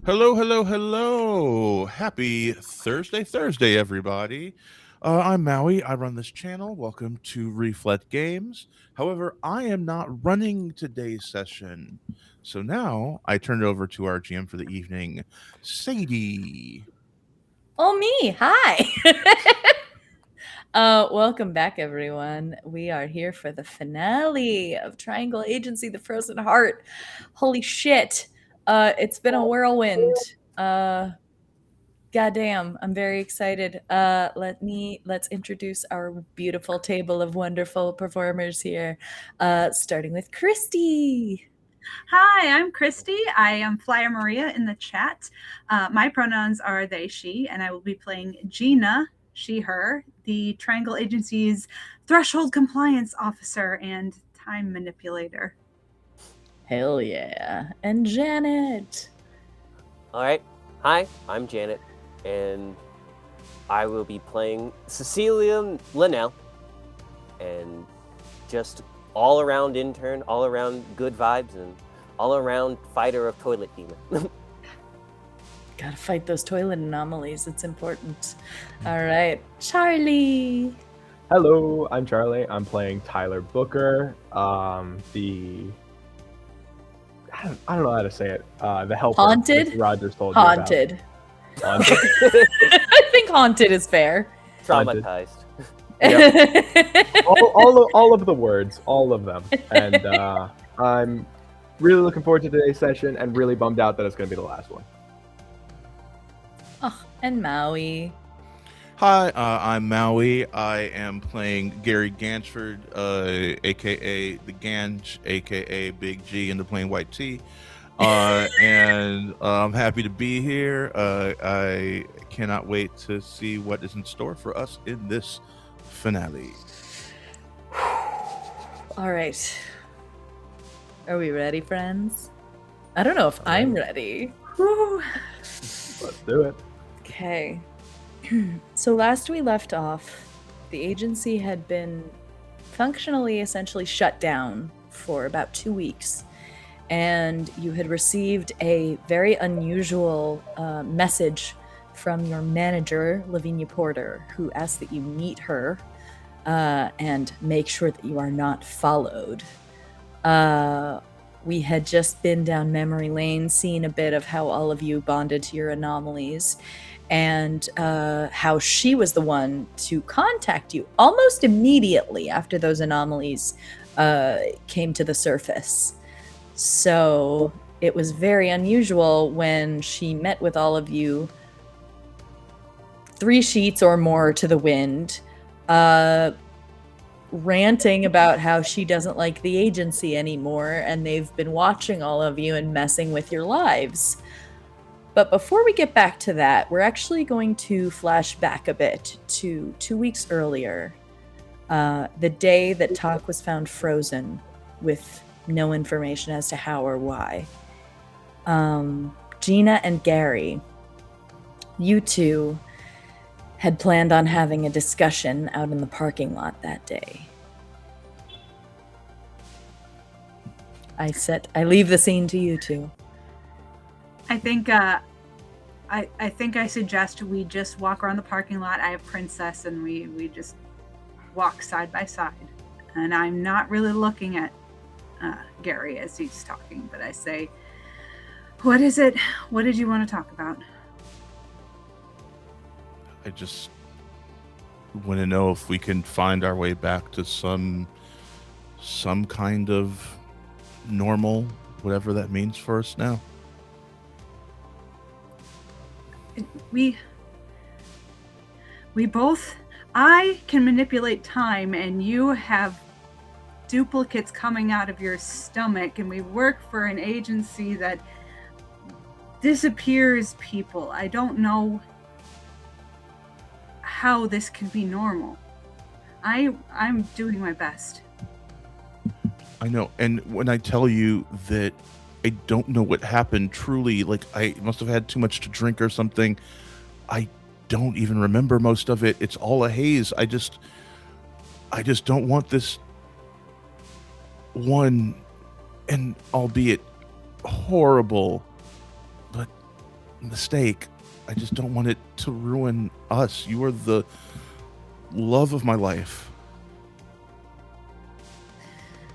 Hello, hello, hello. Happy Thursday, everybody. I'm Maui. I run this channel. Welcome to Reflect Games. However, I am not running today's session. So now I turn it over to our GM for the evening, Sadie. Oh, me. Hi. Welcome back, everyone. We are here for the finale of Triangle Agency, The Frozen Heart. Holy shit. It's been a whirlwind. Uh, Goddamn, I'm very excited. Let's introduce our beautiful table of wonderful performers here. Starting with Christy. Hi, I'm Christy. I am Flyer Maria in the chat. My pronouns are they, she, and I will be playing Gina, she, her, the Triangle Agency's threshold compliance officer and time manipulator. Hell yeah. And Janet. All right. Hi, I'm Janet, and I will be playing Cecilia Linnell, and just all around intern, all around good vibes, and all around fighter of toilet demon. Gotta fight those toilet anomalies. It's important. All right. Charlie. Hello, I'm Charlie. I'm playing Tyler Booker. I don't know how to say it. The helper. Haunted? that Rogers told Haunted. you about. Haunted. I think haunted is fair. Traumatized. all of the words, all of them. And I'm really looking forward to today's session and really bummed out that it's going to be the last one. Oh, and Maui. Hi, I'm Maui. I am playing Gary Gansford, aka the Ganj, aka Big G in the plain white tee. And I'm happy to be here. I cannot wait to see what is in store for us in this finale. All right. Are we ready, friends? I don't know if I'm ready. Woo. Let's do it. Okay. So last we left off, the agency had been functionally essentially shut down for about 2 weeks. And you had received a very unusual message from your manager, Lavinia Porter, who asked that you meet her and make sure that you are not followed. We had just been down memory lane, seen a bit of how all of you bonded to your anomalies, and how she was the one to contact you almost immediately after those anomalies came to the surface. So it was very unusual when she met with all of you 3 sheets or more to the wind, ranting about how she doesn't like the agency anymore and they've been watching all of you and messing with your lives. But before we get back to that, we're actually going to flash back a bit to 2 weeks earlier, the day that Tak was found frozen with no information as to how or why. Gina and Gary, you two had planned on having a discussion out in the parking lot that day. I leave the scene to you two. I think I suggest we just walk around the parking lot. I have Princess, and we just walk side by side. And I'm not really looking at Gary as he's talking, but I say, "What is it? What did you want to talk about?" I just want to know if we can find our way back to some kind of normal, whatever that means for us now. We both, I can manipulate time, and you have duplicates coming out of your stomach, and we work for an agency that disappears people. I don't know how this can be normal. I'm doing my best. I know, and when I tell you that I don't know what happened, truly, like I must have had too much to drink or something. I don't even remember most of it. It's all a haze. I just don't want this one, and albeit horrible, but mistake. I just don't want it to ruin us. You are the love of my life.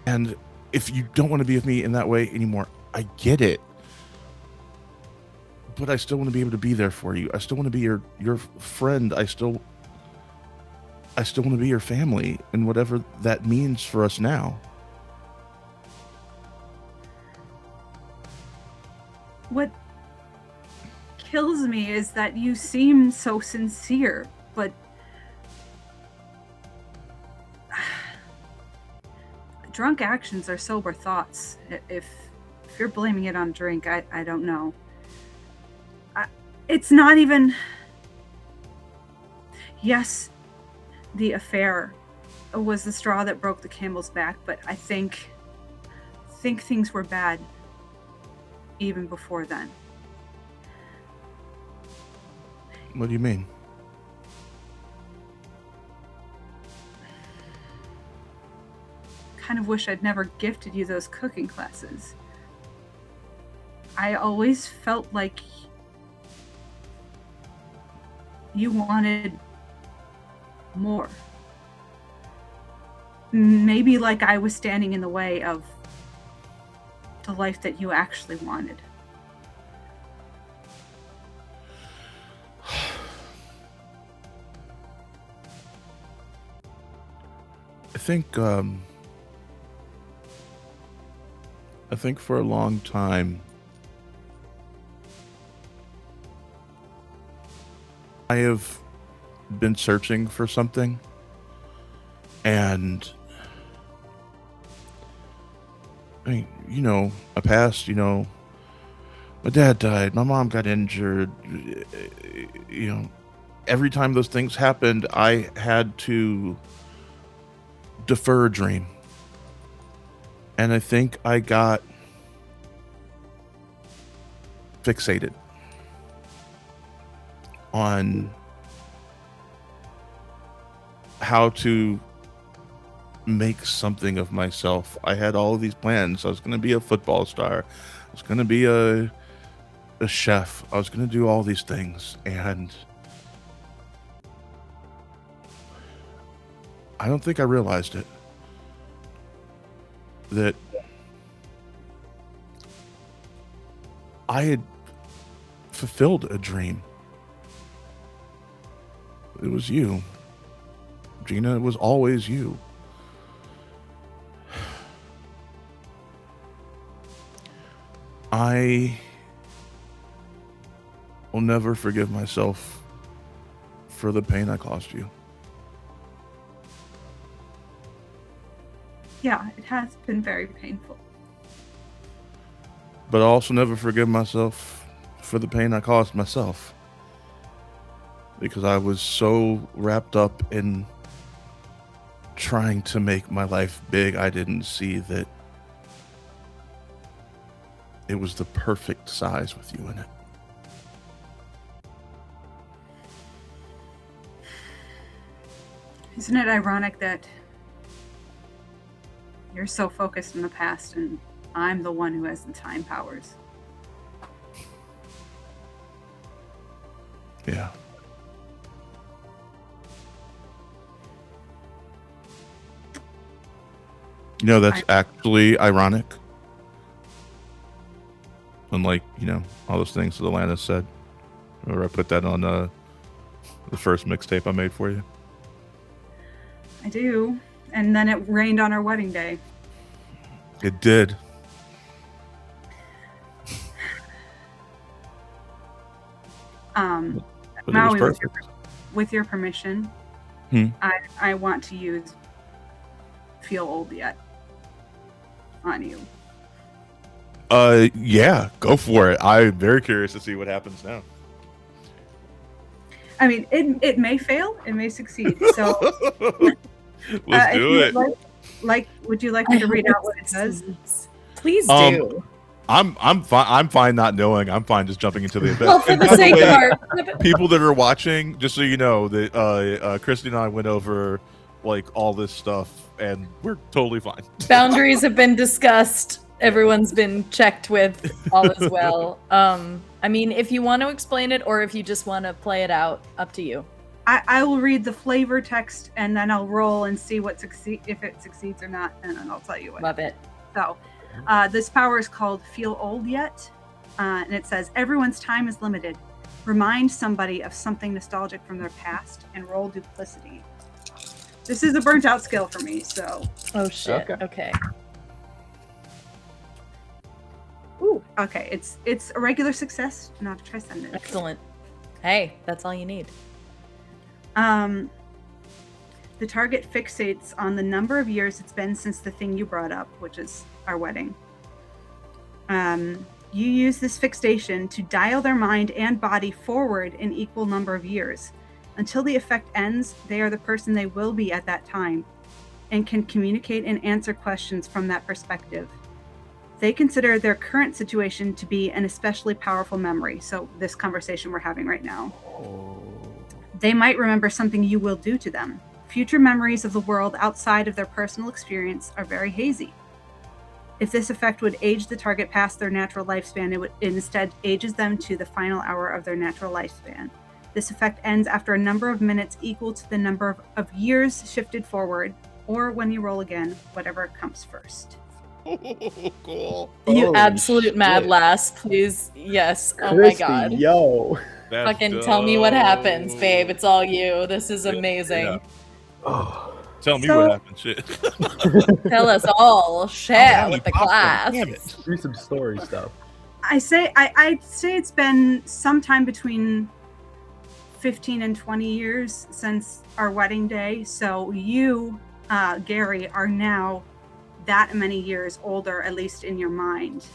And if you don't want to be with me in that way anymore, I get it. But I still want to be able to be there for you. I still want to be your friend. I still want to be your family, and whatever that means for us now. What kills me is that you seem so sincere, but drunk actions are sober thoughts. If you're blaming it on drink, I don't know. It's not even... Yes, the affair was the straw that broke the camel's back, but I think things were bad even before then. What do you mean? Kind of wish I'd never gifted you those cooking classes. I always felt like you wanted more. Maybe like I was standing in the way of the life that you actually wanted. I think for a long time I have been searching for something, and I mean, I passed, my dad died, my mom got injured, every time those things happened, I had to defer a dream. And I think I got fixated on how to make something of myself. I had all of these plans. I was going to be a football star. I was going to be a chef. I was going to do all these things. And I don't think I realized it. That I had fulfilled a dream. It was you, Gina. It was always you. I will never forgive myself for the pain I caused you. Yeah, it has been very painful. But I'll also never forgive myself for the pain I caused myself. Because I was so wrapped up in trying to make my life big, I didn't see that it was the perfect size with you in it. Isn't it ironic that you're so focused in the past and I'm the one who has the time powers? Yeah. That's actually ironic. Unlike, all those things that Alana said. Remember I put that on the first mixtape I made for you? I do. And then it rained on our wedding day. It did. But Maui, it was perfect. with your permission, I want to use Feel Old Yet on you. Yeah, go for it. I'm very curious to see what happens now. I mean, it may fail, it may succeed. So Let's do it. Would you like me to read out what it says? Please do. I'm fine. I'm fine not knowing. I'm fine just jumping into the abyss. Well, for And the by sake way, of our people that are watching, just so you know, that Christy and I went over all this stuff, and we're totally fine. boundaries have been discussed, everyone's been checked with, all is well. I mean, if you want to explain it or if you just want to play it out, up to you. I will read the flavor text and then I'll roll and see what if it succeeds or not, and then I'll tell you what. Love it. So, this power is called Feel Old Yet, and it says everyone's time is limited. Remind somebody of something nostalgic from their past and roll duplicity. This is a burnt out skill for me, so. Oh shit. Okay. Okay. Ooh, okay. It's a regular success, not a transcendent. Excellent. Hey, that's all you need. The target fixates on the number of years it's been since the thing you brought up, which is our wedding. You use this fixation to dial their mind and body forward an equal number of years. Until the effect ends, they are the person they will be at that time and can communicate and answer questions from that perspective. They consider their current situation to be an especially powerful memory. So this conversation we're having right now. They might remember something you will do to them. Future memories of the world outside of their personal experience are very hazy. If this effect would age the target past their natural lifespan, it instead ages them to the final hour of their natural lifespan. This effect ends after a number of minutes equal to the number of years shifted forward, or when you roll again, whatever comes first. Cool. You Holy absolute mad shit. lass, please. Yes. Oh Christy, my god. yo. That's Fucking tell me what happens, dope. babe. It's all you. This is Yeah, amazing. yeah. Oh, Tell me So- what happened. Shit. Tell us all. Share Oh, with the popcorn. class. Damn it. do some story stuff. I'd say it's been sometime between 15 and 20 years since our wedding day. So you, Gary, are now that many years older, at least in your mind.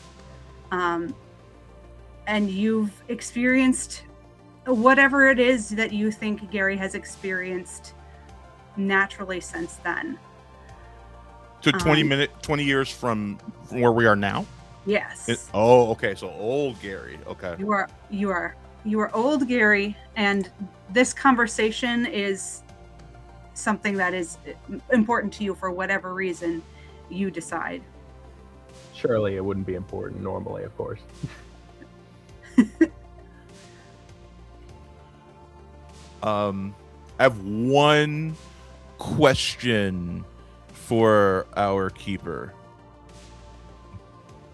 And you've experienced whatever it is that you think Gary has experienced naturally since then. So 20 years from where we are now? Yes. Oh, okay. So old Gary. Okay. You are old Gary, and this conversation is something that is important to you for whatever reason you decide. Surely it wouldn't be important normally, of course. I have one question for our keeper.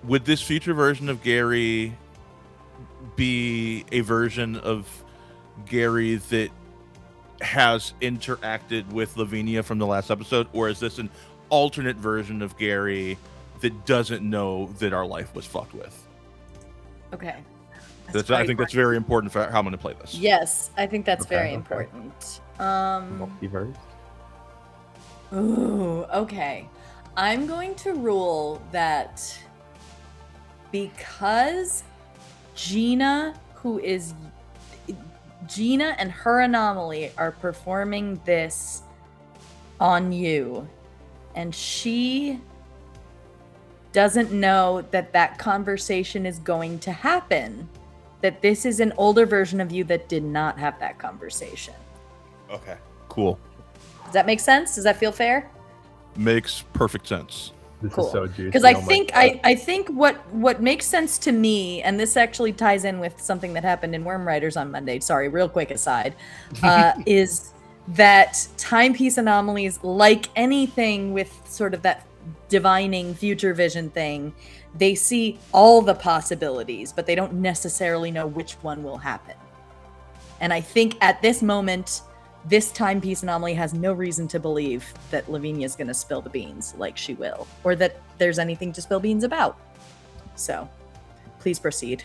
Would this future version of Gary be a version of Gary that has interacted with Lavinia from the last episode, or is this an alternate version of Gary that doesn't know that our life was fucked with? Okay. I think that's very important for how I'm going to play this. Yes, I think that's Okay, very okay. important. Multiverse. Ooh, okay. I'm going to rule that because Gina and her anomaly are performing this on you, and she doesn't know that conversation is going to happen, that this is an older version of you that did not have that conversation. Okay. Cool. Does that make sense? Does that feel fair? Makes perfect sense. This Cool. is so juicy. Because I oh my think God. I think what makes sense to me, and this actually ties in with something that happened in Worm Riders on Monday. Sorry, real quick aside, is that timepiece anomalies, like anything with sort of that divining future vision thing, they see all the possibilities, but they don't necessarily know which one will happen. And I think at this moment, this timepiece anomaly has no reason to believe that Lavinia is going to spill the beans like she will, or that there's anything to spill beans about. So, please proceed.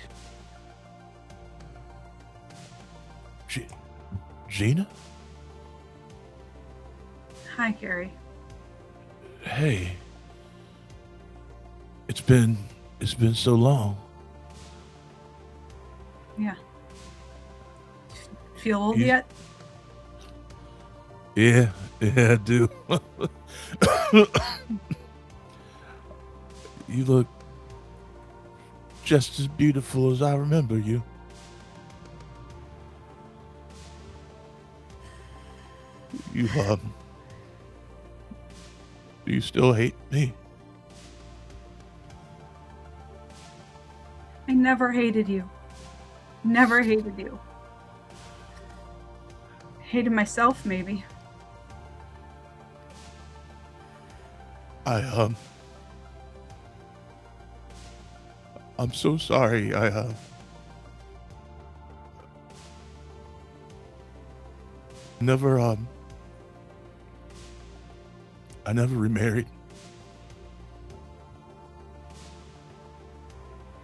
Gina? Hi, Gary. Hey. It's been so long. Yeah. Feel old You- yet? Yeah, I do. You look just as beautiful as I remember you. You, do you still hate me? I never hated you. Never hated you. Hated myself, maybe. I'm so sorry. Never I never remarried.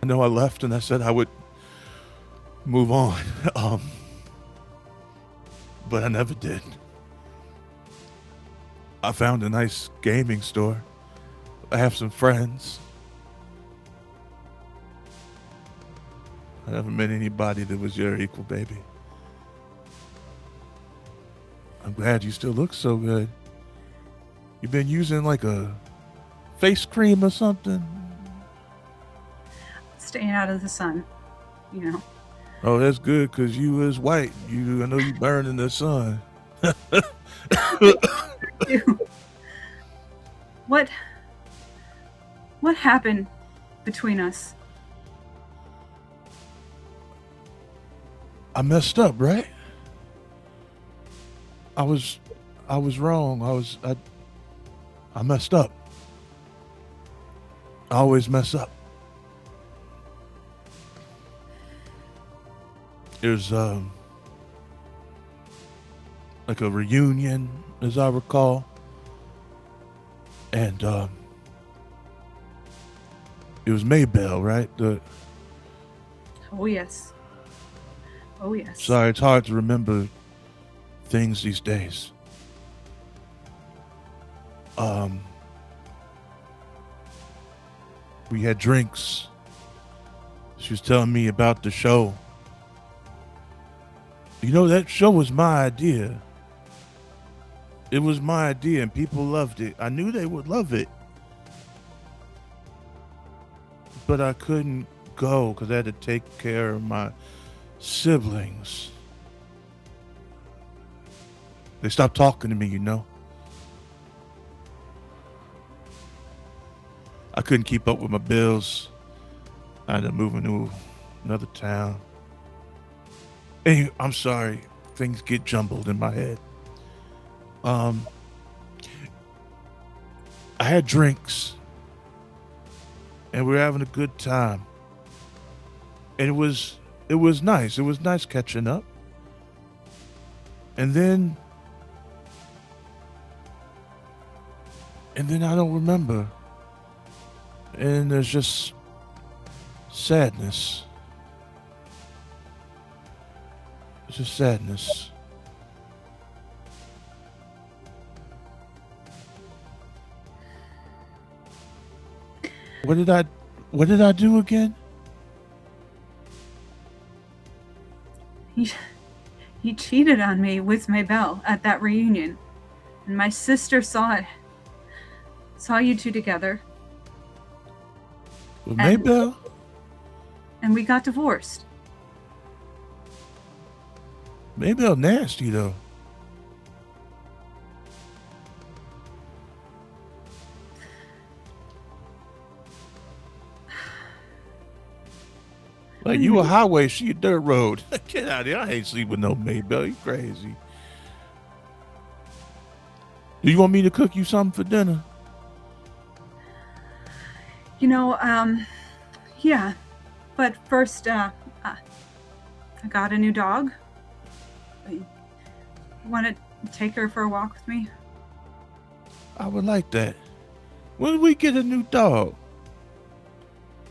I know I left and I said I would move on. But I never did. I found a nice gaming store. I have some friends. I never met anybody that was your equal, baby. I'm glad you still look so good. You've been using like a face cream or something? Staying out of the sun, you know. Oh, that's good, because you is white. I know you burn in the sun. What happened between us? I messed up, right? I was wrong. I messed up. I always mess up. There's like a reunion, as I recall, and it was Maybell, right? Oh yes. Oh yes. Sorry, it's hard to remember things these days. We had drinks. She was telling me about the show. You know, that show was my idea. It was my idea and people loved it. I knew they would love it. But I couldn't go because I had to take care of my siblings. They stopped talking to me, you know. I couldn't keep up with my bills. I ended up moving to another town. Anyway, I'm sorry. Things get jumbled in my head. I had drinks. And we were having a good time. And it was nice. It was nice catching up. And then I don't remember. And there's just sadness. It's just sadness. What did I do again? He cheated on me with Maybell at that reunion. And my sister saw it. Saw you two together. With Maybell? And we got divorced. Maybell nasty though. Like you a highway, she a dirt road. Get out of here. I ain't sleep with no Maybell. You crazy. Do you want me to cook you something for dinner? You know, yeah. But first, I got a new dog. You want to take her for a walk with me? I would like that. When did we get a new dog?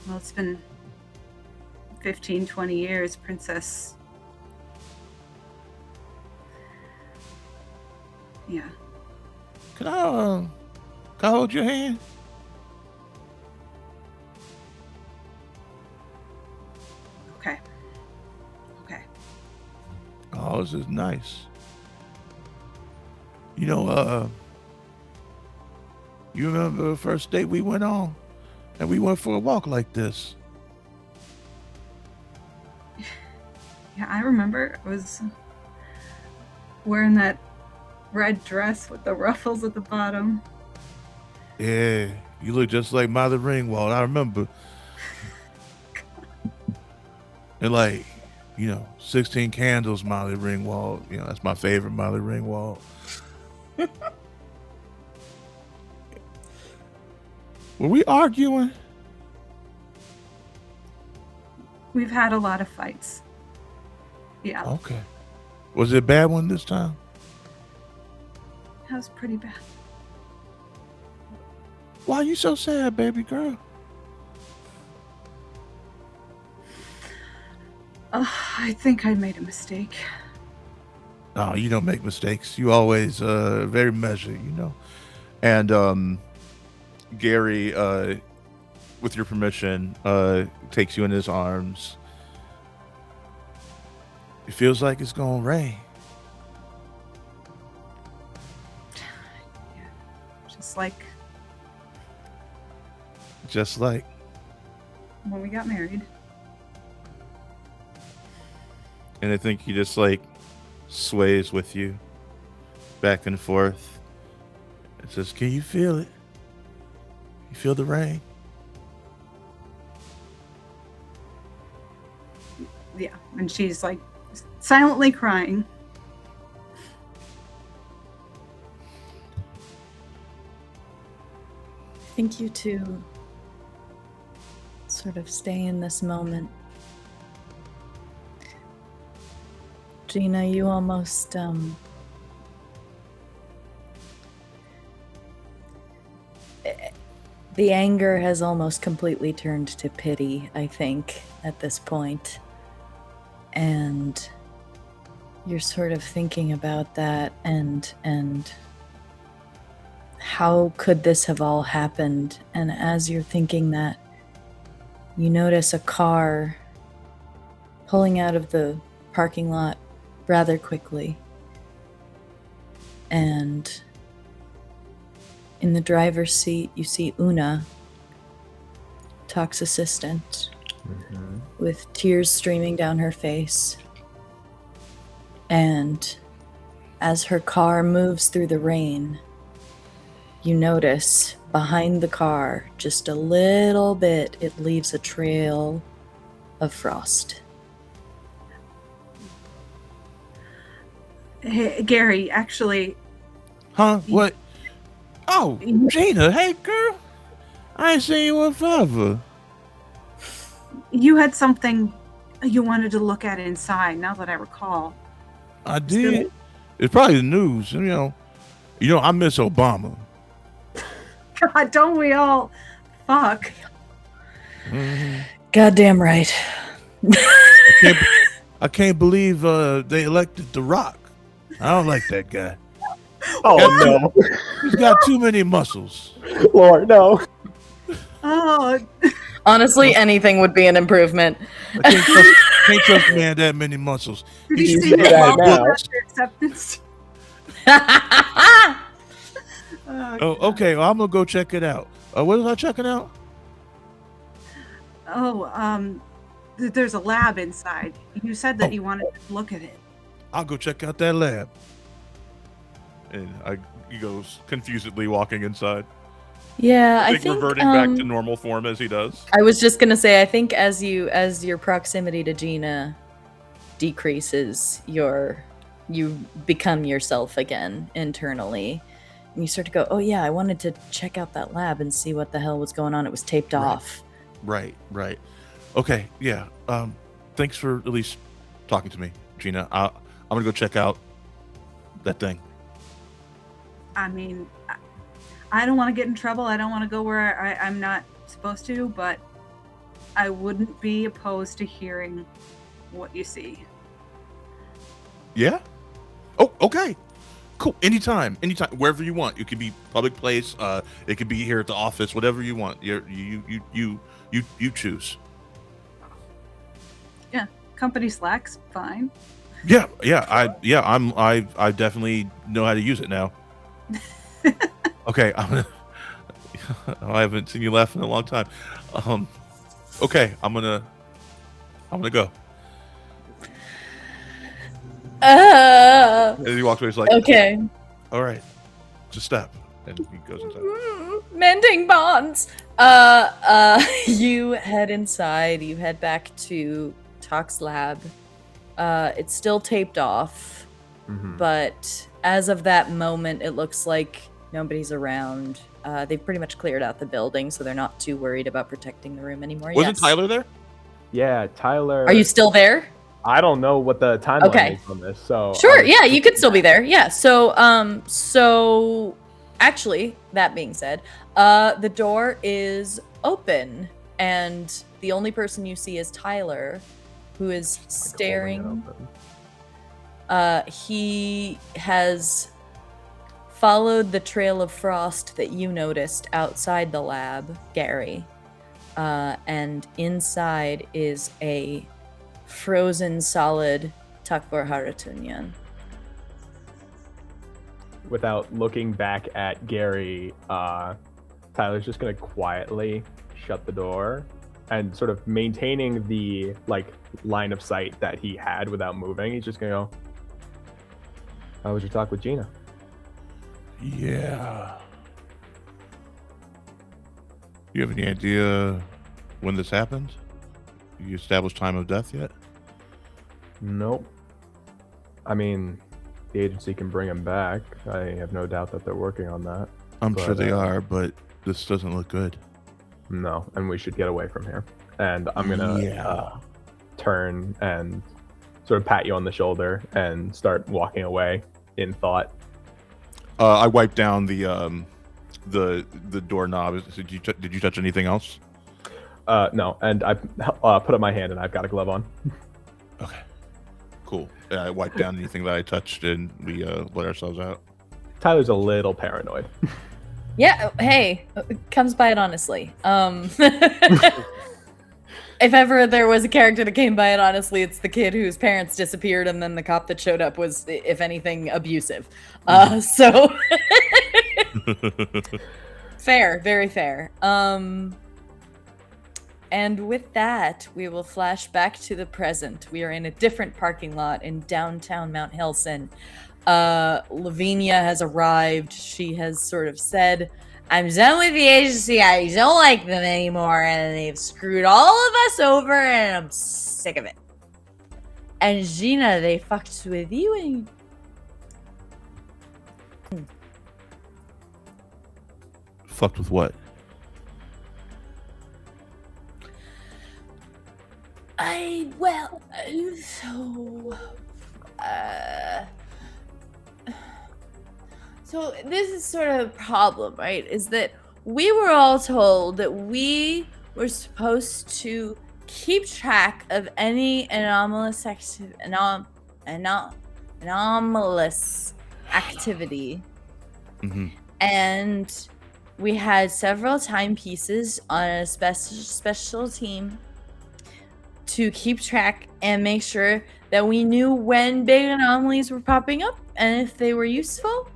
Well, it's been 15, 20 years, Princess. Yeah. Can I hold your hand? Okay. Okay. Oh, this is nice. You know, you remember the first date we went on? And we went for a walk like this. Yeah, I remember. I was wearing that red dress with the ruffles at the bottom. Yeah, you look just like Mother Ringwald. I remember. and like, 16 candles, Molly Ringwald. That's my favorite Molly Ringwald. Were we arguing? We've had a lot of fights. Yeah, Okay. Was it a bad one this time? that was pretty bad. Why are you so sad, baby girl? I think I made a mistake. No, you don't make mistakes. You always very measured, And Gary, with your permission, takes you in his arms. It feels like it's gonna rain. Just like Just like when we got married. And I think he just like sways with you back and forth. It says, "Can you feel it? You feel the rain?" Yeah, and she's like silently crying. I think you two sort of stay in this moment. Gina, you almost the anger has almost completely turned to pity, I think, at this point. And you're sort of thinking about that and how could this have all happened? And as you're thinking that, you notice a car pulling out of the parking lot rather quickly. And in the driver's seat, you see Una, Talk's assistant, with tears streaming down her face. And as her car moves through the rain, you notice behind the car, just a little bit, it leaves a trail of frost. Hey, Gary, actually, Huh? What? Oh, Gina, hey girl. I ain't seen you in forever. you had something you wanted to look at inside, now that I recall. I did. It's probably the news. I miss Obama. God, don't we all? Fuck. Goddamn right. I can't believe they elected The Rock. I don't like that guy. Oh no, He's got too many muscles. Lord, no. Oh, Honestly, anything would be an improvement. I can't trust a man that many muscles. did He you just see say that that now. after acceptance? Oh, okay. Well, I'm gonna go check it out. What was I checking out? There's a lab inside. You said that you wanted to look at it. I'll go check out that lab. And he goes confusedly walking inside. Yeah, I think reverting back to normal form as he does. I was just gonna say, I think as your proximity to Gina decreases, you become yourself again internally. And you start to go, oh yeah, I wanted to check out that lab and see what the hell was going on. It was taped off. Right. Okay, yeah. Thanks for at least talking to me, Gina. I'm gonna go check out that thing. I mean, I don't want to get in trouble. I don't want to go where I'm not supposed to, but I wouldn't be opposed to hearing what you see. Yeah? Oh, okay. Cool. Anytime. Wherever you want. It could be public place. It could be here at the office. Whatever you want. You choose. Yeah, company Slack's fine. Yeah. I definitely know how to use it now. Okay. I haven't seen you laugh in a long time. Okay. I'm gonna go. And he walks away. He's like, Okay. all right, just step. And he goes inside. Mending bonds. You head inside. You head back to Talk's lab. It's still taped off, Mhm. but as of that moment, it looks like nobody's around. They've pretty much cleared out the building, so they're not too worried about protecting the room anymore. Wasn't Yes. Tyler there? Yeah, Tyler. Are you still there? I don't know what the timeline Okay. is on this, so Sure. Yeah, you could still be there. Yeah. So actually, that being said, the door is open, and the only person you see is Tyler, who is staring. He has followed the trail of frost that you noticed outside the lab, Gary. And inside is a frozen solid Takbor Haratunyan. Without looking back at Gary, Tyler's just gonna quietly shut the door and sort of maintaining the line of sight that he had without moving. He's just gonna go, "How was your talk with Gina?" Yeah. You have any idea when this happened? You established time of death yet? Nope. I mean, the agency can bring him back. I have no doubt that they're working on that. I'm sure But, they are, but this doesn't look good. No, and we should get away from here. And I'm gonna turn and sort of pat you on the shoulder and start walking away in thought. I wiped down the doorknob. Did you touch anything else? No, and I put up my hand and I've got a glove on. Okay. Cool. I wiped down anything that I touched, and we let ourselves out. Tyler's a little paranoid. Yeah, hey, comes by it honestly. If ever there was a character that came by it honestly, it's the kid whose parents disappeared, and then the cop that showed up was, if anything, abusive. So fair, very fair. And with that, we will flash back to the present. We are in a different parking lot in downtown Mount Hilson. Lavinia has arrived. She has sort of said, "I'm done with the agency. I don't like them anymore, and they've screwed all of us over, and I'm sick of it." And Gina, they fucked with you, and Fucked with what? So this is sort of a problem, right? Is that we were all told that we were supposed to keep track of any anomalous activity. Mm-hmm. And we had several timepieces on a special team to keep track and make sure that we knew when big anomalies were popping up and if they were useful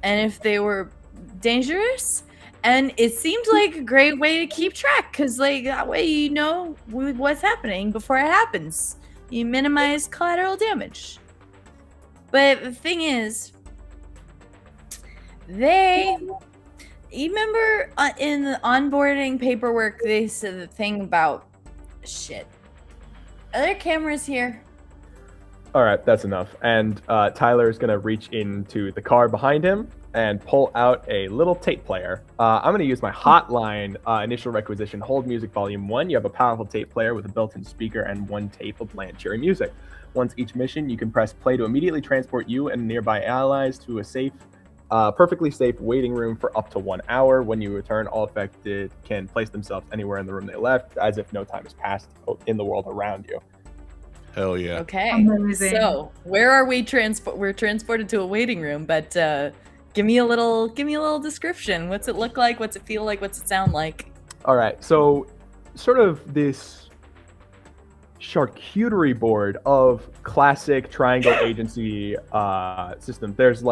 and if they were dangerous. And it seemed like a great way to keep track, because that way you know what's happening before it happens. You minimize collateral damage. But the thing is, you remember in the onboarding paperwork, they said the thing about shit. Are there cameras here? All right, that's enough. And Tyler is going to reach into the car behind him and pull out a little tape player. I'm going to use my hotline initial requisition, hold music volume 1. You have a powerful tape player with a built-in speaker and 1 tape of bland cheery music. Once each mission, you can press play to immediately transport you and nearby allies to a safe, perfectly safe waiting room for up to 1 hour. When you return, all affected can place themselves anywhere in the room they left, as if no time has passed in the world around you. Hell yeah. Okay. Amazing. So where are we we're transported to a waiting room, but give me a little description. What's it look like? What's it feel like? What's it sound like? All right, so sort of this charcuterie board of classic triangle agency system. There's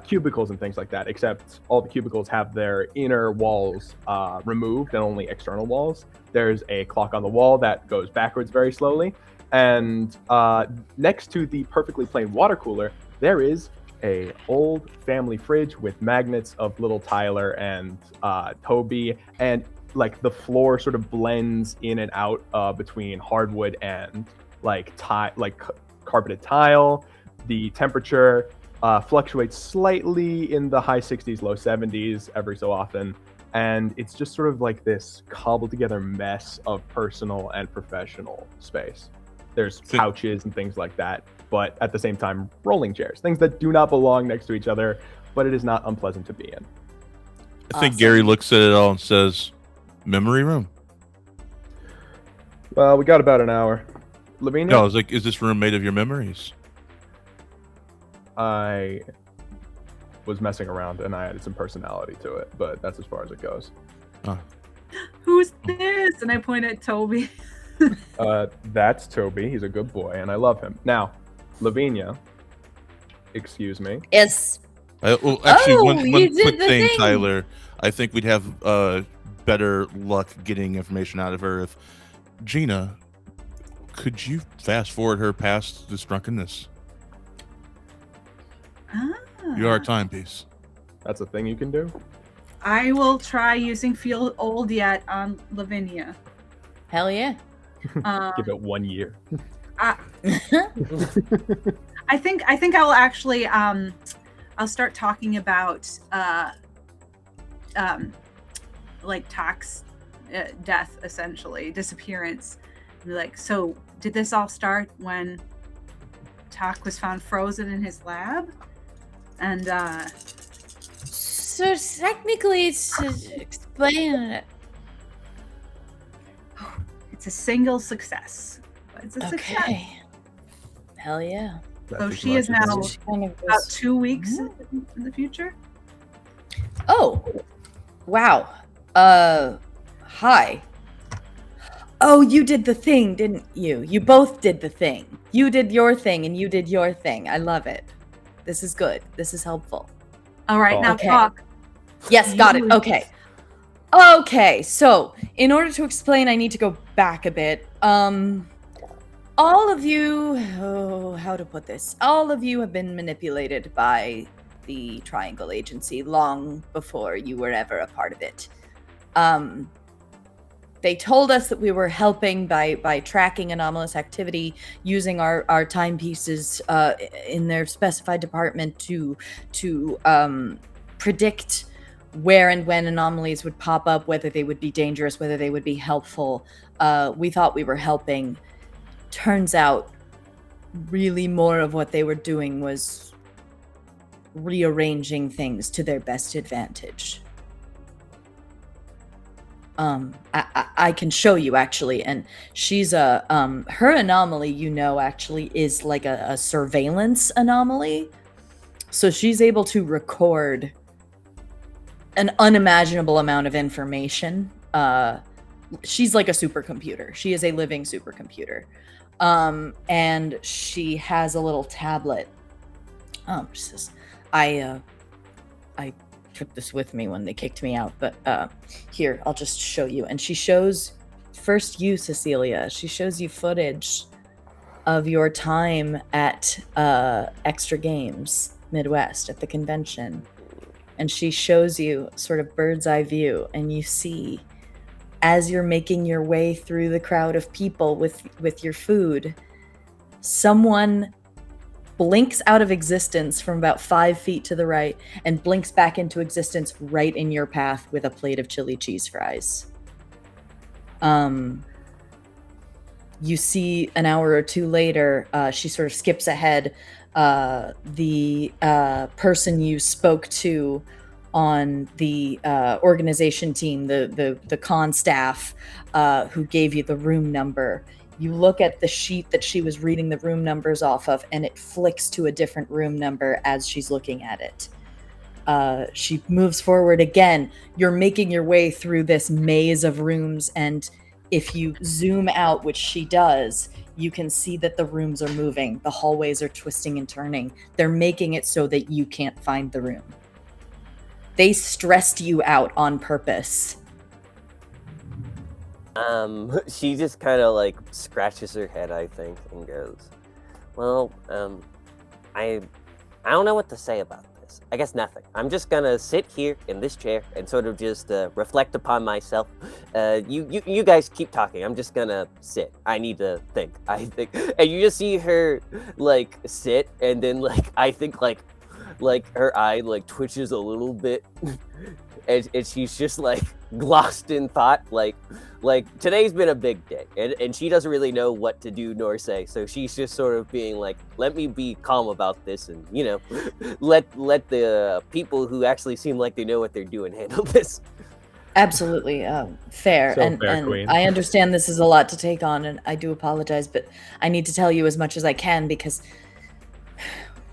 cubicles and things like that, except all the cubicles have their inner walls removed and only external walls. There's a clock on the wall that goes backwards very slowly. And next to the perfectly plain water cooler, there is a old family fridge with magnets of little Tyler and Toby, and the floor sort of blends in and out between hardwood and carpeted tile. The temperature fluctuates slightly in the high 60s, low 70s every so often. And it's just sort of like this cobbled together mess of personal and professional space. There's couches and things like that, but at the same time, rolling chairs, things that do not belong next to each other, but it is not unpleasant to be in. I think Gary looks at it all and says, "Memory room." Well, we got about an hour. Lavinia? No, I was like, "Is this room made of your memories?" I was messing around and I added some personality to it, but that's as far as it goes. Who's this? And I point at Toby. That's Toby. He's a good boy, and I love him. Now, Lavinia, excuse me. Yes. Well, actually, Oh, one you did quick the thing, thing. Tyler. I think we'd have better luck getting information out of her if Gina, could you fast forward her past this drunkenness? You are a timepiece. That's a thing you can do? I will try using Feel Old Yet on Lavinia. Hell yeah. Give it 1 year. I think I will actually I'll start talking about like Tak's death, essentially disappearance. Be like, so did this all start when Tak was found frozen in his lab? And So technically, it's to explain it. it's a single success. But it's a success. Okay. Hell yeah. That's So as she much is as now it Just kind of about this- 2 weeks in the future. Oh, wow. Hi. Oh, you did the thing, didn't you? You both did the thing. You did your thing and you did your thing. I love it. This is good. This is helpful. All right, now Okay. talk. Yes, got it. You- Okay. Okay, so in order to explain, I need to go back a bit. All of you, how to put this? All of you have been manipulated by the Triangle Agency long before you were ever a part of it. They told us that we were helping by tracking anomalous activity using our timepieces in their specified department to predict where and when anomalies would pop up, whether they would be dangerous, whether they would be helpful. We thought we were helping. Turns out, really more of what they were doing was rearranging things to their best advantage. I can show you actually, and she's her anomaly, actually is like a surveillance anomaly. So she's able to record an unimaginable amount of information. She's like a supercomputer. She is a living supercomputer. And she has a little tablet. She says, I took this with me when they kicked me out, but here, I'll just show you. And she shows first you, Cecilia. She shows you footage of your time at Extra Games Midwest at the convention. And she shows you sort of bird's eye view, and you see as you're making your way through the crowd of people with your food, someone blinks out of existence from about 5 feet to the right and blinks back into existence right in your path with a plate of chili cheese fries. You see an hour or two later, she sort of skips ahead. The person you spoke to on the organization team, the con staff who gave you the room number, you look at the sheet that she was reading the room numbers off of, and it flicks to a different room number as she's looking at it. She moves forward again. You're making your way through this maze of rooms, and if you zoom out, which she does, you can see that the rooms are moving. The hallways are twisting and turning. They're making it so that you can't find the room. They stressed you out on purpose. She just kind of like scratches her head, I think, and goes, "Well, I don't know what to say about this. guess nothing. I'm just gonna sit here in this chair and sort of just reflect upon myself. You guys keep talking. I'm just gonna sit. I need to think. I think, and you just see her like sit, and then like I think like her eye like twitches a little bit, and she's just like lost in thought. Like today's been a big day, and she doesn't really know what to do nor say, so she's just sort of being like, let me be calm about this, and let the people who actually seem like they know what they're doing handle this. Absolutely fair. So and fair, Queen. I understand this is a lot to take on, and I do apologize, but I need to tell you as much as I can because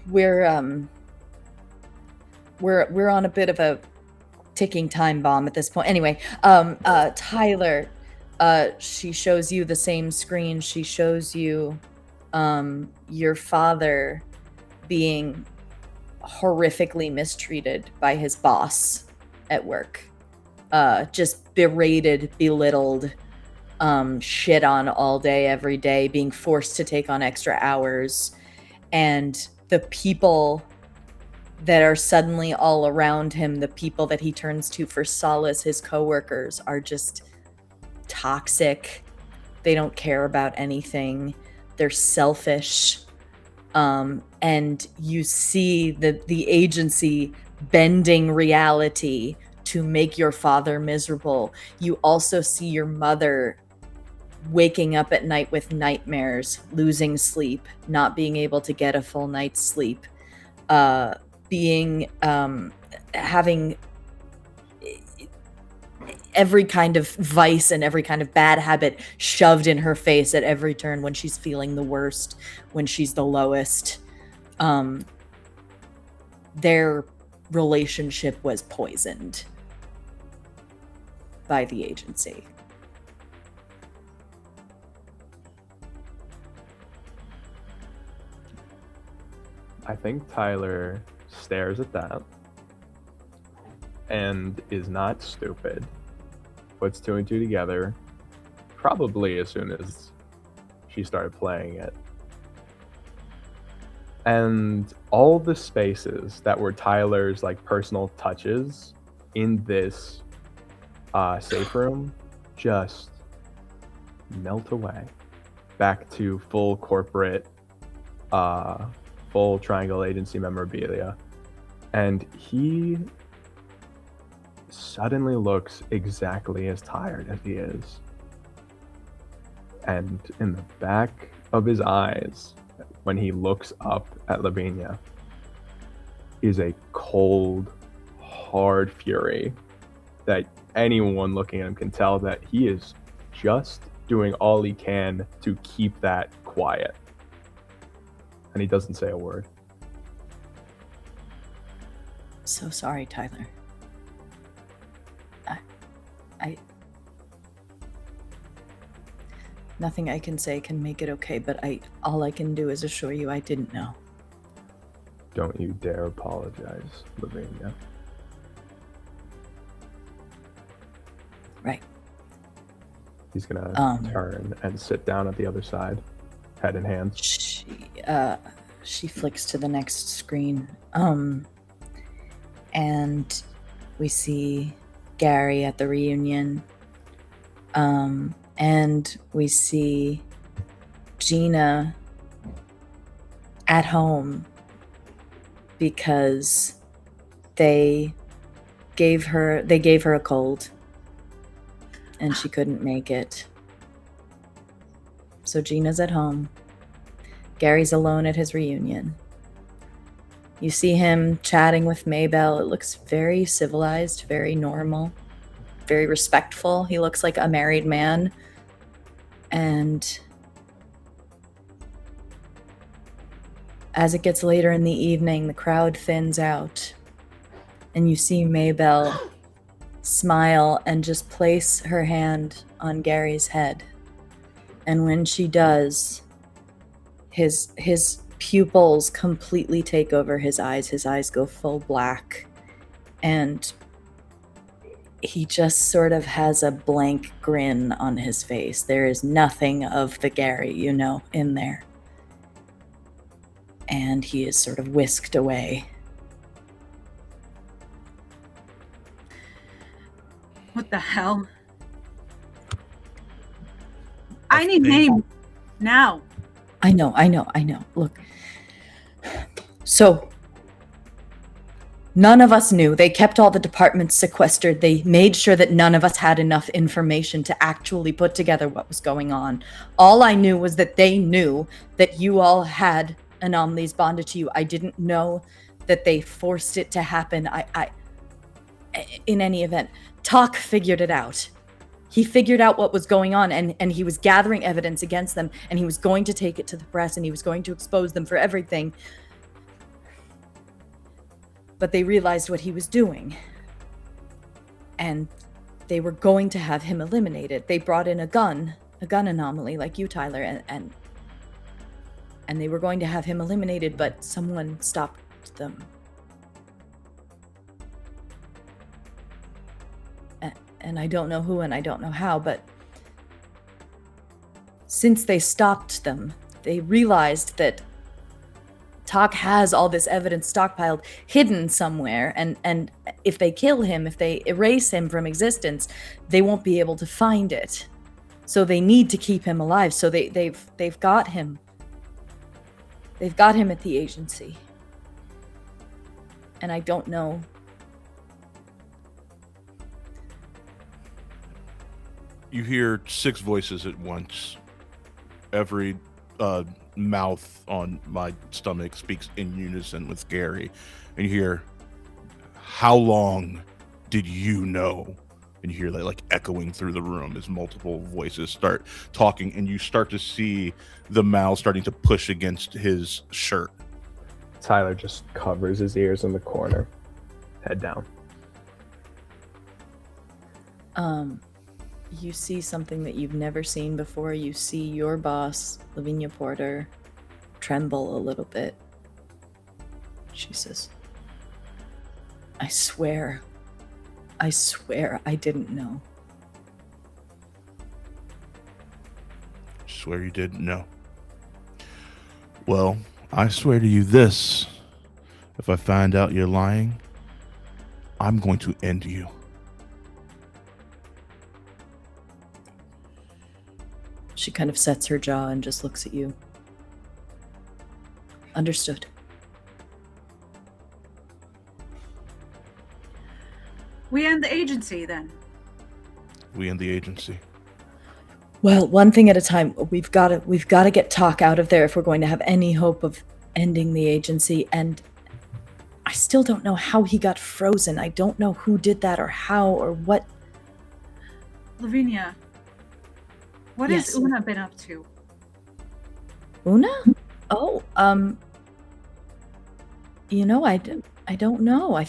we're on a bit of a ticking time bomb at this point. Anyway, Tyler, she shows you the same screen. She shows you your father being horrifically mistreated by his boss at work. Just berated, belittled, shit on all day, every day, being forced to take on extra hours. And the people that are suddenly all around him, the people that he turns to for solace, his coworkers, are just toxic. They don't care about anything. They're selfish. And you see the agency bending reality to make your father miserable. You also see your mother waking up at night with nightmares, losing sleep, not being able to get a full night's sleep, having every kind of vice and every kind of bad habit shoved in her face at every turn when she's feeling the worst, when she's the lowest. Their relationship was poisoned by the agency. I think Tyler stares at that and is not stupid. Puts two and two together, probably as soon as she started playing it. And all the spaces that were Tyler's like personal touches in this safe room just melt away back to full corporate, full Triangle Agency memorabilia. And he suddenly looks exactly as tired as he is. And in the back of his eyes, when he looks up at Lavinia, is a cold, hard fury that anyone looking at him can tell that he is just doing all he can to keep that quiet. And he doesn't say a word. So sorry, Tyler. I nothing I can say can make it okay, but all I can do is assure you I didn't know. Don't you dare apologize, Lavinia. Right. He's gonna turn and sit down at the other side, head in hand. She flicks to the next screen. And we see Gary at the reunion. And we see Gina at home because they gave her a cold and she couldn't make it. So Gina's at home. Gary's alone at his reunion. You see him chatting with Maybelle. It looks very civilized, very normal, very respectful. He looks like a married man. And as it gets later in the evening, the crowd thins out. And you see Maybelle smile and just place her hand on Gary's head. And when she does, his pupils completely take over his eyes go full black, and he just sort of has a blank grin on his face. There is nothing of the Gary in there, and he is sort of whisked away. What the hell? I need names now. I know. Look. So, none of us knew. They kept all the departments sequestered. They made sure that none of us had enough information to actually put together what was going on. All I knew was that they knew that you all had anomalies bonded to you. I didn't know that they forced it to happen. In any event, Talk figured it out. He figured out what was going on, and he was gathering evidence against them, and he was going to take it to the press, and he was going to expose them for everything. But they realized what he was doing, and they were going to have him eliminated. They brought in a gun anomaly like you, Tyler, and they were going to have him eliminated, but someone stopped them. And I don't know who and I don't know how, but since they stopped them, they realized that Talk has all this evidence stockpiled, hidden somewhere, and if they kill him, if they erase him from existence, they won't be able to find it. So they need to keep him alive. So they've got him. They've got him at the agency. And I don't know. You hear 6 voices at once. Every mouth on my stomach speaks in unison with Gary. And you hear, "How long did you know?" And you hear that like echoing through the room as multiple voices start talking, and you start to see the mouth starting to push against his shirt. Tyler just covers his ears in the corner, head down. You see something that you've never seen before. You see your boss, Lavinia Porter, tremble a little bit. She says, I swear I didn't know. Swear you didn't know. Well, I swear to you this. If I find out you're lying, I'm going to end you. She kind of sets her jaw and just looks at you. Understood. We end the agency then. We end the agency. Well, one thing at a time. We've got to get Talk out of there if we're going to have any hope of ending the agency. And I still don't know how he got frozen. I don't know who did that or how or what. Lavinia, what Yes. has Una been up to? Una? Oh, I don't know. I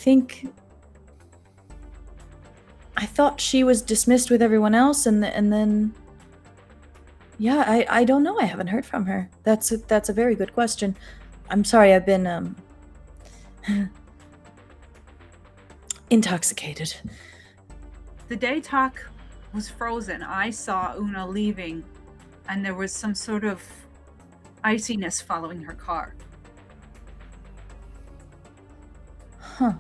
thought she was dismissed with everyone else, and then, yeah, I don't know. I haven't heard from her. That's a very good question. I'm sorry. I've been intoxicated. The day Talk was frozen, I saw Una leaving, and there was some sort of iciness following her car. Huh.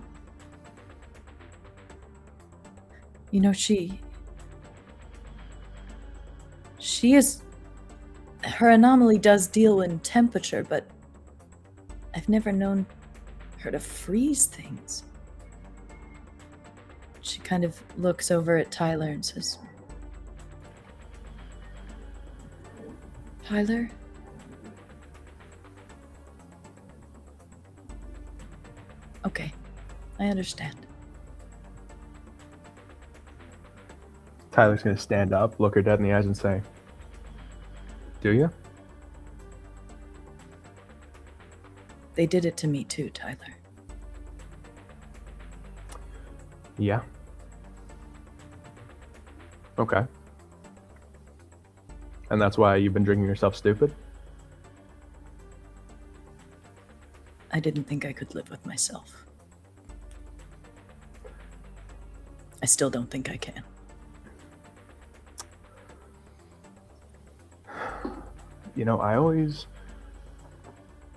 You know, she is. Her anomaly does deal in temperature, but I've never known her to freeze things. She kind of looks over at Tyler and says, Tyler? Okay, I understand. Tyler's going to stand up, look her dead in the eyes, and say, "Do you?" They did it to me too, Tyler. Yeah. Okay. And that's why you've been drinking yourself stupid? I didn't think I could live with myself. I still don't think I can. You know, I always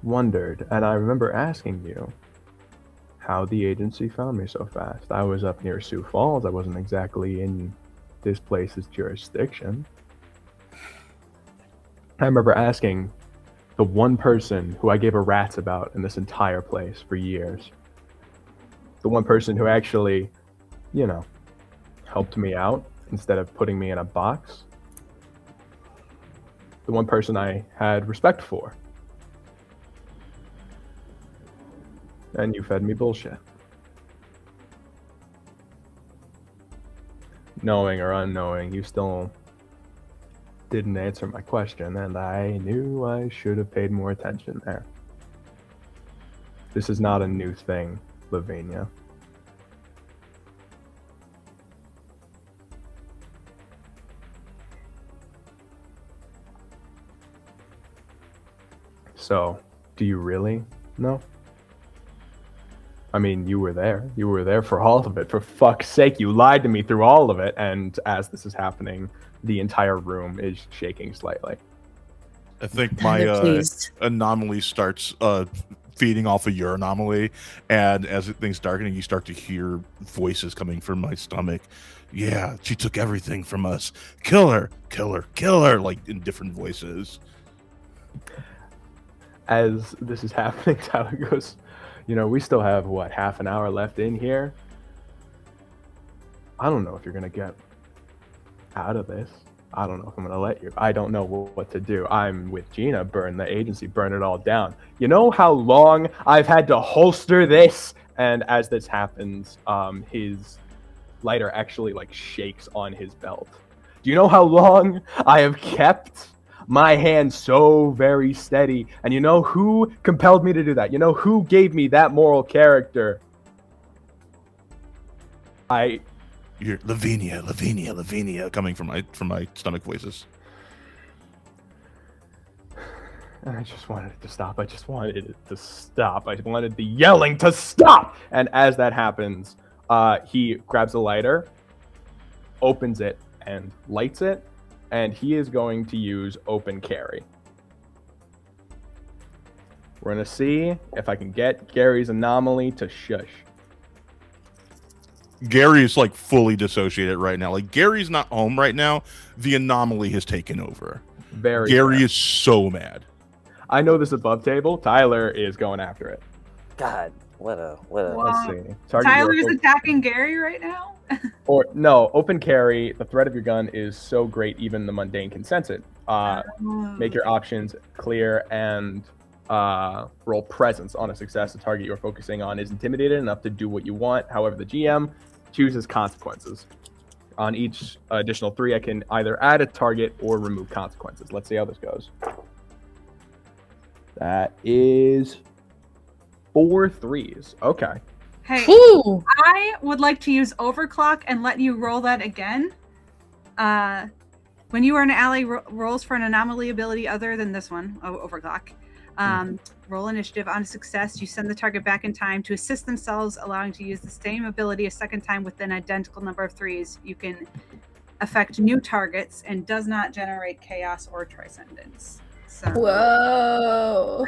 wondered, and I remember asking you, how the agency found me so fast. I was up near Sioux Falls. I wasn't exactly in this place's jurisdiction. I remember asking the one person who I gave a rat's about in this entire place for years. The one person who actually, you know, helped me out instead of putting me in a box. The one person I had respect for. And you fed me bullshit. Knowing or unknowing, you still didn't answer my question, and I knew I should have paid more attention there. This is not a new thing, Lavinia. So, do you really know? I mean, you were there. You were there for all of it. For fuck's sake, you lied to me through all of it. And as this is happening, the entire room is shaking slightly. I think Kinda my pleased. anomaly starts feeding off of your anomaly, and as things darkening, you start to hear voices coming from my stomach. Yeah, she took everything from us. Kill her, kill her, kill her, like in different voices. As this is happening, Tyler goes, you know, we still have, what, half an hour left in here? I don't know if you're going to get out of this. I don't know if I'm going to let you. I don't know what to do. I'm with Gina. Burn the agency. Burn it all down. You know how long I've had to holster this? And as this happens, his lighter actually, like, shakes on his belt. Do you know how long I have kept my hand so very steady? And you know who compelled me to do that? You know who gave me that moral character? You're Lavinia, coming from my stomach voices. And I just wanted it to stop. I just wanted it to stop. I wanted the yelling to stop. And as that happens, he grabs a lighter, opens it, and lights it. And he is going to use open carry. We're going to see if I can get Gary's anomaly to shush. Gary is like fully dissociated right now. Like Gary's not home right now. The anomaly has taken over. Gary is so mad. I know this above table. Tyler is going after it. God, what a. Wow. Let's see. Target Tyler's your- attacking Gary right now? Or no, open carry. The threat of your gun is so great, even the mundane can sense it. Make your options clear and roll presence. On a success, the target you're focusing on is intimidated enough to do what you want. However, the GM chooses consequences. On each additional 3, I can either add a target or remove consequences. Let's see how this goes. That is 4 3s. Okay. Hey, Woo! I would like to use overclock and let you roll that again. When you are an ally rolls for an anomaly ability other than this one, overclock, roll initiative. On a success, you send the target back in time to assist themselves, allowing to use the same ability a second time with an identical number of 3s. You can affect new targets and does not generate chaos or transcendence. So, Whoa.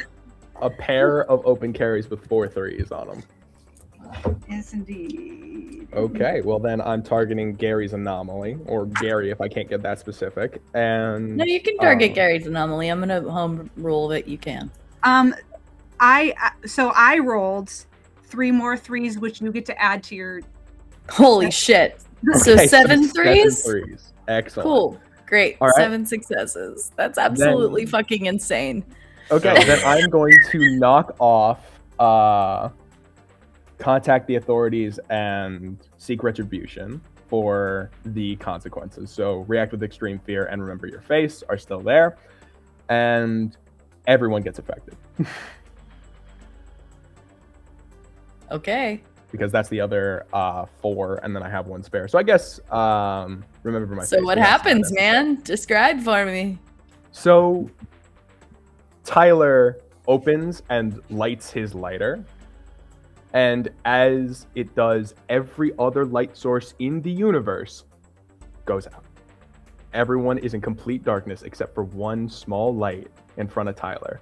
A pair of open carries with 4 3s on them. yes, indeed. Okay, well then I'm targeting Gary's anomaly, or Gary if I can't get that specific. And No, you can target Gary's anomaly. I'm gonna home rule that you can. I rolled 3 more 3s, which you get to add to your. Holy shit. So Okay, 7 7 threes? threes. Excellent. Cool. Great. All right. 7 successes. That's absolutely fucking insane. Okay, then I'm going to knock off contact the authorities and seek retribution for the consequences. So react with extreme fear and remember your face are still there, and everyone gets affected. Okay. Because that's the other 4, and then I have 1 spare. So I guess remember my face. So what Yes, happens, that's- man? Describe for me. So Tyler opens and lights his lighter. And as it does, every other light source in the universe goes out. Everyone is in complete darkness except for one small light in front of Tyler.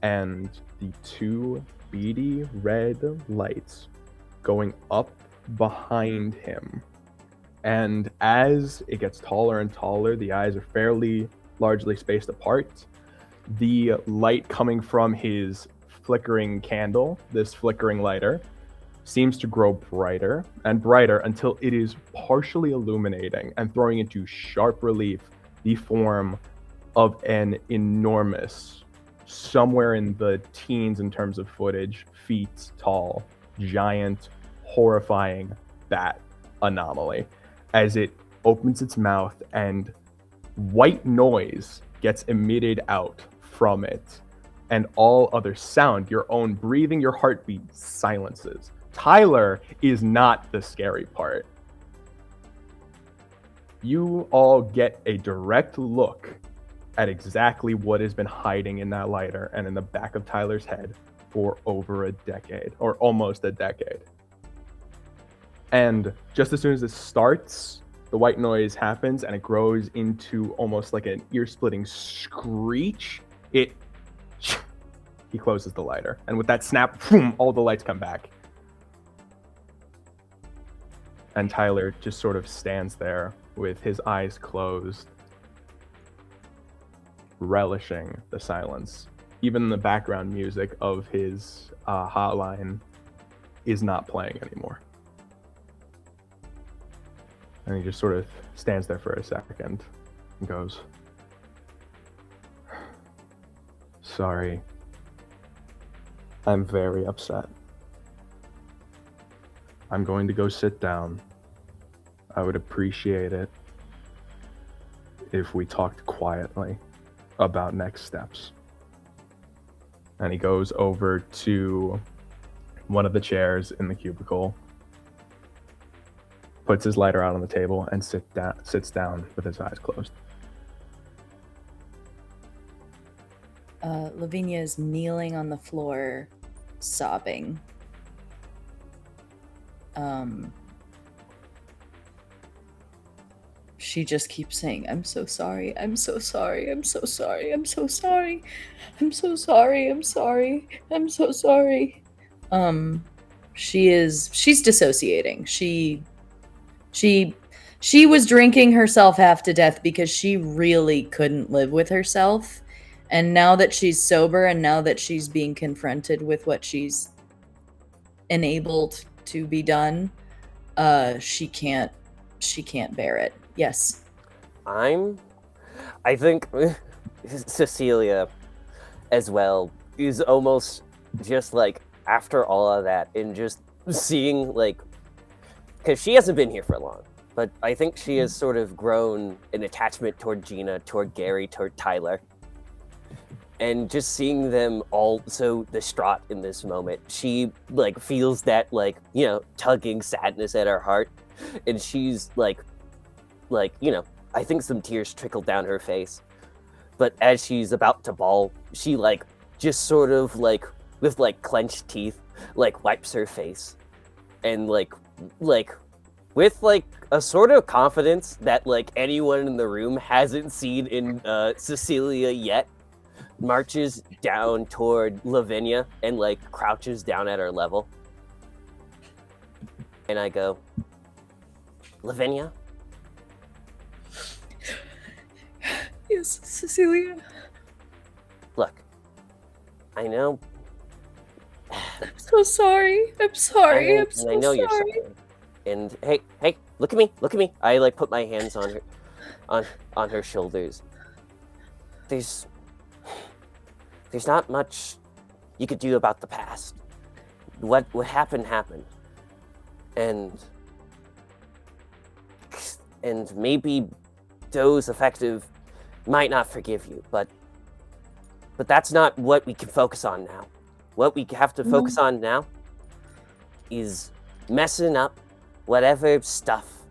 And the 2 beady red lights going up behind him. And as it gets taller and taller, the eyes are fairly largely spaced apart. The light coming from his flickering candle, this flickering lighter, seems to grow brighter and brighter until it is partially illuminating and throwing into sharp relief the form of an enormous, somewhere in the teens in terms of footage, feet tall, giant, horrifying bat anomaly as it opens its mouth and white noise gets emitted out from it, and all other sound, your own breathing, your heartbeat, silences. Tyler is not the scary part. You all get a direct look at exactly what has been hiding in that lighter and in the back of Tyler's head for over a decade, or almost a decade. And just as soon as it starts, the white noise happens and it grows into almost like an ear-splitting screech. He closes the lighter, and with that snap, boom, all the lights come back. And Tyler just sort of stands there with his eyes closed, relishing the silence. Even the background music of his hotline is not playing anymore. And he just sort of stands there for a second and goes, "Sorry. I'm very upset. I'm going to go sit down. I would appreciate it if we talked quietly about next steps." And he goes over to one of the chairs in the cubicle, puts his lighter out on the table, and sits down with his eyes closed. Lavinia is kneeling on the floor, sobbing. She just keeps saying, "I'm so sorry, I'm so sorry, I'm so sorry, I'm so sorry, I'm so sorry, I'm sorry, I'm so sorry." She's dissociating. She was drinking herself half to death because she really couldn't live with herself. And now that she's sober and now that she's being confronted with what she's enabled to be done, she can't bear it. Yes. I think Cecilia as well is almost just like after all of that and just seeing like, because she hasn't been here for long, but I think she has sort of grown an attachment toward Gina, toward Gary, toward Tyler. And just seeing them all so distraught in this moment, she like feels that like, you know, tugging sadness at her heart. And she's like, you know, I think some tears trickle down her face. But as she's about to bawl, she like just sort of like with like clenched teeth, like wipes her face. And like with like a sort of confidence that like anyone in the room hasn't seen in Cecilia yet, marches down toward Lavinia and like crouches down at her level. And I go, "Lavinia?" Yes, Cecilia. "Look, I know. I'm so sorry. I'm sorry. I'm so I know sorry. you're sorry. And hey, look at me. I like put my hands on her, on her shoulders. There's not much you could do about the past. What happened happened, and maybe those affected might not forgive you, but that's not what we can focus on now. What we have to focus on now is messing up whatever stuff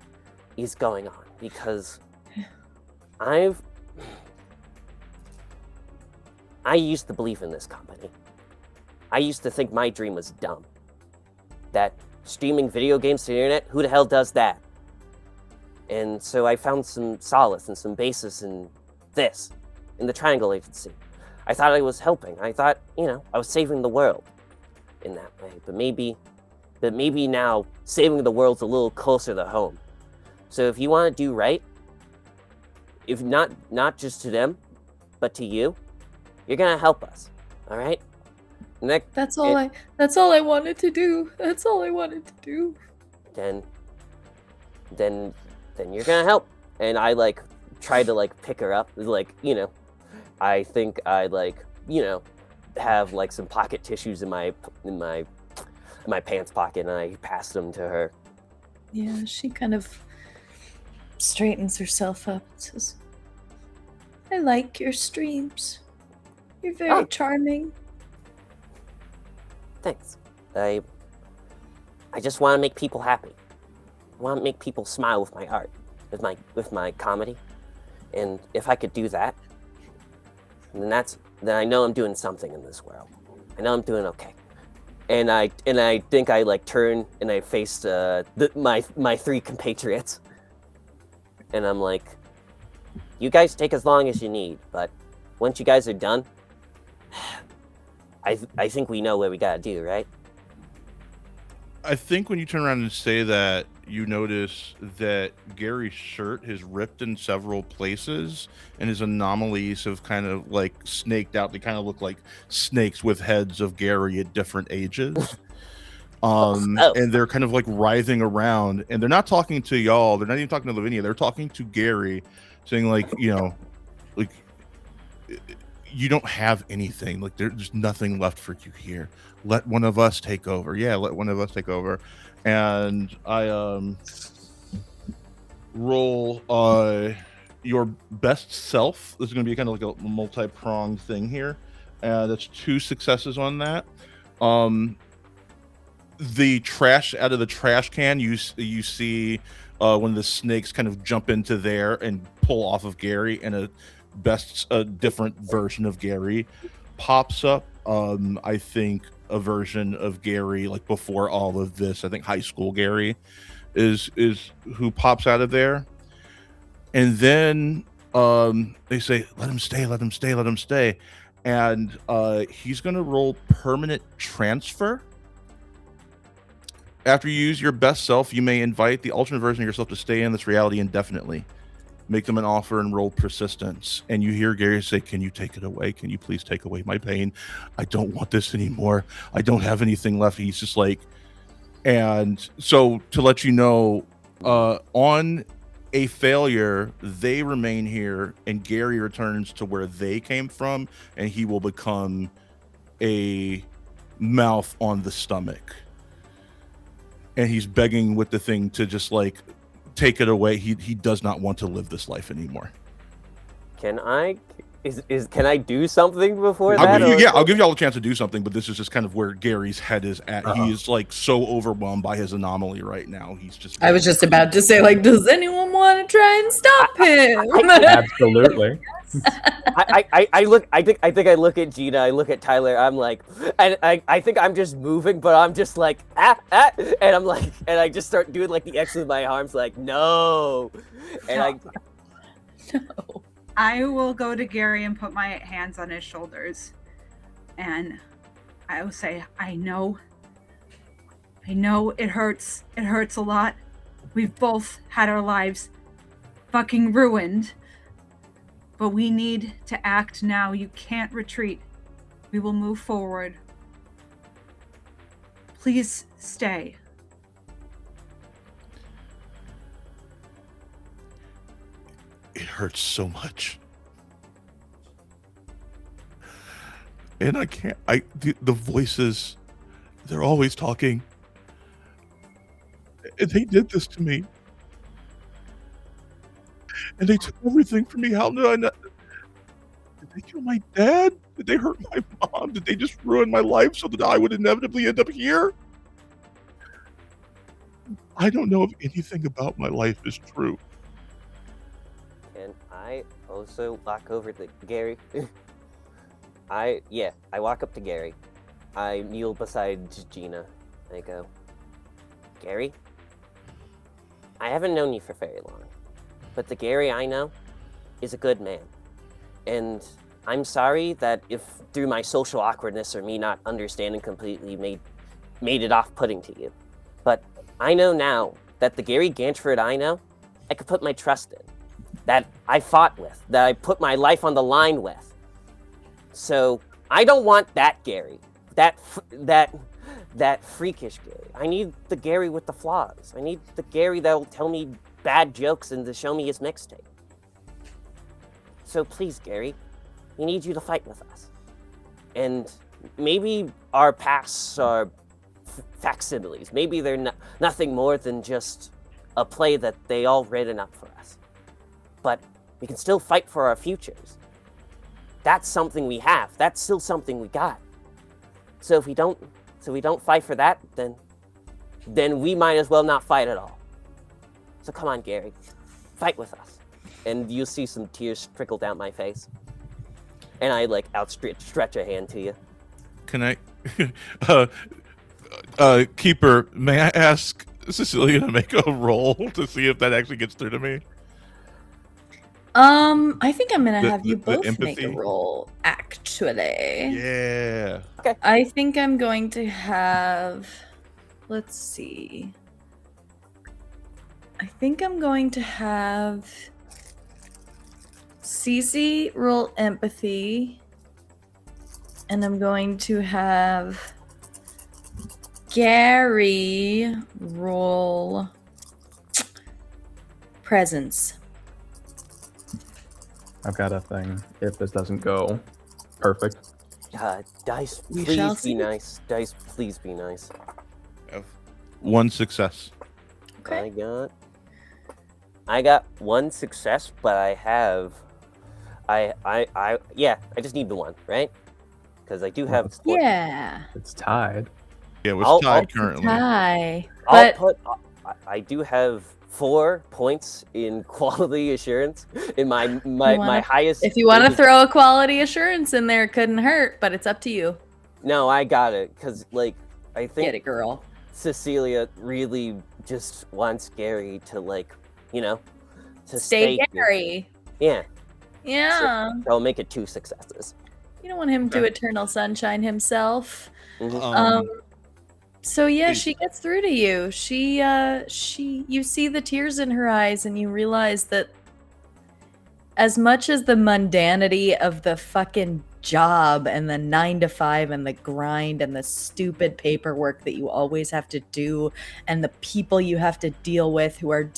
is going on, because I used to believe in this company. I used to think my dream was dumb. That streaming video games to the internet, who the hell does that? And so I found some solace and some basis in this, in the Triangle Agency. I thought I was helping. I thought, you know, I was saving the world. in that way, but maybe now saving the world's a little closer to home. So if you want to do right, if not just to them, but to you, you're gonna help us. All right? That's all I wanted to do. That's all I wanted to do. Then you're gonna help. And I like try to like pick her up, like, you know, I think I like, you know, have like some pocket tissues in my pants pocket, and I pass them to her. Yeah, she kind of straightens herself up and says, I like your streams. You're very charming. Thanks. I just want to make people happy. I want to make people smile with my art, with my comedy, and if I could do that, then I know I'm doing something in this world. I know I'm doing okay. And I think I like turn and I face my three compatriots, and I'm like, you guys take as long as you need, but once you guys are done, I think we know what we gotta do, right? I think when you turn around and say that, you notice that Gary's shirt has ripped in several places, and his anomalies have kind of like snaked out. They kind of look like snakes with heads of Gary at different ages. And they're kind of like writhing around, and they're not talking to y'all. They're not even talking to Lavinia. They're talking to Gary, saying like, you know, like, you don't have anything. Like, there's nothing left for you here. Let one of us take over. Yeah, let one of us take over. And I roll your best self. This is going to be kind of like a multi-pronged thing here. That's 2 successes on that. The trash out of the trash can, you see one of the snakes kind of jump into there and pull off of Gary, and a different version of Gary pops up. I think a version of Gary like before all of this. I think high school Gary is who pops out of there, and then they say, let him stay, and he's gonna roll permanent transfer. After you use your best self, you may invite the alternate version of yourself to stay in this reality indefinitely. Make them an offer and roll persistence. And you hear Gary say, can you take it away? Can you please take away my pain? I don't want this anymore. I don't have anything left. He's just like, and so to let you know, on a failure, they remain here and Gary returns to where they came from, and he will become a mouth on the stomach. And he's begging with the thing to just like take it away. He does not want to live this life anymore. Can I do something before that? That? I'll give you all a chance to do something, but this is just kind of where Gary's head is at. He is like so overwhelmed by his anomaly right now. He's just. I was just about to say, like, does anyone want to try and stop him? Absolutely. I look at Gina, I look at Tyler, I'm like, and I think I'm just moving, but I'm just like, and I'm like, and I just start doing like the X with my arms, like, no. And No. I will go to Gary and put my hands on his shoulders, and I will say, I know it hurts a lot. We've both had our lives fucking ruined, but we need to act now. You can't retreat. We will move forward. Please stay. It hurts so much. And I can't, the voices, they're always talking. And they did this to me. And they took everything from me. How did I not? Did they kill my dad? Did they hurt my mom? Did they just ruin my life so that I would inevitably end up here? I don't know if anything about my life is true. And I also walk over to Gary. I walk up to Gary. I kneel beside Gina. I go, Gary, I haven't known you for very long, but the Gary I know is a good man. And I'm sorry that if through my social awkwardness or me not understanding completely made it off-putting to you. But I know now that the Gary Ganchford I know, I could put my trust in, that I fought with, that I put my life on the line with. So I don't want that Gary, that freakish Gary. I need the Gary with the flaws. I need the Gary that'll tell me bad jokes and to show me his mixtape. So please, Gary, we need you to fight with us. And maybe our pasts are facsimiles. Maybe they're nothing more than just a play that they all written up for us. But we can still fight for our futures. That's something we have. That's still something we got. So if we don't fight for that, then we might as well not fight at all. So come on, Gary, fight with us. And you'll see some tears trickle down my face. And I stretch a hand to you. Can I, Keeper, may I ask Cecilia to make a roll to see if that actually gets through to me? I think I'm gonna have you the both make empathy? a roll, actually. Yeah. I think I'm going to have, let's see. I think I'm going to have Cece roll empathy, and I'm going to have Gary roll presence. I've got a thing. If this doesn't go perfect, Dice, We shall please see. be nice. Dice, please be nice. One success. Okay. I got one success, but I have, I just need the one, right? Because I do Well, have. it's- Yeah. it's tied. Yeah, we're I'll- tied currently. Hi. I'll But put. I do have 4 points in quality assurance in my wanna- highest. if you want to rated- throw a quality assurance in there, it couldn't hurt, but it's up to you. No, I got it because I think Get it, girl. Cecilia really just wants Gary to to Stay here. Gary. Yeah, Yeah. so I'll make it 2 successes. You don't want him to Okay. eternal sunshine himself. Mhm. So yeah, Please. she gets through to you. She you see the tears in her eyes and you realize that as much as the mundanity of the fucking job and the 9 to 5 and the grind and the stupid paperwork that you always have to do and the people you have to deal with who are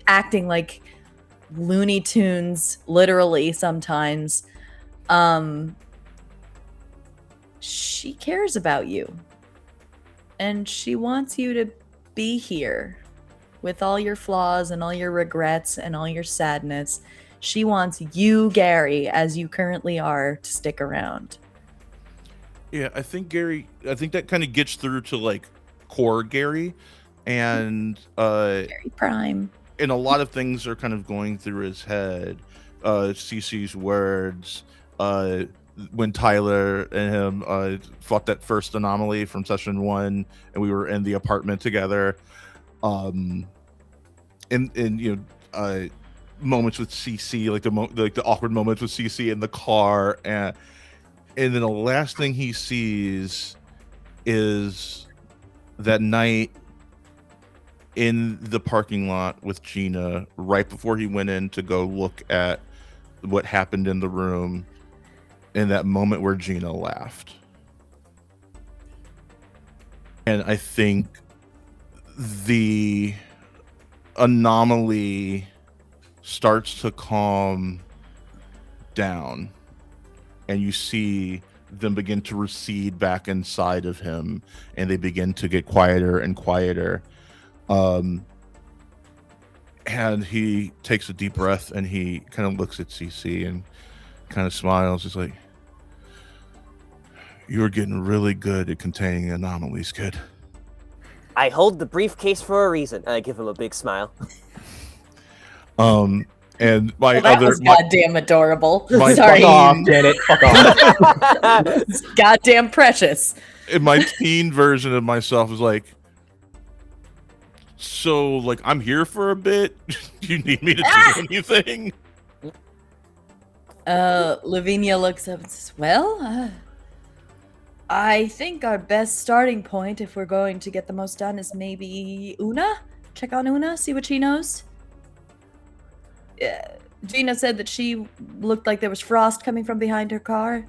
acting like Looney Tunes literally sometimes, she cares about you. And she wants you to be here with all your flaws and all your regrets and all your sadness. She wants you, Gary, as you currently are, to stick around. Yeah, I think that kind of gets through to core Gary, and Gary Prime. and a lot of things are kind of going through his head. Cece's words, when Tyler and him fought that first anomaly from session 1, and we were in the apartment together. And moments with CC, like the awkward moments with CC in the car, and then the last thing he sees is that night in the parking lot with Gina right before he went in to go look at what happened in the room, in that moment where Gina laughed. And I think the anomaly starts to calm down, and you see them begin to recede back inside of him, and they begin to get quieter and quieter. And he takes a deep breath and he kind of looks at CC and kind of smiles. He's like, "You're getting really good at containing anomalies, kid." I hold the briefcase for a reason. And I give him a big smile. And my Well, that other was goddamn adorable. my- Sorry. Fuck off, Janet. Fuck off. It's goddamn precious. and my teen version of myself is like, so I'm here for a bit. Do you need me to do anything? Lavinia looks up and says, "Well, I think our best starting point, if we're going to get the most done, is maybe Una. Check on Una, see what she knows." Gina said that she looked like there was frost coming from behind her car.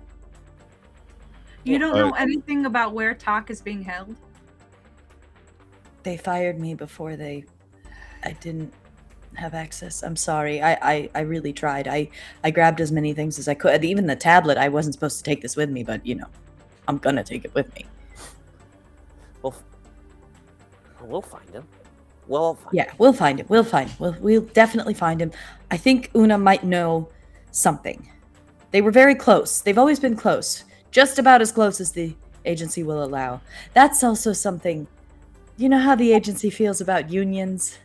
You don't know anything about where talk is being held? They fired me before I didn't have access. I'm sorry. I really tried. I grabbed as many things as I could. Even the tablet, I wasn't supposed to take this with me, but I'm gonna take it with me. Well, we'll find him. We'll find him. Yeah, we'll find him. We'll definitely find him. I think Una might know something. They were very close. They've always been close. Just about as close as the agency will allow. That's also something. You know how the agency feels about unions?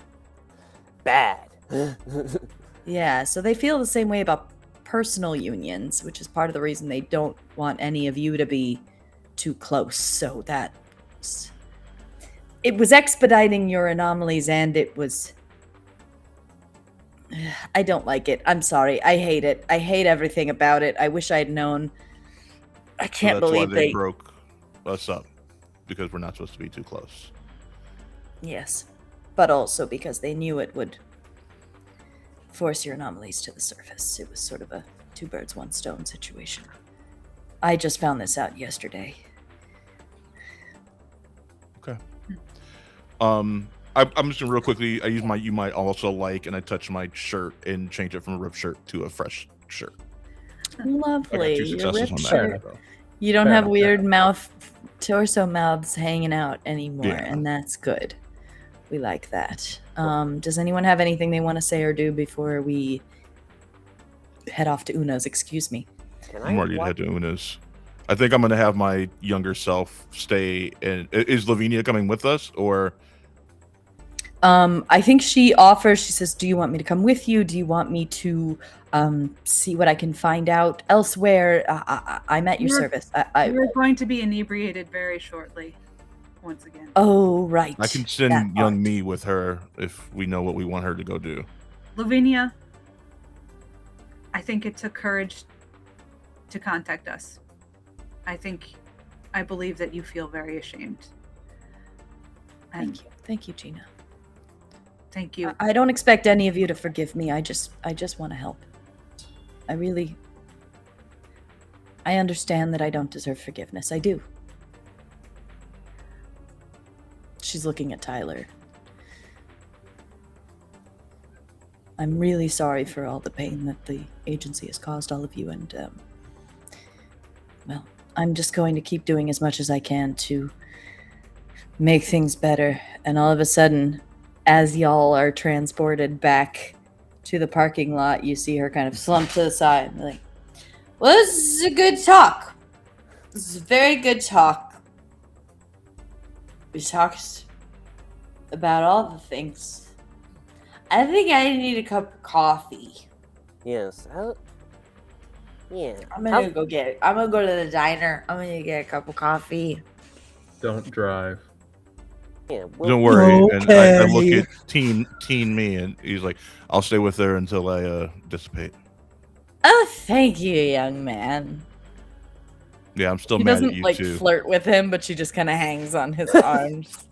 Bad. Yeah, so they feel the same way about personal unions, which is part of the reason they don't want any of you to be too close. So it was expediting your anomalies, and it was... I don't like it. I'm sorry. I hate it. I hate everything about it. I wish I'd known. I can't believe why they broke us up, because we're not supposed to be too close. Yes, but also because they knew it would force your anomalies to the surface. It was sort of a two birds, one stone situation. I just found this out yesterday. Okay. I'm just gonna real quickly. I use my "you might also like," and I touch my shirt and change it from a ripped shirt to a fresh shirt. Lovely. Two Your successes ripped on shirt. that. You don't Fair have enough, weird torso mouths hanging out anymore, Yeah. and that's good. We like that. Does anyone have anything they want to say or do before we head off to Uno's? Excuse me. Can I'm already walk- head to Una's. I think I'm gonna have my younger self stay. And is Lavinia coming with us, or? I think she offers. She says, "Do you want me to come with you? Do you want me to see what I can find out elsewhere? I'm at your You're- service." We're going to be inebriated very shortly, once again. Oh, right. I can that send young part. me with her if we know what we want her to go do. Lavinia, I think it took courage to contact us. I believe that you feel very ashamed. And Thank you, Gina. thank you. I don't expect any of you to forgive me. I just want to help. I understand that I don't deserve forgiveness. I do. She's looking at Tyler. I'm really sorry for all the pain that the agency has caused all of you, and well, I'm just going to keep doing as much as I can to make things better. And all of a sudden, as y'all are transported back to the parking lot, you see her kind of slump to the side and be like, "Well, this is a good talk. This is a very good talk. We talked about all the things. I think I need a cup of coffee. Yes. Yeah. I'm gonna go get it. I'm gonna go to the diner. I'm gonna get a cup of coffee." Don't drive. Yeah. Don't worry. And I look Okay. at teen me, and he's like, "I'll stay with her until I dissipate." Oh, thank you, young man. Yeah, I'm still She mad doesn't at you like too. flirt with him, but she just kind of hangs on his arms.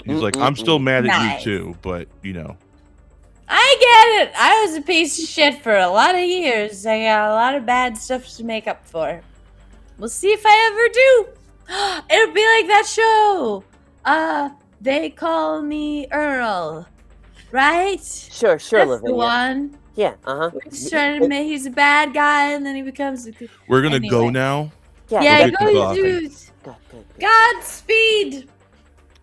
He's like, "I'm still mad at Nice. you too, but I get it. I was a piece of shit for a lot of years. I got a lot of bad stuff to make up for. We'll see if I ever do. It'll be like that show. They call me Earl, right? Sure, That's Lavinia. the one. Yeah. Uh huh. He's trying to make. He's a bad guy, and then he becomes a good. we're gonna go Anyway. now." Yeah. Yeah, get the go coffee. dudes. Good. Godspeed.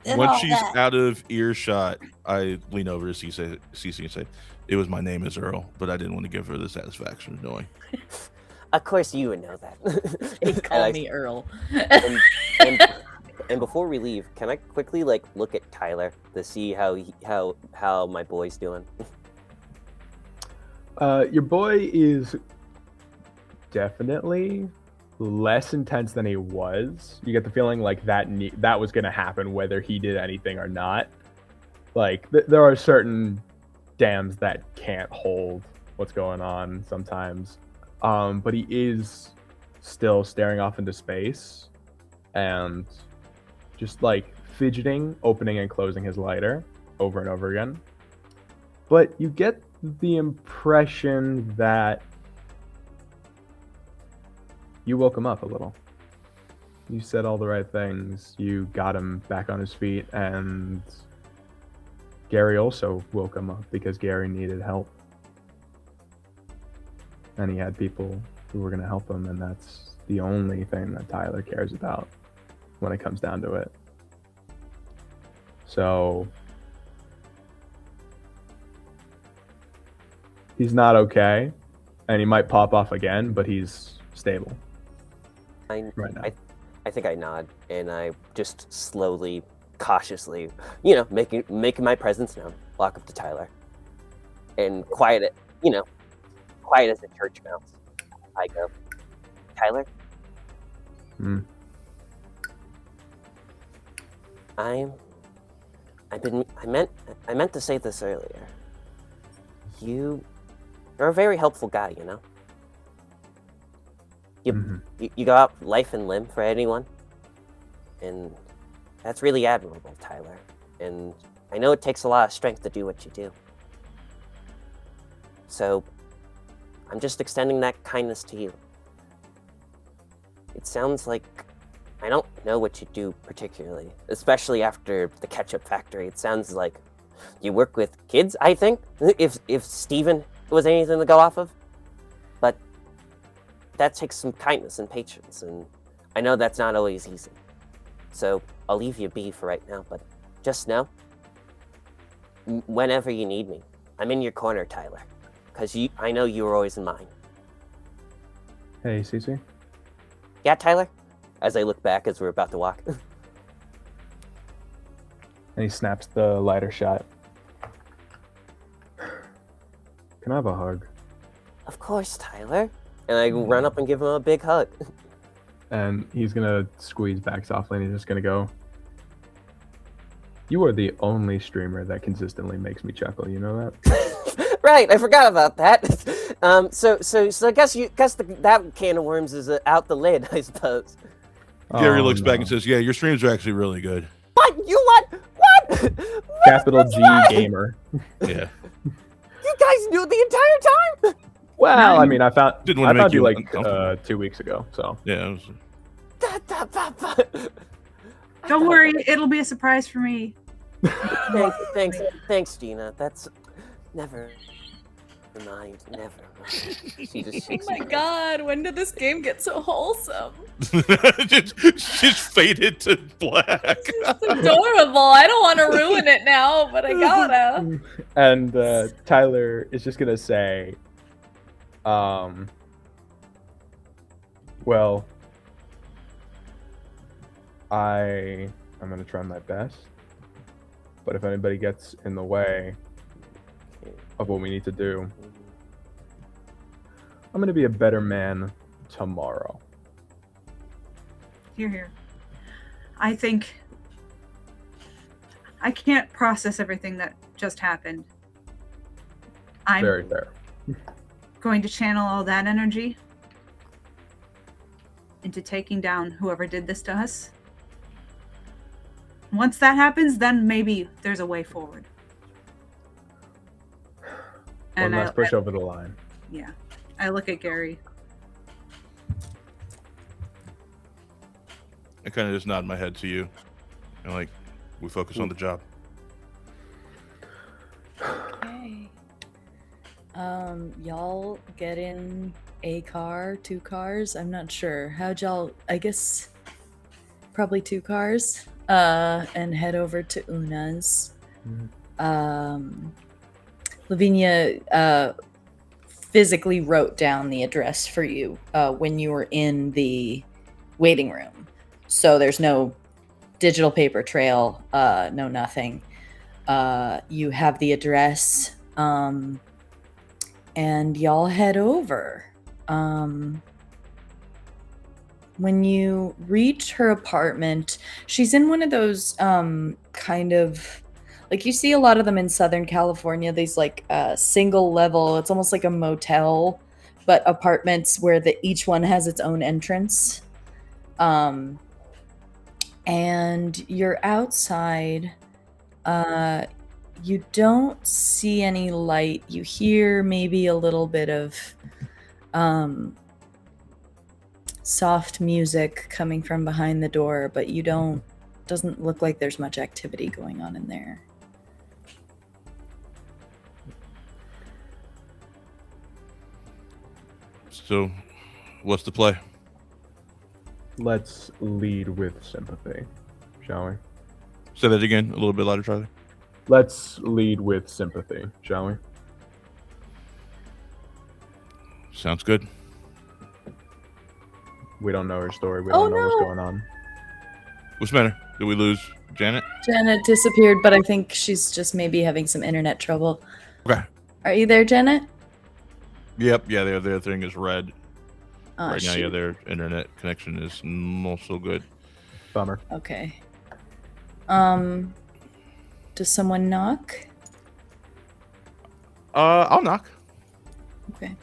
and Once all she's that. out of earshot, I lean over to Cece and say, "It was my name is Earl, but I didn't want to give her the satisfaction of knowing." Of course, you would know that. They And call I- me Earl. And before we leave, can I quickly look at Tyler to see how my boy's doing? Your boy is definitely less intense than he was. You get the feeling like that was going to happen whether he did anything or not. Like there are certain dams that can't hold what's going on sometimes. but he is still staring off into space and just like fidgeting, opening and closing his lighter over and over again. But you get the impression that you woke him up a little. You said all the right things. You got him back on his feet, and Gary also woke him up because Gary needed help. And he had people who were going to help him, and that's the only thing that Tyler cares about when it comes down to it. So he's not okay, and he might pop off again, but he's stable right now. I think I nod, and I just slowly, cautiously, making my presence known. Walk up to Tyler, and quiet it, quiet as a church mouse. I go, Tyler. I meant to say this earlier. You're a very helpful guy, You go out life and limb for anyone, and that's really admirable, Tyler. And I know it takes a lot of strength to do what you do. So I'm just extending that kindness to you. It sounds like I don't know what you do particularly, especially after the ketchup factory. It sounds like you work with kids, I think, if Steven was anything to go off of. But that takes some kindness and patience, and I know that's not always easy. So I'll leave you be for right now, but just know, whenever you need me, I'm in your corner, Tyler, because I know you were always in mine. Hey, Cece? Yeah, Tyler? As I look back as we're about to walk. And he snaps the lighter shut. Can I have a hug? Of course, Tyler. And I run up and give him a big hug. And he's gonna squeeze back softly, and he's just gonna go, "You are the only streamer that consistently makes me chuckle. You know that?" Right, I forgot about that. So I guess that can of worms is out the lid, I suppose. Gary looks back and says, "Yeah, your streams are actually really good." What? You what? What? Capital G gamer. Yeah. You guys knew the entire time. Well, I mean, I found you you like uncomfortable. 2 weeks ago, so Yeah. It was... Don't worry, it'll be a surprise for me. Thanks, Gina. That's never mind. Never mind. Oh my god, when did this game get so wholesome? just faded to black. It's adorable. I don't want to ruin it now, but I gotta. And Tyler is just gonna say, well, I'm gonna try my best, but if anybody gets in the way of what we need to do, I'm gonna be a better man tomorrow. Hear, hear. I think I can't process everything that just happened. I'm Very fair. going to channel all that energy into taking down whoever did this to us. Once that happens, then maybe there's a way forward. One last push over the line. Yeah. I look at Gary. I kind of just nod my head to you, and like, we focus on the job. Okay. Y'all get in a car, 2 cars. I'm not sure. How'd y'all? I guess probably 2 cars. And head over to Una's. Lavinia physically wrote down the address for you when you were in the waiting room. So there's no digital paper trail, no nothing. You have the address, and y'all head over. When you reach her apartment, she's in one of those kind of, like, you see a lot of them in Southern California, these like single level, it's almost like a motel but apartments where each one has its own entrance. And you're outside. You don't see any light. You hear maybe a little bit of soft music coming from behind the door, but doesn't look like there's much activity going on in there. So, what's the play? Let's lead with sympathy, shall we? Say that again, a little bit louder, Charlie. Let's lead with sympathy, shall we? Sounds good. We don't know her story. We Oh, don't know what's no. going on. What's the matter? Did we lose Janet? Janet disappeared, but I think she's just maybe having some internet trouble. Okay. Are you there, Janet? Yep. Yeah, their thing is red Oh, right now. shoot. Yeah, their internet connection is not so good. Bummer. Okay. Does someone knock? I'll knock. Okay.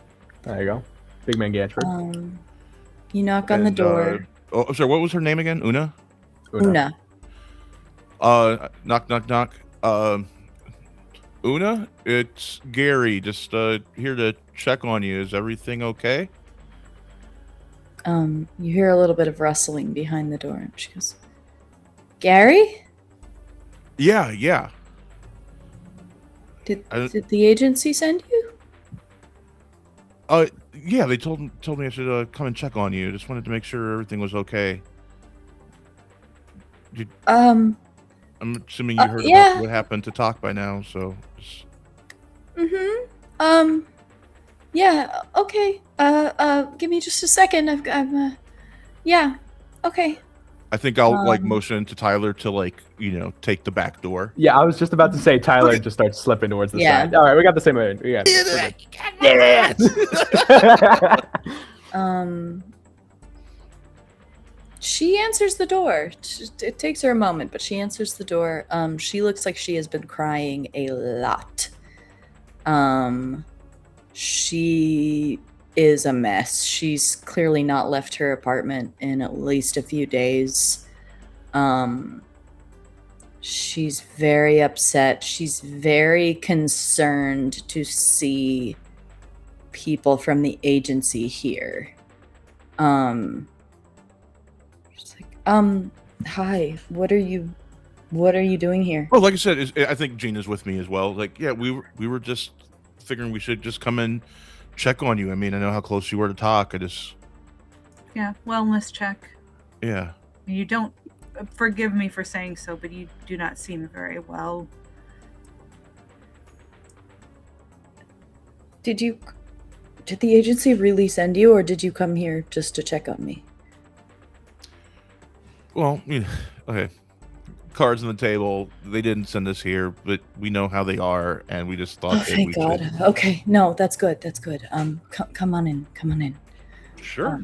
There you go. Big man Ganchford. You knock on the And, door. oh, sorry. What was her name again? Una. Una. Knock, knock, knock. Una, it's Gary. Just here to check on you. Is everything okay? You hear a little bit of rustling behind the door, and she goes, "Gary, Yeah. did I- the agency send you?" Yeah. They told me I should come and check on you. Just wanted to make sure everything was okay. I'm assuming you heard yeah. about what happened to Talk by now. So. Yeah. Okay. Give me just a second. Yeah. Okay. I think I'll Um, motion to Tyler to take the back door. Yeah, I was just about to say Tyler just starts slipping towards the Yeah. side. All right, we got the same one. We got She answers the door. It takes her a moment, but she answers the door. She looks like she has been crying a lot. She is a mess. She's clearly not left her apartment in at least a few days. She's very upset. She's very concerned to see people from the agency here. She's like, hi, what are you doing here? Well, like I said, I think Gina's with me as well. We were just figuring we should just come and check on you. I mean, I know how close you were to Talk. Yeah, wellness check. Yeah. You don't, forgive me for saying so, but you do not seem very well. Did the agency really send you, or did you come here just to check on me? Well, okay. Cards on the table. They didn't send us here, but we know how they are, and we just thought. Oh, that thank we God. should- Okay, no, that's good. That's good. Come on in. Sure.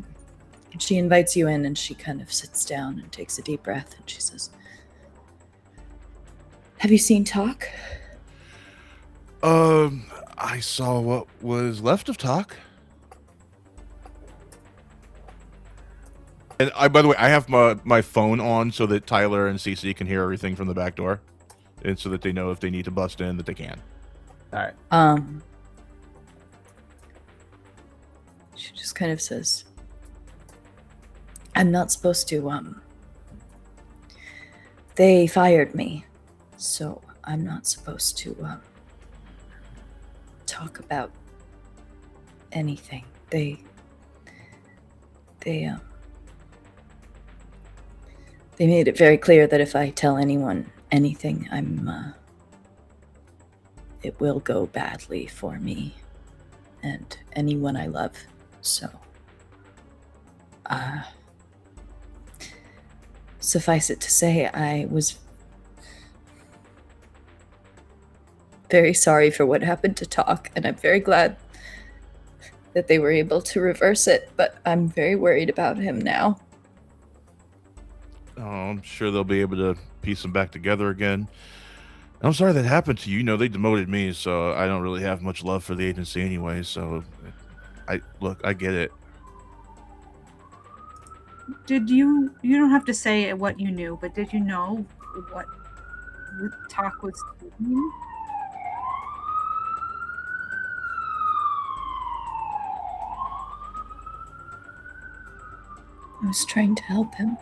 And she invites you in, and she kind of sits down and takes a deep breath, and she says, "Have you seen Talk?" I saw what was left of Talk. And by the way, I have my phone on so that Tyler and Cece can hear everything from the back door, and so that they know if they need to bust in that they can. All right. She just kind of says, "I'm not supposed to, they fired me, so I'm not supposed to, talk about anything. They made it very clear that if I tell anyone anything, it will go badly for me and anyone I love. So, suffice it to say, I was very sorry for what happened to Talk, and I'm very glad that they were able to reverse it, but I'm very worried about him now." Oh, I'm sure they'll be able to piece them back together again. I'm sorry that happened to you. They demoted me, so I don't really have much love for the agency anyway. So I get it. Did you don't have to say what you knew, but did you know what talk was doing? I was trying to help him.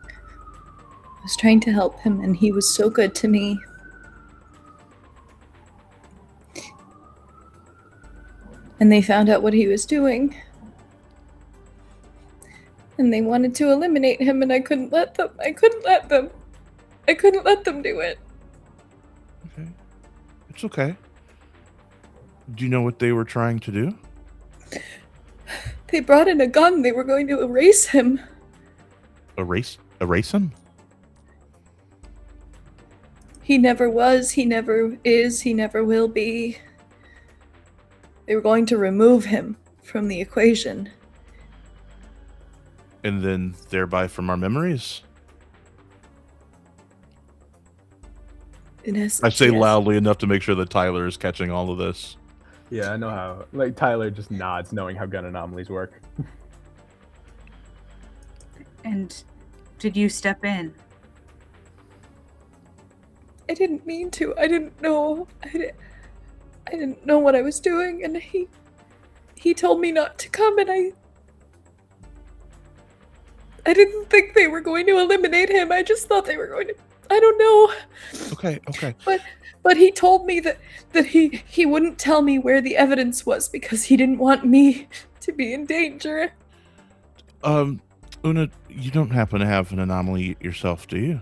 I was trying to help him, and he was so good to me. And they found out what he was doing. And they wanted to eliminate him, and I couldn't let them. I couldn't let them do it. Okay. It's okay. Do you know what they were trying to do? They brought in a gun. They were going to erase him. Erase him? He never was, he never is, he never will be. They were going to remove him from the equation. And then thereby from our memories? In essence, I say yes. loudly enough to make sure that Tyler is catching all of this. Yeah, I know how. Like Tyler just nods, knowing how gun anomalies work. And did you step in? I didn't mean to. I didn't know. I didn't know what I was doing, and he told me not to come, and I didn't think they were going to eliminate him. I just thought they were going to. I don't know. Okay. But he told me that he wouldn't tell me where the evidence was because he didn't want me to be in danger. Una, you don't happen to have an anomaly yourself, do you?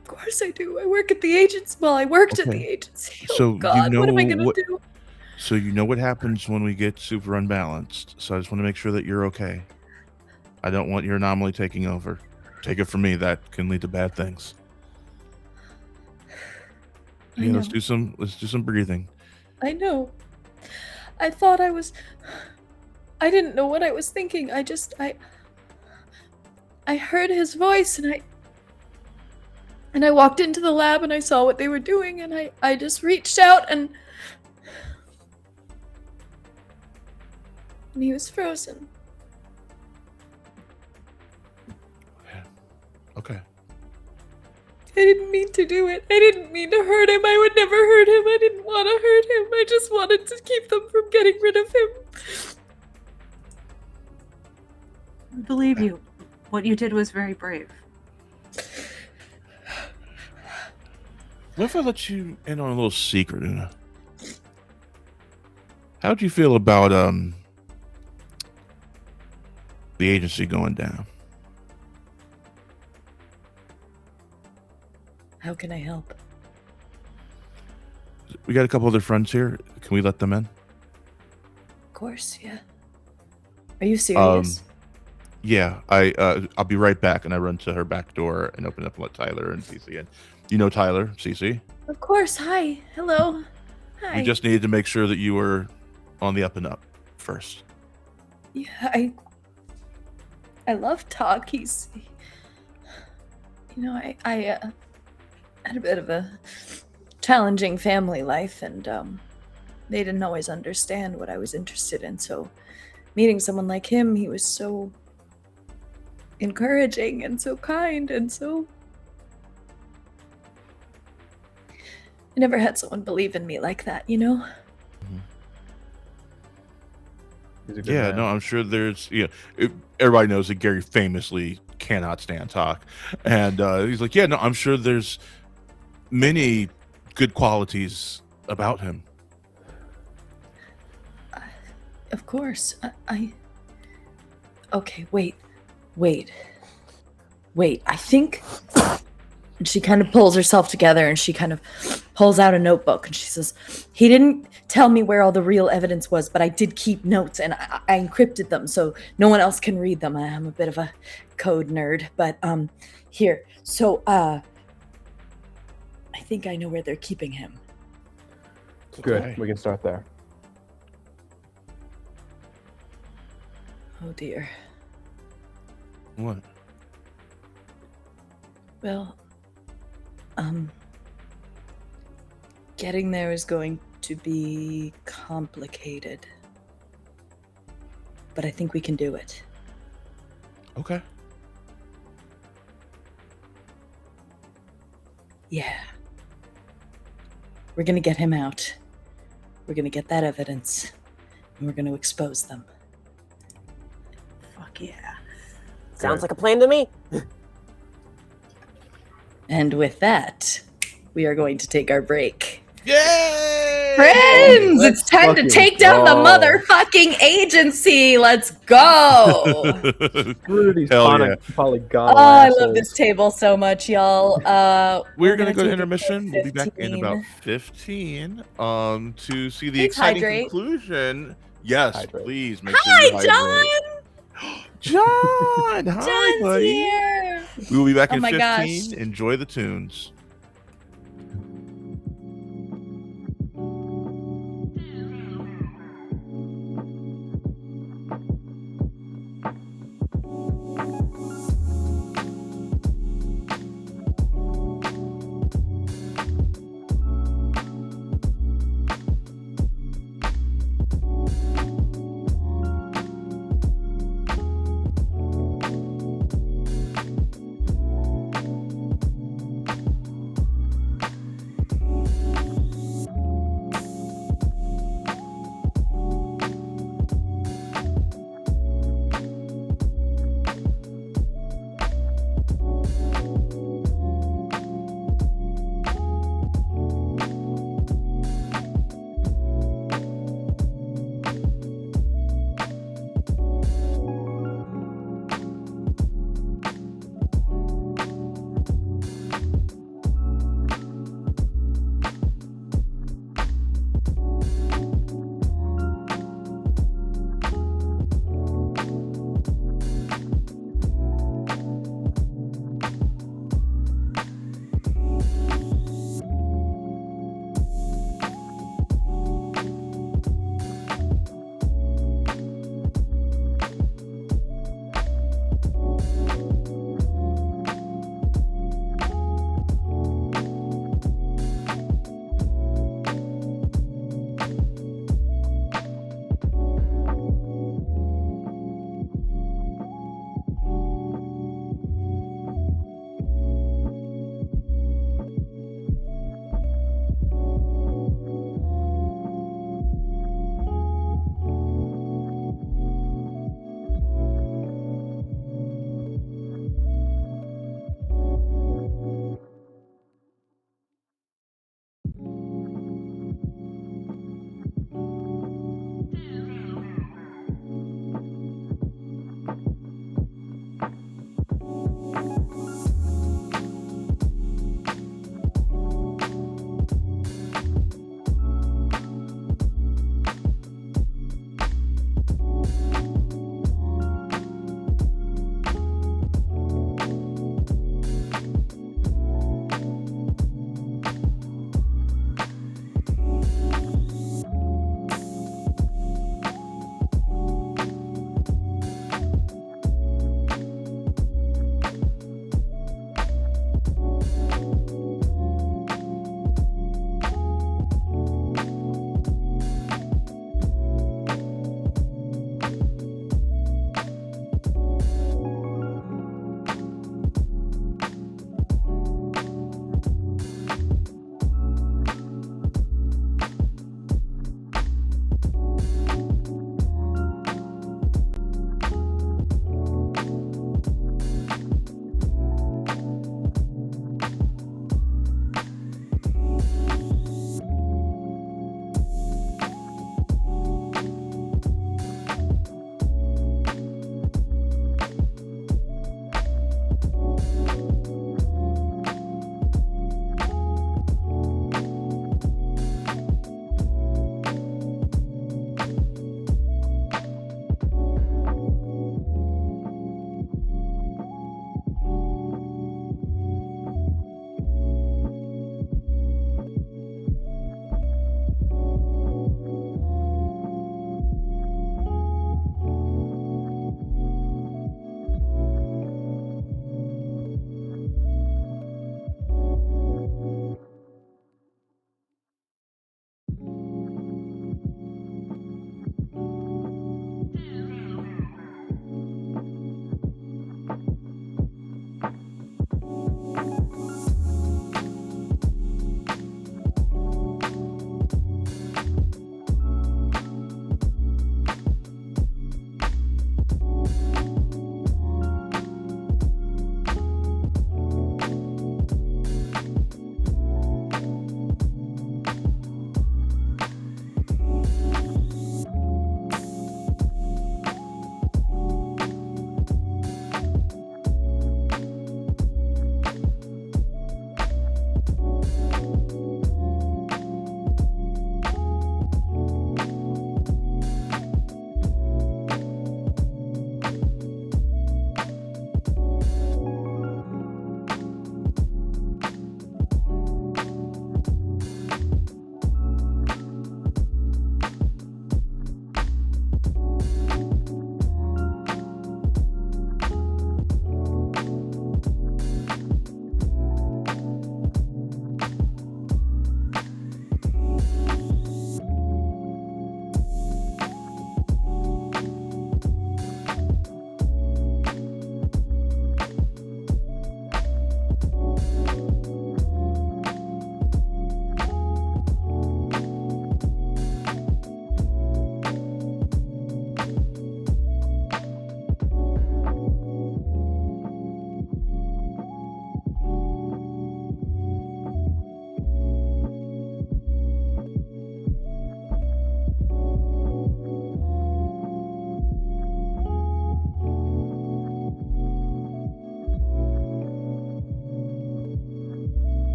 Of course I do. I work at the agency. Well, I worked at the Okay. agency. So Oh God, you what am I know gonna what- do? So you know what happens when we get super unbalanced. So I just want to make sure that you're okay. I don't want your anomaly taking over. Take it from me, that can lead to bad things. I Yeah, let's know. do some breathing. I know. I thought I was. I didn't know what I was thinking. I heard his voice, and I walked into the lab, and I saw what they were doing, and I just reached out, and he was frozen. Okay. I didn't mean to do it. I didn't mean to hurt him. I would never hurt him. I didn't want to hurt him. I just wanted to keep them from getting rid of him. I believe you. What you did was very brave. What if I let you in on a little secret, Una? How'd you feel about the agency going down? How can I help? We got a couple other friends here. Can we let them in? Of course, yeah. Are you serious? Yeah, I'll be right back, and I run to her back door and open up and let Tyler and Cece in. You know Tyler, Cece. Of course. Hi. Hello. Hi. We just needed to make sure that you were on the up and up first. Yeah, I love Talk. He's, I had a bit of a challenging family life, and they didn't always understand what I was interested in. So, meeting someone like him, he was so encouraging and so kind, and so I never had someone believe in me like that, you know? He's a good Yeah, man. no, I'm sure there's, everybody knows that Gary famously cannot stand Talk. And he's like, yeah, no, I'm sure there's many good qualities about him. Of course. Okay, wait. I think. And she kind of pulls herself together and she kind of pulls out a notebook and she says, he didn't tell me where all the real evidence was, but I did keep notes and I encrypted them so no one else can read them. I'm a bit of a code nerd, but here. So I think I know where they're keeping him. Good. Okay. We can start there. Oh dear. What? Well, getting there is going to be complicated. But I think we can do it. Okay. Yeah. We're gonna get him out. We're gonna get that evidence. And we're gonna expose them. Fuck yeah. Sounds like a plan to me. And with that, we are going to take our break. Yay! Friends, Let's it's time to fucking take down the go. motherfucking agency. Let's go. Screw these Hell yeah. polygonal Oh, I assholes. love this table so much, y'all. We're gonna go to take a intermission. quick We'll be back in 15. about 15 to see the Please exciting hydrate. conclusion. Yes, Hydrate. please make sure you hydrate. John! Hi, John's buddy. here. We will be back Oh in my 15. gosh. Enjoy the tunes.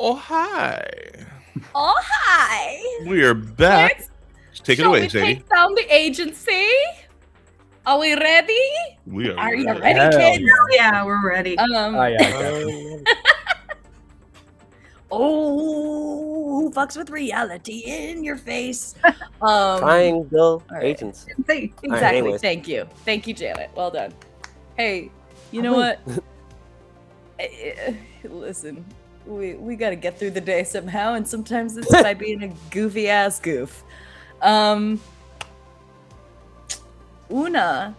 Oh, hi. Oh, hi. We are back. Take it Shall away, we Sadie. take down the agency? Are we ready? We are, Are you ready. ready, Hell kids? Yeah, we're ready. Yeah, Captain. Oh, who fucks with reality in your face? Triangle right. agents. See, Exactly. anyways. Thank you, Janet. Well done. Hey, you I know win. what? Listen, we got to get through the day somehow, and sometimes it's by being a goofy ass goof. Una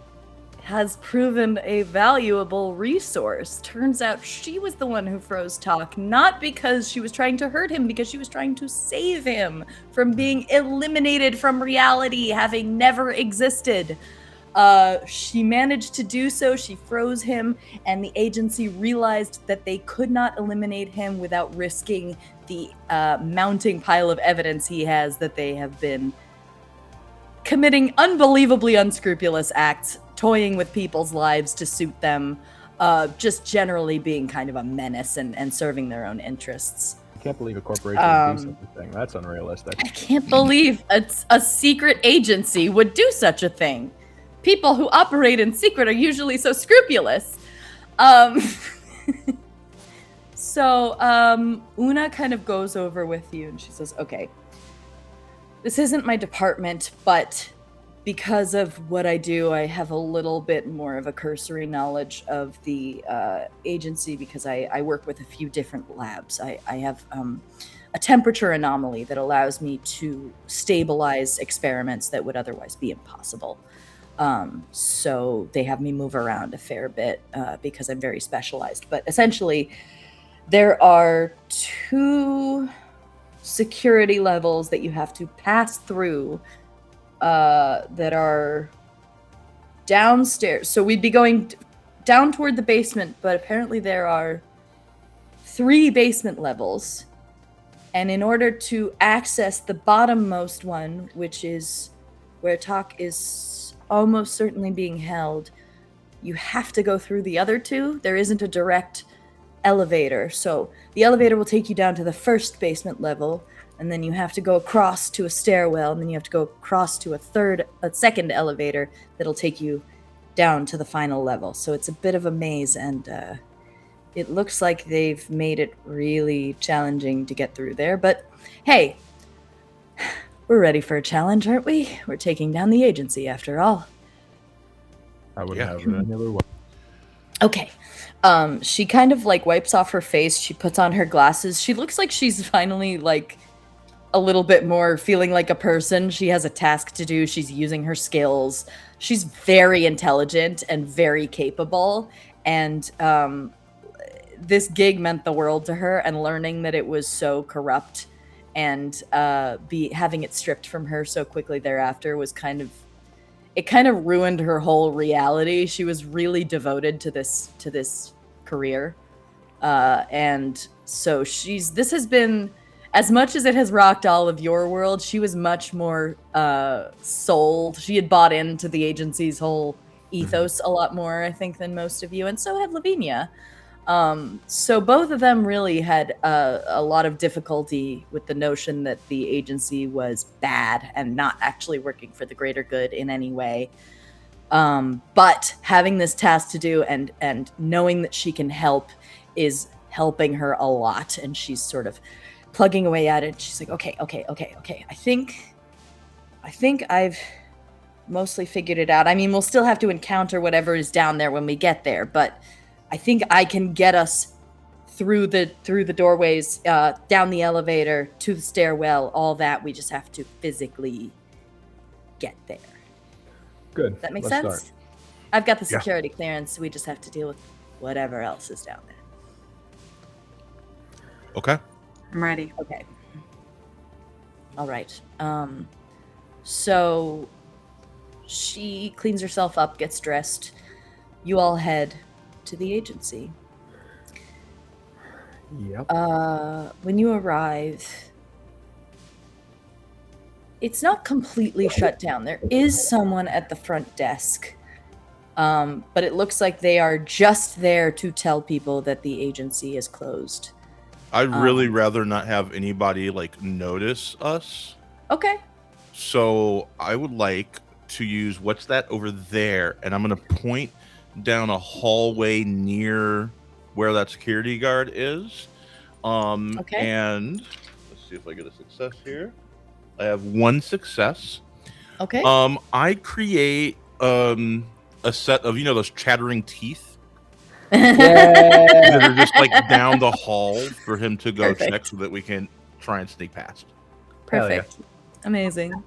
has proven a valuable resource. Turns out she was the one who froze Talk, not because she was trying to hurt him, because she was trying to save him from being eliminated from reality, having never existed. She managed to do so. She froze him, and the agency realized that they could not eliminate him without risking the mounting pile of evidence he has that they have been committing unbelievably unscrupulous acts, toying with people's lives to suit them, just generally being kind of a menace and serving their own interests. I can't believe a corporation would do such a thing. That's unrealistic. I can't believe a secret agency would do such a thing. People who operate in secret are usually so scrupulous. So Una kind of goes over with you and she says, okay, this isn't my department, but because of what I do, I have a little bit more of a cursory knowledge of the agency because I work with a few different labs. I have a temperature anomaly that allows me to stabilize experiments that would otherwise be impossible. So they have me move around a fair bit because I'm very specialized. But essentially, there are 2 security levels that you have to pass through that are downstairs. So we'd be going down toward the basement, but apparently there are 3 basement levels. And in order to access the bottommost one, which is where Talk is almost certainly being held, you have to go through the other 2. There isn't a direct elevator. So the elevator will take you down to the first basement level, and then you have to go across to a stairwell, and then you have to go across to a second elevator that'll take you down to the final level. So it's a bit of a maze, and it looks like they've made it really challenging to get through there. But hey, we're ready for a challenge, aren't we? We're taking down the agency after all. I wouldn't Yeah. have it any other way. Okay. She kind of like wipes off her face. She puts on her glasses. She looks like she's finally like a little bit more feeling like a person. She has a task to do. She's using her skills. She's very intelligent and very capable. And this gig meant the world to her. And learning that it was so corrupt and having it stripped from her so quickly thereafter was kind of ruined her whole reality. She was really devoted to this career. And so this has been, as much as it has rocked all of your world, she was much more sold. She had bought into the agency's whole ethos a lot more, I think, than most of you. And so had Lavinia. So both of them really had a lot of difficulty with the notion that the agency was bad and not actually working for the greater good in any way. But having this task to do and knowing that she can help is helping her a lot. And she's sort of plugging away at it. She's like, okay. I think I've mostly figured it out. I mean, we'll still have to encounter whatever is down there when we get there, but I think I can get us through the doorways, down the elevator, to the stairwell, all that. We just have to physically get there. Good. Does that make Let's sense? start. I've got the Yeah. security clearance. We just have to deal with whatever else is down there. Okay. I'm ready. Okay. All right. So she cleans herself up, gets dressed. You all head to the agency. Yep. When you arrive, it's not completely shut down. There is someone at the front desk, but it looks like they are just there to tell people that the agency is closed. I'd really rather not have anybody like notice us. Okay. So I would like to use what's that over there, and I'm gonna point down a hallway near where that security guard is. Okay. And let's see if I get a success here. I have one success. Okay. I create a set of those chattering teeth Yeah. that are just like down the hall for him to go Perfect. check so that we can try and sneak past. Hell yeah. Perfect. Amazing.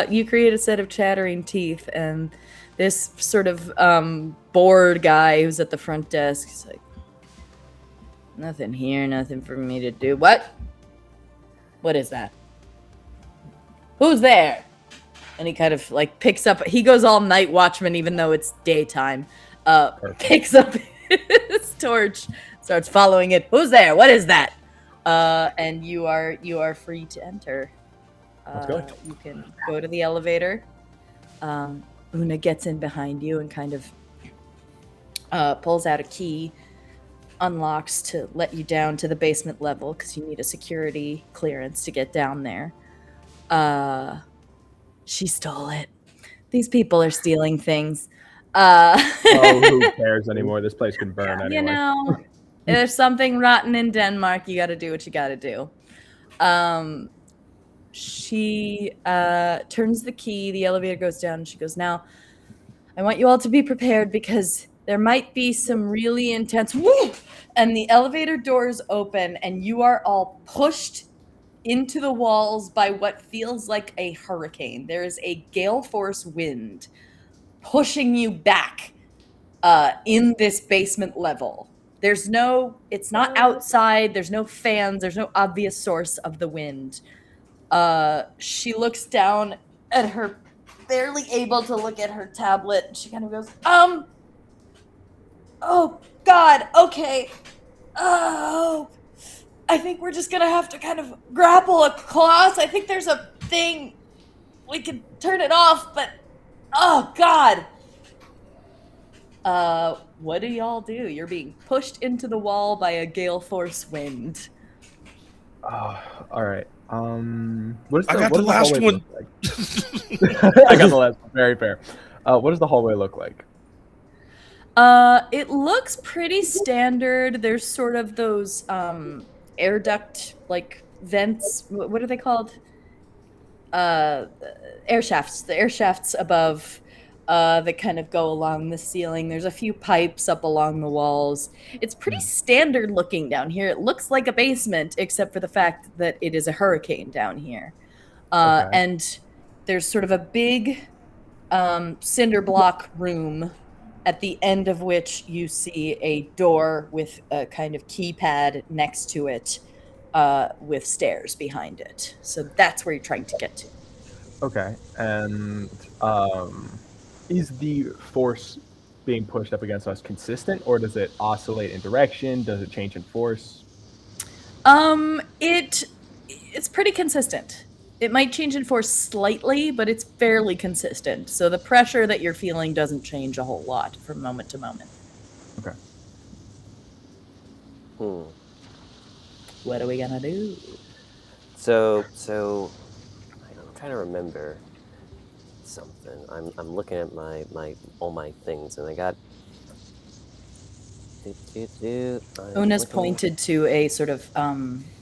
You create a set of chattering teeth, and this sort of bored guy who's at the front desk is like, nothing here, nothing for me to do. What? What is that? Who's there? And he kind of like picks up, he goes all night watchman even though it's daytime. Picks up his torch, starts following it. Who's there? What is that? And you are free to enter. Let's go. You can go to the elevator. Una gets in behind you and kind of pulls out a key, unlocks to let you down to the basement level because you need a security clearance to get down there. She stole it. These people are stealing things. Oh, who cares anymore? This place can burn anyway. You know, if there's something rotten in Denmark, you got to do what you got to do. She turns the key. The elevator goes down. And she goes, now, I want you all to be prepared because there might be some really intense whoop, and the elevator doors open, and you are all pushed into the walls by what feels like a hurricane. There is a gale force wind pushing you back in this basement level. It's not outside, there's no fans, there's no obvious source of the wind. She looks down at her, barely able to look at her tablet, and she kind of goes, oh God, okay. Oh, I think we're just gonna have to kind of grapple across. I think there's a thing. We can turn it off, but oh God. What do y'all do? You're being pushed into the wall by a gale force wind. Oh, all right. What is I got the last hallway one. look like? I got the last one. Very fair. What does the hallway look like? It looks pretty standard. There's sort of those air duct like vents. What are they called? Air shafts. The air shafts above that kind of go along the ceiling. There's a few pipes up along the walls. It's pretty standard looking down here. It looks like a basement, except for the fact that it is a hurricane down here. Okay. And there's sort of a big cinder block room at the end of which you see a door with a kind of keypad next to it with stairs behind it. So that's where you're trying to get to. Okay. And is the force being pushed up against us consistent, or does it oscillate in direction? Does it change in force? It's pretty consistent. It might change in force slightly, but it's fairly consistent. So the pressure that you're feeling doesn't change a whole lot from moment to moment. Okay. What are we gonna do? So I'm trying to remember something. I'm looking at my all my things, and I got. Una's pointed to a sort of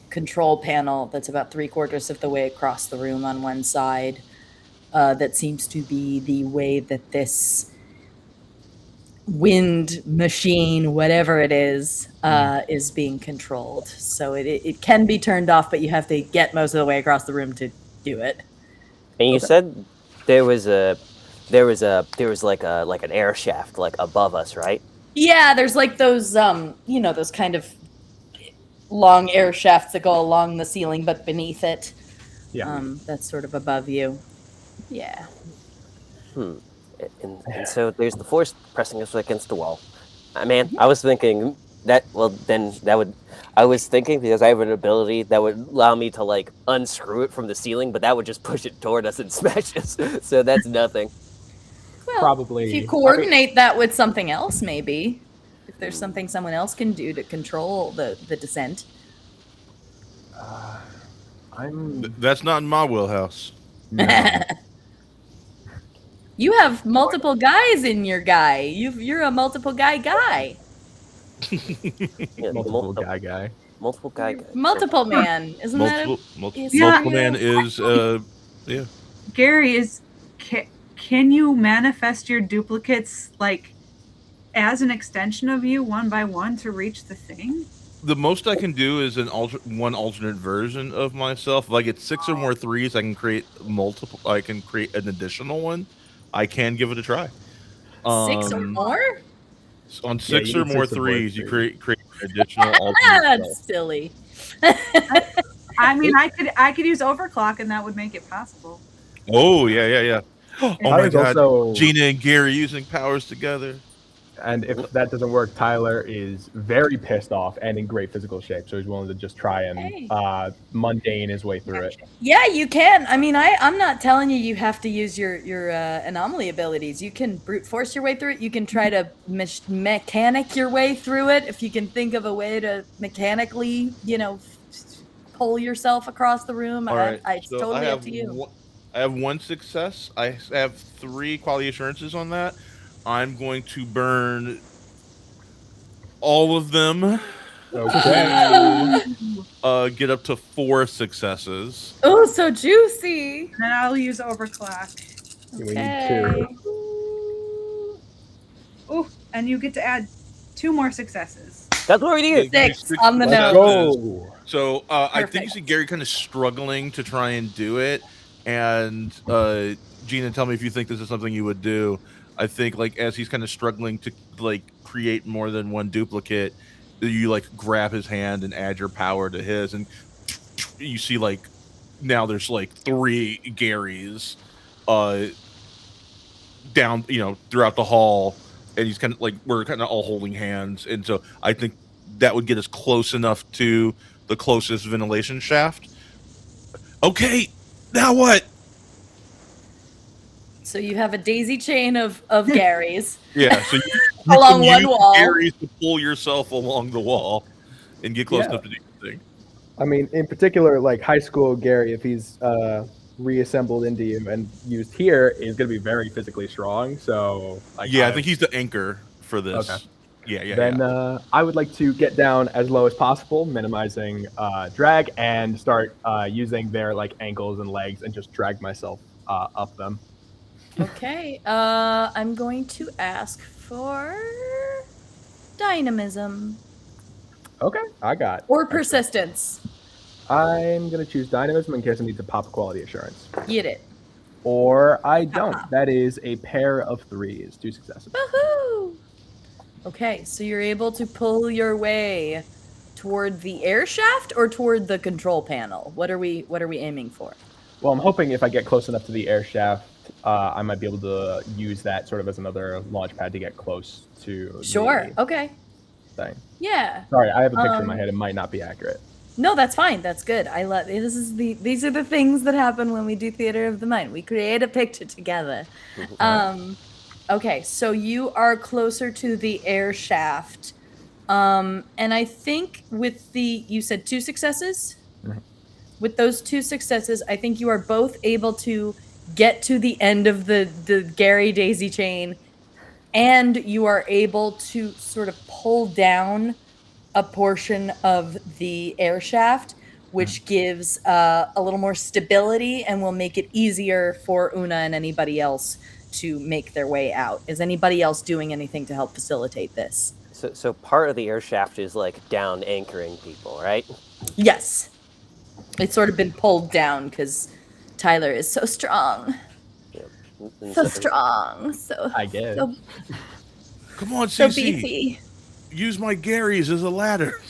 control panel that's about 3/4 of the way across the room on one side. That seems to be the way that this wind machine, whatever it is being controlled. So it can be turned off, but you have to get most of the way across the room to do it. And you said there was like an air shaft like above us, right? Yeah, there's like those those kind of long air shafts that go along the ceiling, but beneath it. Yeah. That's sort of above you. Yeah. And so there's the force pressing us against the wall. Man, I was thinking that. Well, then that would. I was thinking because I have an ability that would allow me to like unscrew it from the ceiling, but that would just push it toward us and smash us. So that's nothing. Well, Probably. if you coordinate that with something else, maybe. If there's something someone else can do to control the descent. I'm That's not in my wheelhouse. no. You have multiple guys in your guy. You're a multiple guy. Yeah, multiple guy. multiple guy. Multiple man. Isn't Multiple, that a Yeah. multiple man is yeah. Gary, can you manifest your duplicates like as an extension of you, one by one, to reach the thing? The most I can do is one alternate version of myself. If I get 6 or more 3s, I can create multiple. I can create an additional one. I can give it a try. 6 or more? On Yeah, 6 you or need more 6 or more 3s, you threes. create an additional alternate self. That's silly. I mean, I could use overclock, and that would make it possible. Oh yeah. Oh I my was god, also- Gina and Gary using powers together. And if that doesn't work, Tyler is very pissed off and in great physical shape, so he's willing to just try and Hey. mundane his way through it. Yeah, you can. I mean, I'm not telling you have to use your anomaly abilities. You can brute force your way through it. You can try to mechanic your way through it. If you can think of a way to mechanically, pull yourself across the room. All right, It's so totally I up have to you. I have 1 success. I have 3 quality assurances on that. I'm going to burn all of them. Okay. Get up to 4 successes. Oh, so juicy. And then I'll use overclock. We need Okay. 2. Oh, and you get to add 2 more successes. That's what we need. 6 on the Let's nose. go. So I think you Perfect. see Gary kind of struggling to try and do it, and Gina, tell me if you think this is something you would do. I think like as he's kind of struggling to like create more than one duplicate, you like grab his hand and add your power to his, and you see like now there's like 3 Garys down throughout the hall, and he's kind of like we're kind of all holding hands, and so I think that would get us close enough to the closest ventilation shaft. Okay, now what? So you have a daisy chain of Garys. Yeah, so you Along can one use wall. Garys to pull yourself along the wall and get close Yeah. enough to do the thing. I mean, in particular, like high school Gary, if he's reassembled into you and used here, is going to be very physically strong. So, like, Yeah, I think he's the anchor for this. Okay. Yeah. Then I would like to get down as low as possible, minimizing drag, and start using their like ankles and legs and just drag myself up them. Okay. I'm going to ask for dynamism Okay, I got. or persistence. I'm gonna choose dynamism in case I need to pop a quality assurance, Get it. or I don't. That is a pair of 3s, 2 successes. Woohoo! Okay, so you're able to pull your way toward the air shaft or toward the control panel. What are we aiming for? Well, I'm hoping if I get close enough to the air shaft, I might be able to use that sort of as another launch pad to get close to Sure. the Okay. thing. Yeah. Sorry, I have a picture in my Um, head. It might not be accurate. No, that's fine. That's good. These are the things that happen when we do theater of the mind. We create a picture together. Okay, so you are closer to the air shaft. And I think with you said 2 successes? Mhm. With those 2 successes, I think you are both able to get to the end of the Gary daisy chain, and you are able to sort of pull down a portion of the air shaft, which gives a little more stability and will make it easier for Una and anybody else to make their way out. Is anybody else doing anything to help facilitate this? So part of the air shaft is like down anchoring people, right? Yes. It's sort of been pulled down because Tyler is so strong. And So strong. So, I guess. so, Come on, so CC. beefy. Use my Garys as a ladder.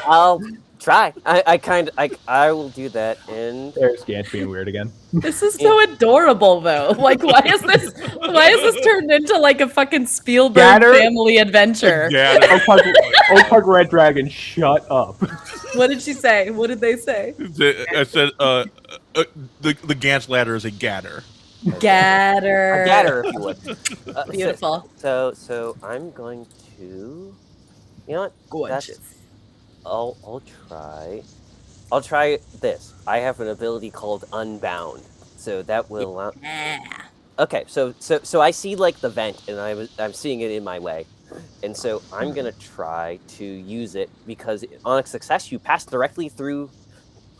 I'll try. I will do that. And There's Gant being weird again. This is so adorable, though. Like, why is this turned into like a fucking Spielberg Gatter? family adventure? Yeah. Oak Red Dragon, shut up. What did she say? What did they say? I said the Gantz ladder is a gatter. Gatter. a gatter, if you would. Beautiful. So I'm going to. You know what? Gorgeous. I'll try. I'll try this. I have an ability called Unbound, so that will allow. Yeah. Okay, so I see like the vent, and I'm seeing it in my way, and so I'm gonna try to use it because on a success, you pass directly through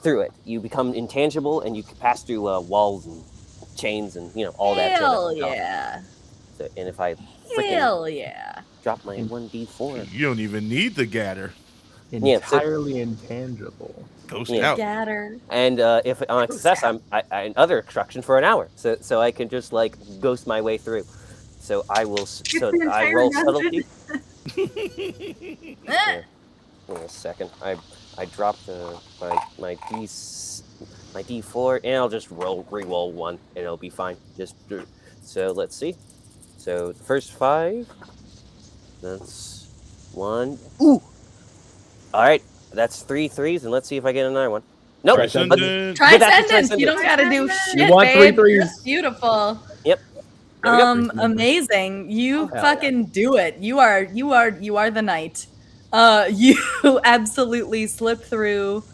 it. You become intangible, and you can pass through walls and chains and all that. Hell yeah. So, and if I freaking Hell yeah. drop my 1d4, You don't even need the Gatter. Yeah, so- Entirely intangible. Ghost Yeah. out. Gatter. and if on a success, I'm another extraction for an hour, so I can just like ghost my way through. So I will. So the I entire roll dungeon. subtlety. Eh. Wait a second. I dropped my D4, and I'll just re-roll one, and it'll be fine. So let's see. So the first 5. That's 1. Ooh. All right. That's 3 3s, and let's see if I get another one. Nope. Transcendent. Transcendent. Transcendence. You don't gotta do Transcendence. shit, You want 3 babe. threes? That's beautiful. There we go. Amazing. You Hell fucking do it. You are the knight. You absolutely slip through.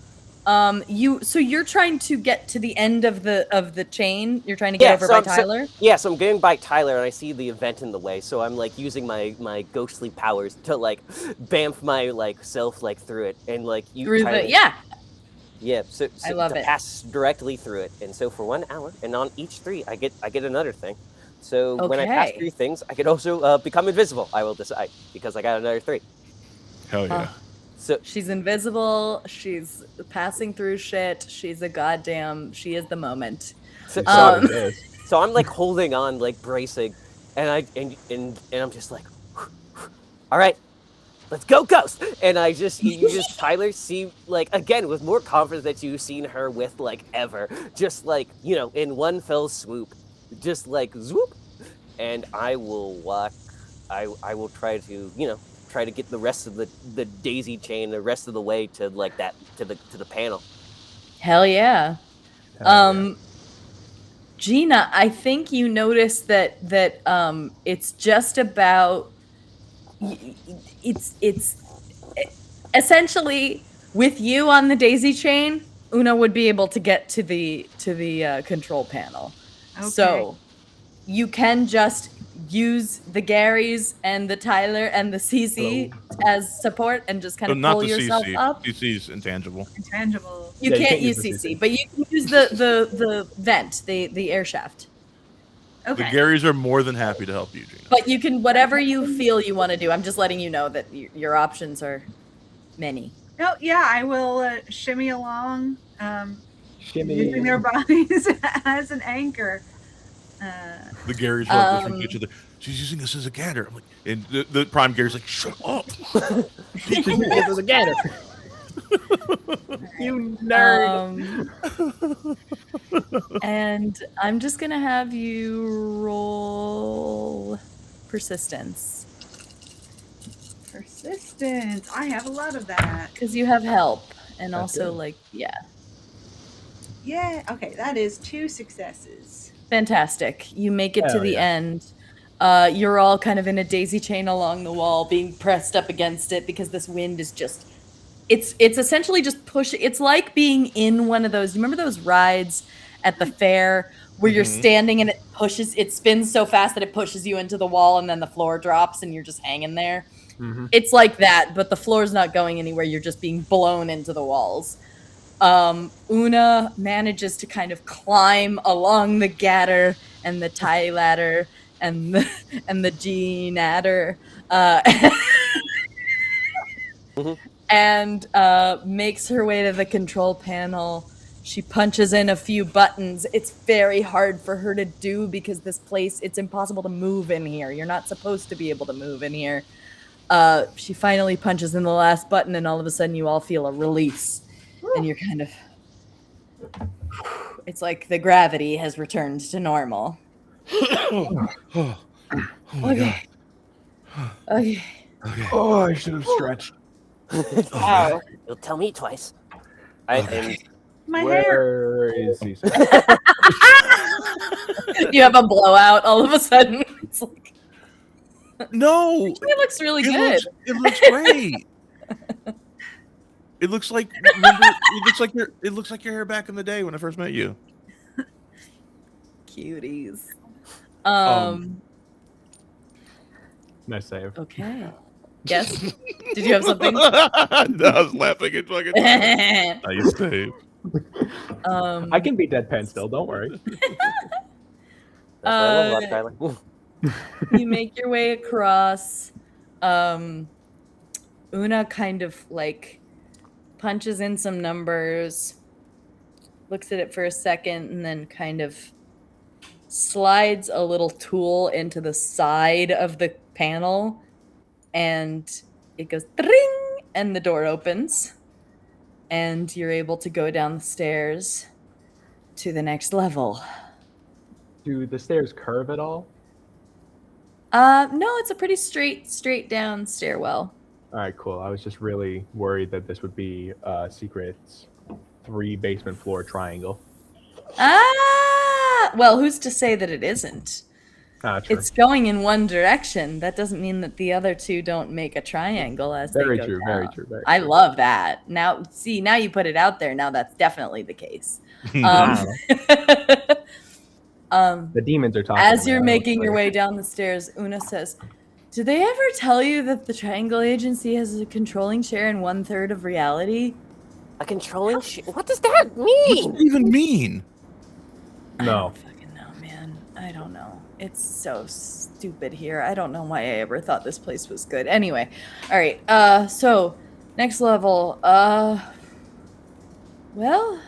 So you're trying to get to the end of the chain. You're trying to get over by Tyler. So I'm getting by Tyler, and I see the event in the way. So I'm like using my ghostly powers to like bamf my like self like through it, and like you. Through Tyler, the yeah. Yeah, so I love to it. pass directly through it, and so for 1 hour, and on each 3, I get another thing. So when I pass Okay. 3 things, I could also become invisible. I will decide because I got another 3. Hell yeah. So She's invisible. She's passing through shit. She's a goddamn. She is the moment. so, You saw Um, it is. so I'm like holding on, like bracing, and I'm just like, all right, let's go, Ghost. And you just Tyler see like again with more confidence that you've seen her with like ever, just like in one fell swoop, just like swoop, and I will walk. I will try to get the rest of the daisy chain the rest of the way to like that to the panel. Hell yeah. Hell yeah. Gina, I think you noticed that it's just about it's essentially with you on the daisy chain, Una would be able to get to the control panel. Okay. So you can just use the Garys and the Tyler and the CC as support and just kind So of not pull the yourself CC. up. CC's intangible. Intangible. You Yeah, can't use the CC, but you can use the vent, the air shaft. Okay. The Garys are more than happy to help you, Gina. But you can whatever you feel you want to do. I'm just letting you know that your options are many. No, yeah, I will shimmy along, Shimmy. using their bodies as an anchor. The Garys are listening to each other. She's using this as a Gatter. I'm like, and the Prime Gary's like, shut up. This is a Gatter. You nerd. And I'm just gonna have you roll persistence Persistence. I have a lot of that. because you have help, and That's also good. like Yeah. Okay, that is 2 successes. fantastic. You make it to Hell the yeah. end. You're all kind of in a daisy chain along the wall, being pressed up against it because this wind is just. It's essentially just pushing. It's like being in one of those. You remember those rides at the fair where you're Mhm. standing and it spins so fast that it pushes you into the wall and then the floor drops and you're just hanging there. Mhm. It's like that, but the floor's not going anywhere. You're just being blown into the walls. Una manages to kind of climb along the Gatter and the tie ladder and the G adder, Mhm. and makes her way to the control panel. She punches in a few buttons. It's very hard for her to do because this place, it's impossible to move in here. You're not supposed to be able to move in here. She finally punches in the last button, and all of a sudden you all feel a release. And you're kind of... It's like the gravity has returned to normal. Oh my Okay. Okay. God. Okay. Oh, I should have stretched. Wow. You'll tell me twice. And My hair. Where is he? You have a blowout all of a sudden. It's like, No, it looks really it good. looks great. It looks like remember, it looks like your hair back in the day when I first met you. Cuties. Nice save. Okay. Yes. Did you have something? No, I was laughing at fucking. Nice save. I can be deadpan still. Don't worry. That's what I love about Tyler. You make your way across. Una kind of like punches in some numbers, looks at it for a second, and then kind of slides a little tool into the side of the panel, and it goes ring, and the door opens, and you're able to go down the stairs to the next level. Do the stairs curve at all? No, it's a pretty straight down stairwell. All right, cool. I was just really worried that this would be Secret's 3 basement floor triangle. Well, who's to say that it isn't? True. It's going in one direction. That doesn't mean that the other two don't make a triangle as very they go true, down. very true, very I true. love that. Now you put it out there. Now that's definitely the case. The demons are talking. As you're about it. making your way down the stairs, Una says, "Did they ever tell you that the Triangle Agency has a controlling share in 1/3 of reality?" A controlling what does that What mean? does it even mean? I No. don't fucking know, man. I don't know. It's so stupid here. I don't know why I ever thought this place was good. Anyway, all right. So next level. Well,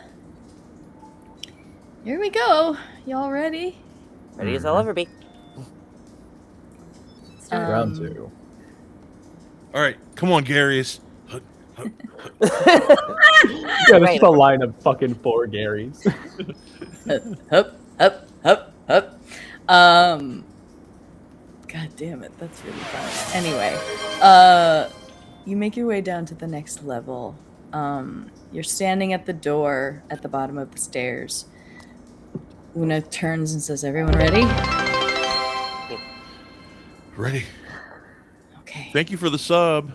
here we go. Y'all ready? Ready as I'll ever be. Round 2. All right, come on, Gary's. Yeah, this is a line of fucking 4 Garys. Up. God damn it, that's really fun. Anyway, you make your way down to the next level. You're standing at the door at the bottom of the stairs. Una turns and says, "Everyone ready?" Ready. Okay. Thank you for the sub.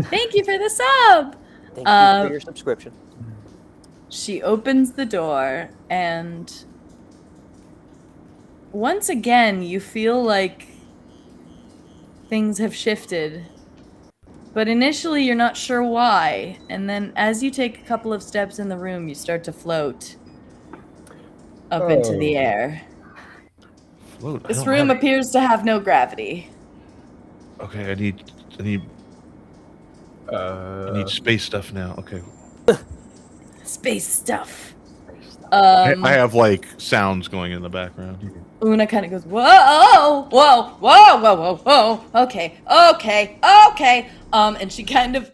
Thank you for the sub! Thank you for your subscription. She opens the door, and once again, you feel like things have shifted. But initially, you're not sure why. And then as you take a couple of steps in the room, you start to float up into the air. Float. This room appears to have no gravity. Okay, I need space stuff now. Okay. Space stuff. I have like sounds going in the background. Una kind of goes, whoa, okay. And she kind of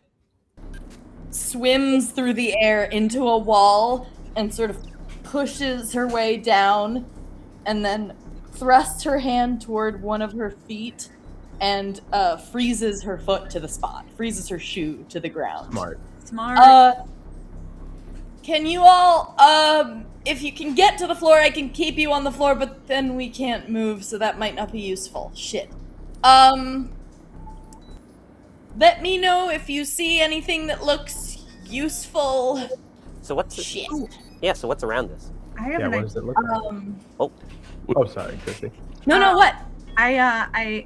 swims through the air into a wall and sort of pushes her way down and then thrusts her hand toward one of her feet and freezes her foot to the spot, freezes her shoe to the ground. Smart. Can you all, if you can get to the floor, I can keep you on the floor, but then we can't move, so that might not be useful. Shit. Let me know if you see anything that looks useful. So what's Shit. Yeah, so what's around this? I have Yeah, an what idea. does it look like? Oh, sorry, Chrissy. No, what? I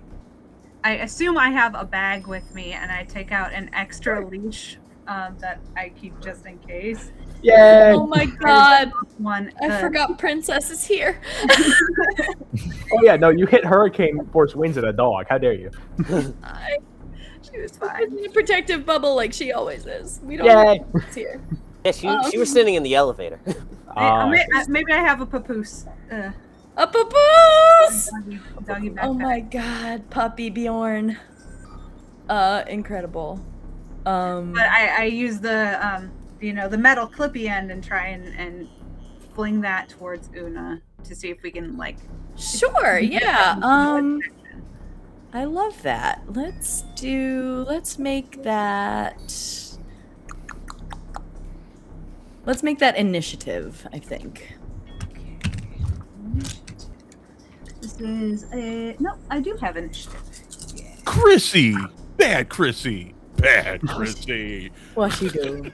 assume I have a bag with me, and I take out an extra leash that I keep just in case. Yay! Oh my god. One. I forgot Princess is here. Oh yeah, no, you hit hurricane force winds at a dog. How dare you? She was fine. In a protective bubble like she always is. We don't Yay! know what's here. Yeah, she was sitting in the elevator. Maybe I have a papoose. A papoose! Doggy backpack. Oh my god, puppy Bjorn. Incredible. But I use the the metal clippy end and try and fling that towards Una to see if we can Sure, yeah. I love that. Let's make that initiative, I think. This is no, I do have initiative. Chrissy, bad Chrissy. bad, Chrissy. What you do?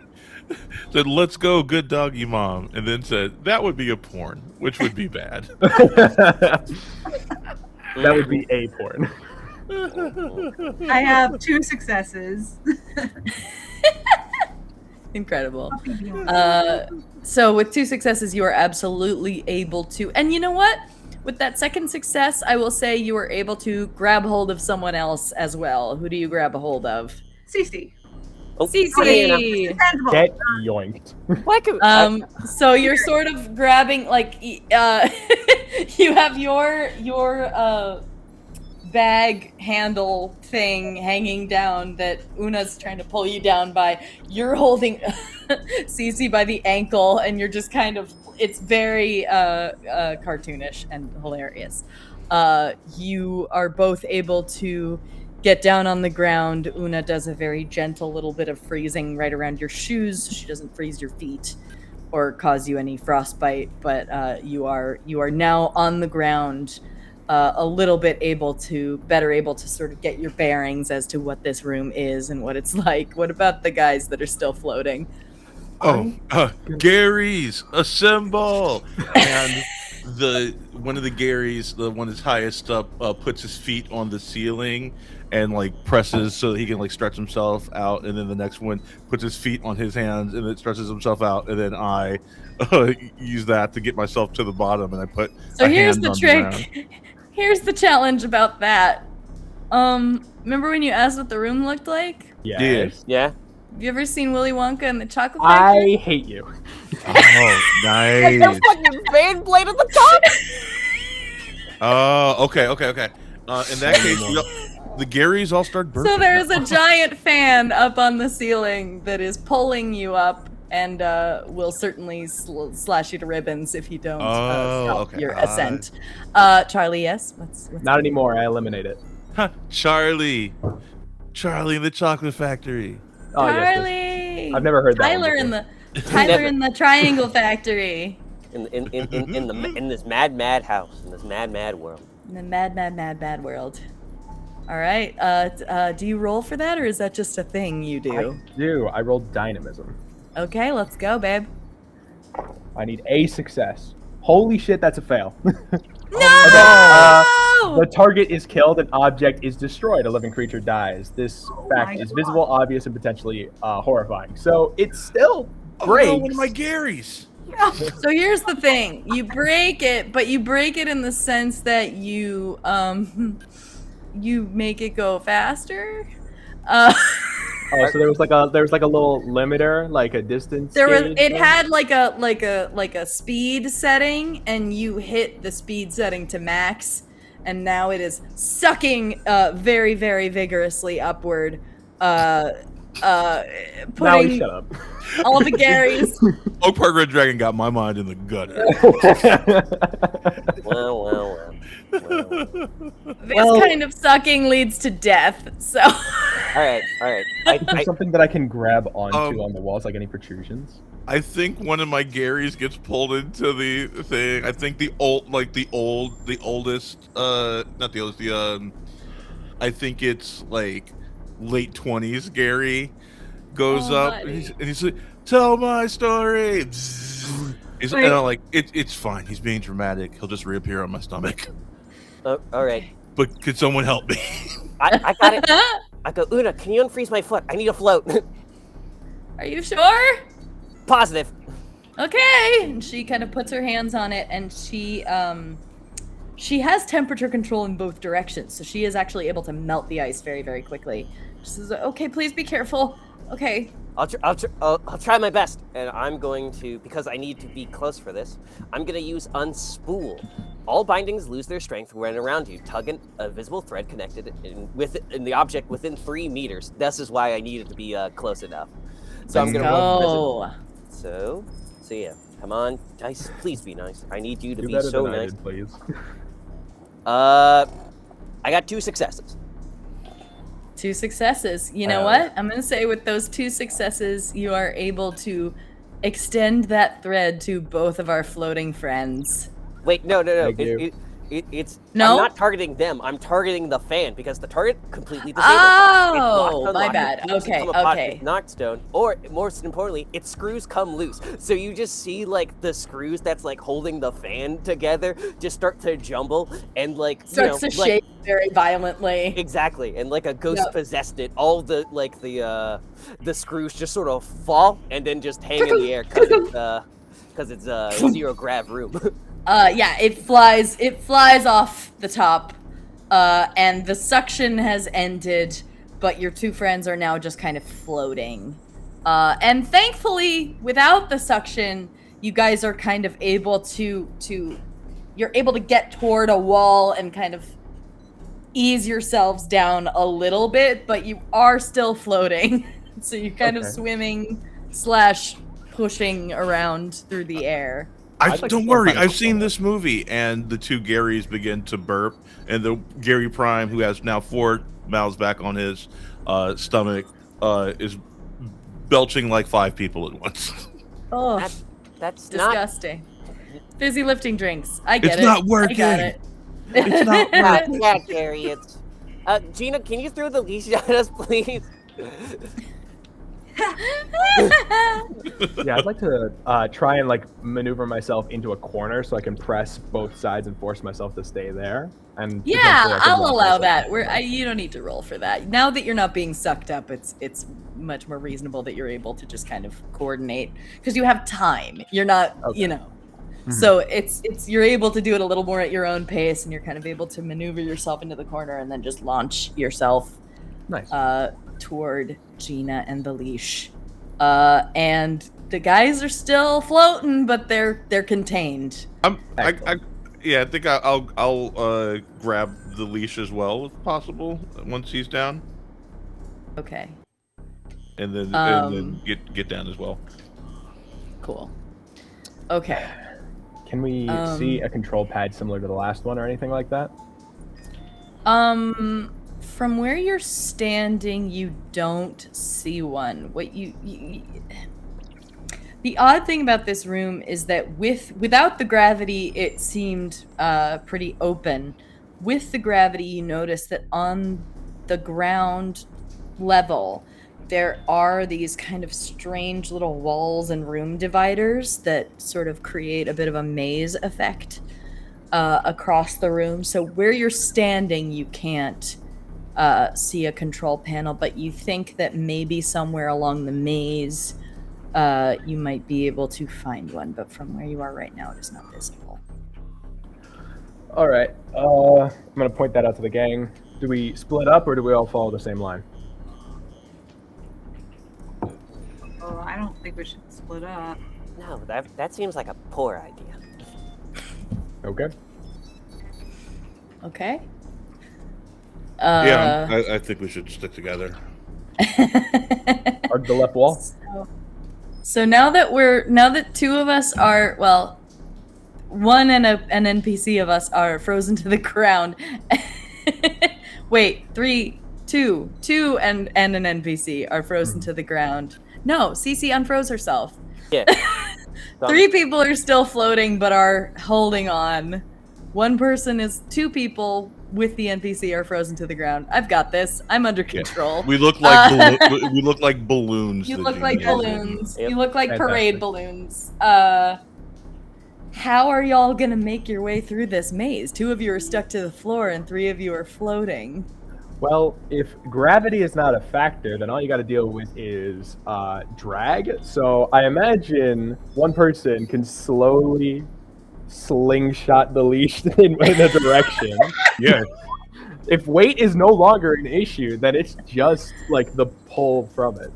Said, let's go, good doggy mom. And then said, that would be a porn, which would be bad. That would be a porn. I have 2 successes. Incredible. So with 2 successes, you are absolutely able to. And you know what? With that second success, I will say you are able to grab hold of someone else as well. Who do you grab a hold of? Cece. Oh, Cece. Intangible. Get yoinked. Why could, So you're sort of grabbing, like, you have your bag handle thing hanging down that Una's trying to pull you down by. You're holding Cece by the ankle, and you're just kind of, it's very cartoonish and hilarious. You are both able to get down on the ground. Una does a very gentle little bit of freezing right around your shoes. She doesn't freeze your feet or cause you any frostbite, but you are now on the ground, a little bit better able to sort of get your bearings as to what this room is and what it's like. What about the guys that are still floating? Oh, Gary's assemble! And one of the Garys, the one that's highest up, puts his feet on the ceiling and like presses so that he can like stretch himself out, and then the next one puts his feet on his hands and it stretches himself out, and then I use that to get myself to the bottom, and I put. So here's hand the on trick. Here's the challenge about that. Remember when you asked what the room looked like? Yes. yeah. Have you ever seen Willy Wonka and the Chocolate Factory? I hate you. Oh, nice. Like the fucking fan blade at the top. Oh, okay. In that case, the Garys all start burping. So there is a giant fan up on the ceiling that is pulling you up and will certainly slash you to ribbons if you don't stop okay. your ascent. Charlie, yes? What's Not anymore. I eliminate it. Charlie in the Chocolate Factory. Oh, yes, Charlie! I've never heard that. Tyler one in the Triangle Factory. In this mad house, in this mad world. In the mad world. All right. Do you roll for that, or is that just a thing you do? I do. I rolled dynamism. Okay, let's go, babe. I need a success. Holy shit, that's a fail. No! The target is killed, an object is destroyed, a living creature dies. This fact my is God. visible, obvious, and potentially horrifying. So it's still Oh, breaks. no, one of my Garys. So here's the thing: you break it, but you break it in the sense that you make it go faster. Oh, so there was like a little limiter, like a distance. There was gauge it thing? had like a speed setting, and you hit the speed setting to max, and now it is sucking very, very vigorously upward. Maui, shut up. all the Garys. Oak Park Red Dragon got my mind in the gutter. Well. This kind of sucking leads to death. So All right. Is there something that I can grab onto on the walls, like any protrusions? I think one of my Garys gets pulled into the thing. I think the oldest, not the oldest, I think it's like late 20s Gary goes Oh, up buddy. and he's like, tell my story. And I'm like, it's fine. He's being dramatic. He'll just reappear on my stomach. All right. But could someone help me? I got it. I go, Una, can you unfreeze my foot? I need a float. are you sure? Positive. Okay. And she kind of puts her hands on it, and she has temperature control in both directions, so she is actually able to melt the ice very, very quickly. She says, "Okay, please be careful." Okay. I'll try my best, and I'm going to, because I need to be close for this, I'm going to use Unspool. All bindings lose their strength when around you. Tug a visible thread connected in the object within 3 meters. This is why I needed to be close enough. So I'm going to roll. go. So yeah. Come on, dice. Please be nice. I need you to Do be better so than I nice. did, please. I got 2 successes. 2 successes. You know what? I'm going to say with those 2 successes, you are able to extend that thread to both of our floating friends. Wait, no. Thank you. it's No? I'm not targeting them. I'm targeting the fan because the target completely disabled. It's locked, Oh, my unlocked, bad. it screws Okay, come apart okay. with Knockstone, or most importantly, its screws come loose. So you just see like the screws that's like holding the fan together just start to jumble and like Starts to like, shake very violently. exactly, and like a ghost Yep. possessed it. All the the screws just sort of fall and then just hang in the air because it's a zero grav room. Yeah, it flies off the top, and the suction has ended, but your two friends are now just kind of floating. And thankfully, without the suction, you guys are kind of able to you're able to get toward a wall and kind of ease yourselves down a little bit, but you are still floating. So you're kind of Okay. swimming / pushing around through the air. I I'd like don't to worry. find a I've seen couple. this movie, and the two Garys begin to burp, and the Gary Prime, who has now 4 mouths back on his stomach, is belching like 5 people at once. Oh, That's not. disgusting. Fizzy lifting drinks. I get It's it. not I working. got it. It's not Yeah, Gary. It's. Gina, can you throw the leash at us, please? Yeah, I'd like to try and like maneuver myself into a corner so I can press both sides and force myself to stay there. And Yeah, potentially I could I'll lock allow myself that. in. You don't need to roll for that. Now that you're not being sucked up, it's much more reasonable that you're able to just kind of coordinate because you have time. You're not, Okay. So it's you're able to do it a little more at your own pace, and you're kind of able to maneuver yourself into the corner and then just launch yourself Nice. toward Gina and the leash. And the guys are still floating, but they're contained. I think I'll grab the leash as well if possible once he's down, Okay, and then get down as well. cool. Okay. Can we see a control pad similar to the last one or anything like that? From where you're standing, you don't see one. What you the odd thing about this room is that without the gravity, it seemed pretty open. With the gravity, you notice that on the ground level, there are these kind of strange little walls and room dividers that sort of create a bit of a maze effect across the room. So where you're standing, you can't see a control panel, but you think that maybe somewhere along the maze, you might be able to find one. But from where you are right now, it is not visible. All right. I'm gonna point that out to the gang. Do we split up or do we all follow the same line? Oh, I don't think we should split up. No, that seems like a poor idea. Okay. Okay. Yeah, I think we should stick together. Hard the left wall. So now that two of us are, well, one and an NPC of us are frozen to the ground. Wait, two and an NPC are frozen to the ground. No, Cece unfroze herself. Yeah. 3 people are still floating but are holding on. 2 people with the NPC are frozen to the ground. I've got this. I'm under control. We look like we look like balloons. You that look like Gina is. balloons. Yep. You look like Fantastic. parade balloons. How are y'all gonna make your way through this maze? 2 of you are stuck to the floor and 3 of you are floating. Well, if gravity is not a factor, then all you got to deal with is drag. So I imagine one person can slowly slingshot the leash in a direction. Yeah, If weight is no longer an issue, then it's just like the pull from it.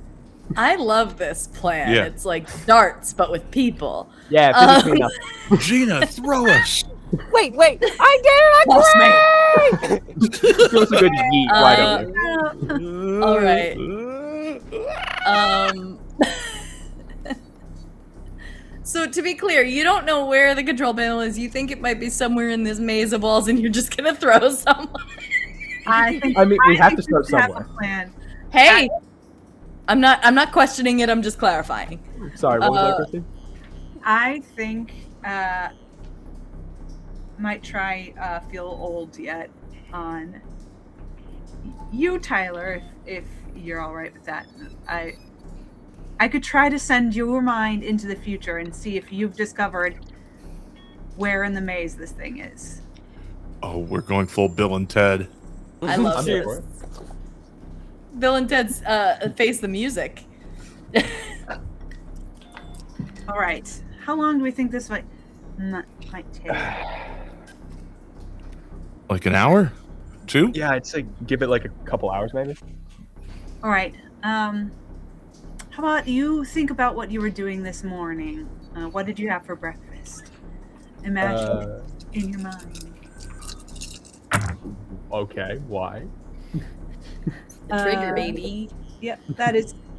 I love this plan. Yeah. It's like darts, but with people. Yeah, physically nothing. Gina, throw us. Wait, I Trust me. did it! Give us a good yeet right over. All right. So to be clear, you don't know where the control panel is. You think it might be somewhere in this maze of walls, and you're just gonna throw someone. I think. I mean, we have think to start we have a somewhere. plan. Hey, I'm not questioning it. I'm just clarifying. Sorry, what was that, Christy? I think might try feel old yet on you, Tyler, if you're all right with that. I could try to send your mind into the future and see if you've discovered where in the maze this thing is. Oh, we're going full Bill and Ted. I love I'm here for this. it. Bill and Ted's Face the Music. All right. How long do we think this might take? Like an hour? 2? Yeah, I'd say give it like a couple hours, maybe. All right. How about you think about what you were doing this morning? What did you have for breakfast? Imagine in your mind. Okay, why? Trigger, baby. Yep,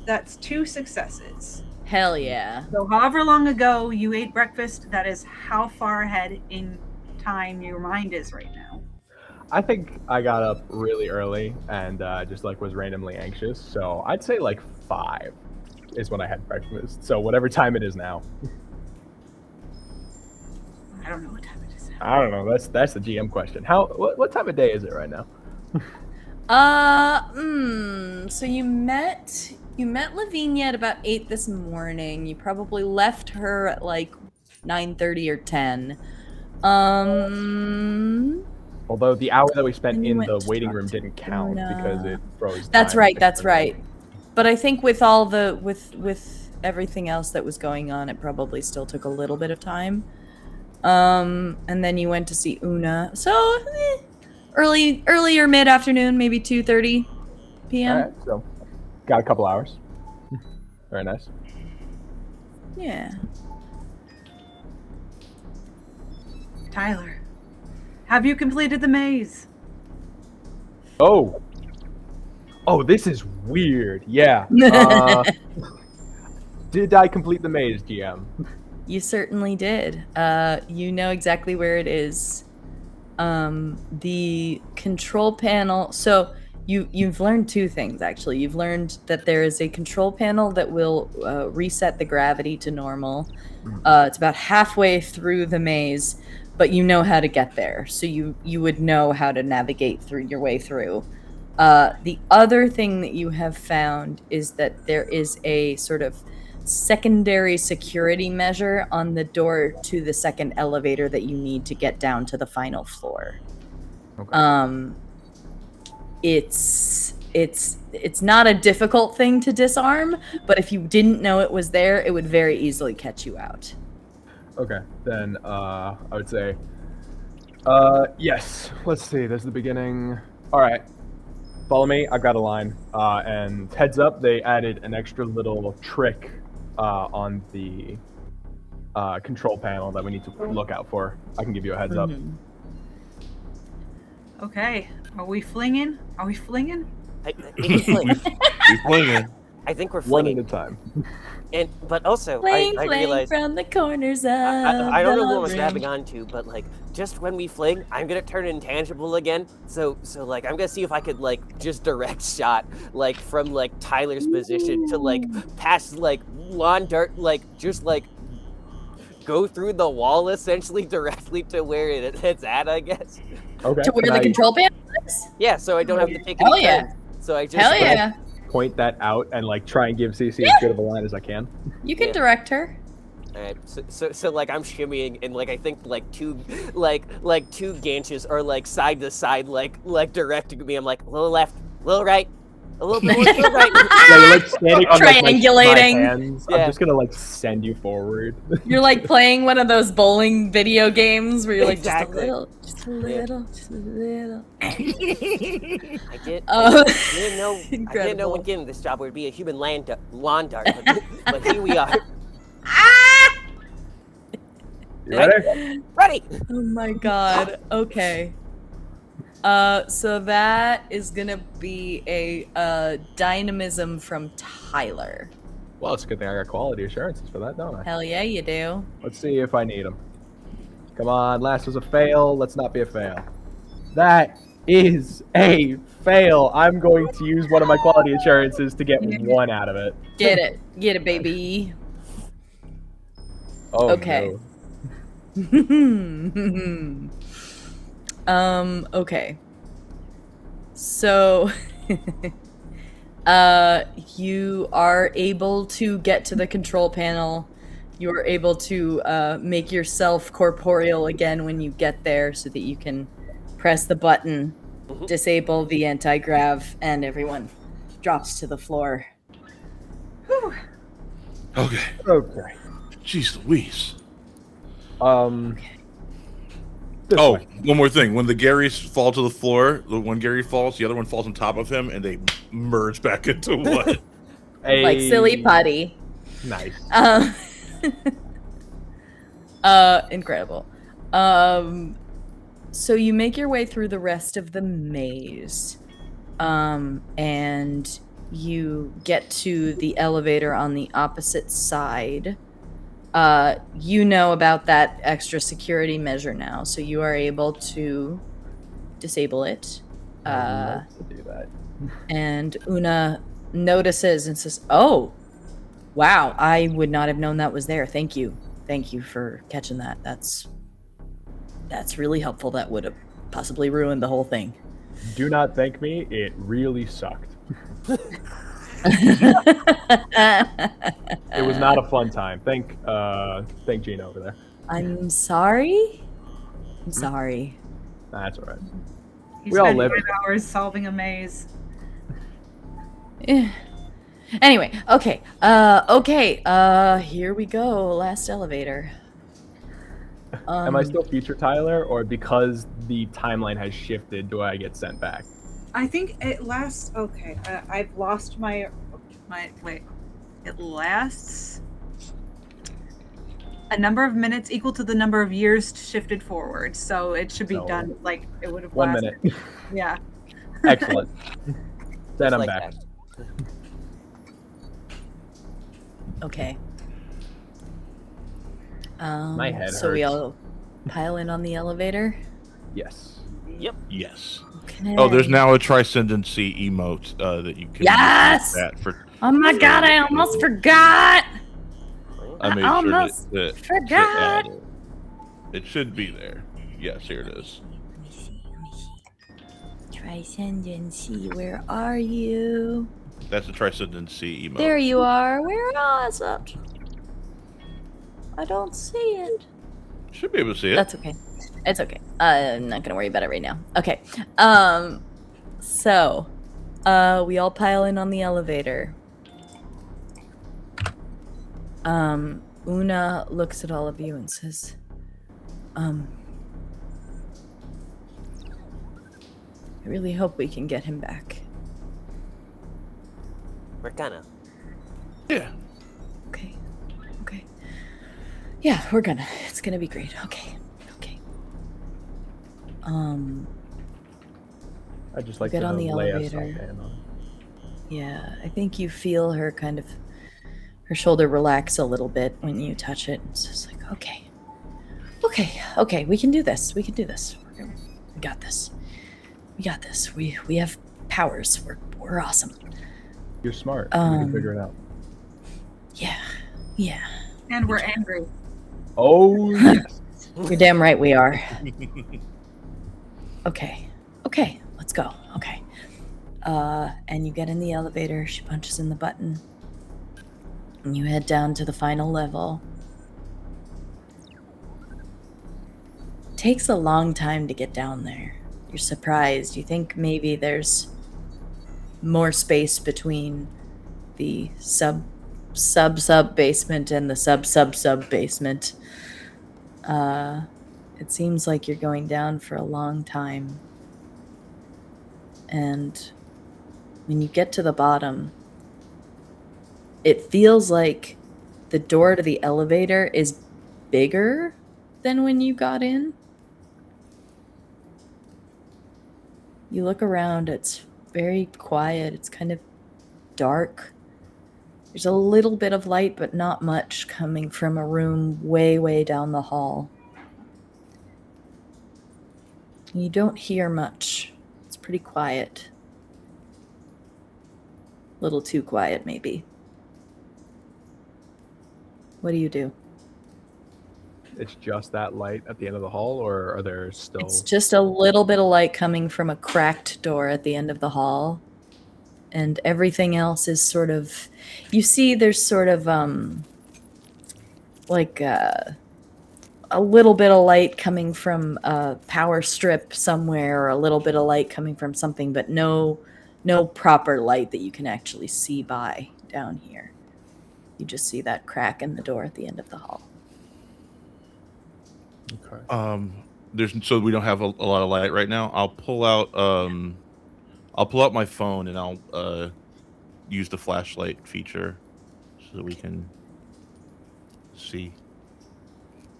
that's 2 successes. Hell yeah. So however long ago you ate breakfast, that is how far ahead in time your mind is right now. I think I got up really early and just like was randomly anxious. So I'd say like 5 is when I had breakfast. So whatever time it is now. I don't know what time it is now. I don't know. That's the GM question. What time of day is it right now? So you met Lavinia at about 8 this morning. You probably left her at like 9:30 or 10. Although the hour that we spent And you in went the to waiting talk room to didn't count Una. because it froze. That's time. right, that's right. But I think with all the with everything else that was going on, it probably still took a little bit of time. And then you went to see Una. So early or mid afternoon, maybe 2:30 p.m. All right, so got a couple hours. Very nice. Yeah. Tyler, have you completed the maze? Oh, this is weird. Yeah. Did I complete the maze, GM? You certainly did. You know exactly where it is. The control panel. So you've learned 2 things actually. You've learned that there is a control panel that will reset the gravity to normal. It's about halfway through the maze, but you know how to get there. So you would know how to navigate through your way through. The other thing that you have found is that there is a sort of secondary security measure on the door to the second elevator that you need to get down to the final floor. Okay. It's not a difficult thing to disarm, but if you didn't know it was there, it would very easily catch you out. Okay, then I would say, yes. Let's see. There's the beginning. All right, follow me. I've got a line. And heads up, they added an extra little trick on the control panel that we need to look out for. I can give you a heads up. Mhm. Okay. Are we flinging? I think we're flinging. We flinging. I think we're One at flinging. a time. But also, Fling, I fling realized from the corners of I don't know what I was the grabbing ring. onto, but like just when we fling, I'm gonna turn intangible again. So like I'm gonna see if I could like just direct shot like from like Tyler's position to like past like lawn dart, like just like go through the wall essentially directly to where it's at, I guess. Okay. To where can the I control panel is? Yeah, so I don't have to take Hell any yeah. turns. So I just Hell like, yeah. point that out and like try and give CC Yeah. as good of a line as I can? You can Yeah. direct her. Alright, so like I'm shimmying and like I think like two ganches are like side to side like directing me. I'm like a little left, a little right, a little bit more to the right. Yeah, you're like standing on like, my Triangulating. hands. Yeah. I'm just gonna like send you forward. You're like playing one of those bowling video games where you're like Exactly. just a little. I didn't Oh, know I didn't know incredible. when getting this job would be a human lawn dart, but here we are. You ready? Ready! Oh my god. Okay. So that is gonna be a dynamism from Tyler. Well, it's a good thing I got quality assurances for that, don't I? Hell yeah, you do. Let's see if I need them. Come on, last was a fail. Let's not be a fail. That is a fail. I'm going to use one of my quality assurances to get 1 out of it. Get it, baby. Oh, Okay. no. Okay. So, you are able to get to the control panel. You are able to make yourself corporeal again when you get there so that you can press the button, Mhm. disable the anti-grav, and everyone drops to the floor. Whew. Okay. Okay. Jeez Louise. This Oh, way. one more thing. When the Garys fall to the floor, when Gary falls, the other one falls on top of him, and they merge back into one. Like silly putty. Nice. Um, incredible. So you make your way through the rest of the maze, and you get to the elevator on the opposite side. You know about that extra security measure now, so you are able to disable it. I'd love to do that. And Una notices and says, "Oh, wow, I would not have known that was there. Thank you for catching that. That's really helpful. That would have possibly ruined the whole thing." Do not thank me. It really sucked. It was not a fun time. Thank Gina over there. I'm sorry. I'm sorry. Nah, that's all right. You We all spent live. 5 hours solving a maze. Eh. Anyway, okay. Here we go. Last elevator. Am I still future Tyler, or because the timeline has shifted, do I get sent back? I think it lasts. Okay, I've lost my wait. It lasts a number of minutes equal to the number of years shifted forward. So it should be So, done like it would have 1 lasted. minute. Yeah. Excellent. Then Just I'm like back. that. Okay. My head So we hurts. all pile in on the elevator. Yes. Yep. Yes. Okay. Oh, there's now a Triscendency emote that you can Yes! use that for. Oh my god! I almost forgot. I made almost sure to forgot. add it. It should be there. Yes, here it is. Let me see. Triscendency, where are you? That's the Triscendency emote. There you are. Where is it? I don't see it. Should be able to see it. That's okay. It's okay. I'm not gonna worry about it right now. Okay. So, we all pile in on the elevator. Una looks at all of you and says, I really hope we can get him back. We're gonna. Yeah. Okay. Okay. Yeah, we're gonna. It's gonna be great. Okay. Okay. I'd just like Get to on the lay a elevator. soft hand on. Yeah, I think you feel her kind of, her shoulder relax a little bit when you touch it. It's just like, okay. Okay, we can do this. We got this. We got this. We have powers. We're awesome. You're smart. You can Um, figure it out. Yeah. And we're angry. Oh yes. You're damn right we are. Okay, let's go. Okay. And you get in the elevator, she punches in the button, and you head down to the final level. Takes a long time to get down there. You're surprised. You think maybe there's more space between the sub basement and the sub basement. It seems like you're going down for a long time. And when you get to the bottom, it feels like the door to the elevator is bigger than when you got in. You look around, it's very quiet, it's kind of dark. There's a little bit of light, but not much, coming from a room way down the hall. You don't hear much. It's pretty quiet. A little too quiet, maybe. What do you do? It's just that light at the end of the hall, or are there still? It's just a little bit of light coming from a cracked door at the end of the hall. And everything else is sort of, you see there's sort of like a little bit of light coming from a power strip somewhere, or a little bit of light coming from something, but no proper light that you can actually see by down here. You just see that crack in the door at the end of the hall. Okay. So we don't have a lot of light right now. I'll pull out my phone and I'll use the flashlight feature so that we can see.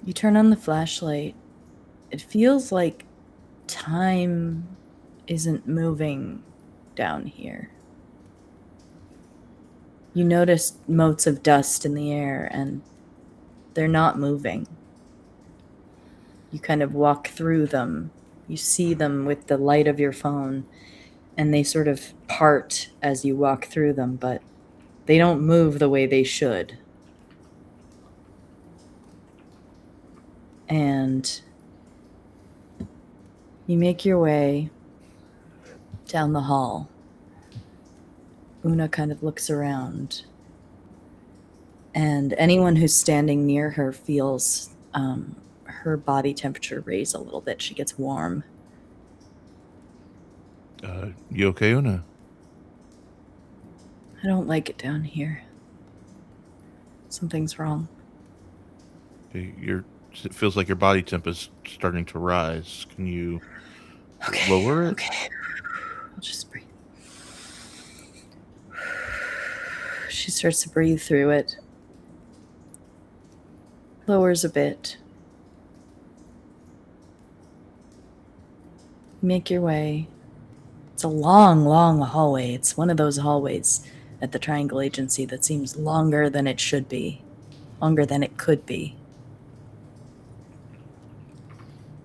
You turn on the flashlight. It feels like time isn't moving down here. You notice motes of dust in the air, and they're not moving. You kind of walk through them. You see them with the light of your phone, and they sort of part as you walk through them, but they don't move the way they should. And you make your way down the hall. Una kind of looks around, and anyone who's standing near her feels her body temperature raise a little bit. She gets warm. You okay, Una? I don't like it down here. Something's wrong. It feels like your body temp is starting to rise. Can you Okay. lower it? Okay. I'll just breathe. She starts to breathe through it. Lowers a bit. Make your way. It's a long, long hallway. It's one of those hallways at the Triangle Agency that seems longer than it should be. Longer than it could be.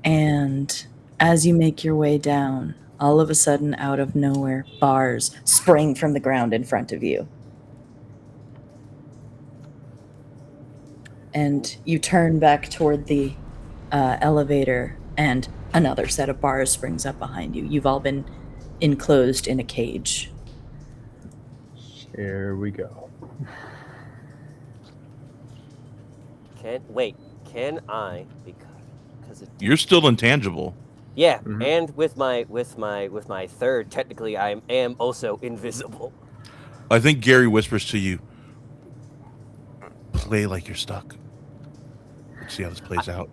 And as you make your way down, all of a sudden, out of nowhere, bars spring from the ground in front of you. And you turn back toward the elevator, and another set of bars springs up behind you. You've all been enclosed in a cage. Here we go. Can I, because it, You're still intangible. yeah, Mhm. and with my third, technically I am also invisible. I think Gary whispers to you, play like you're stuck. Let's see how this plays out.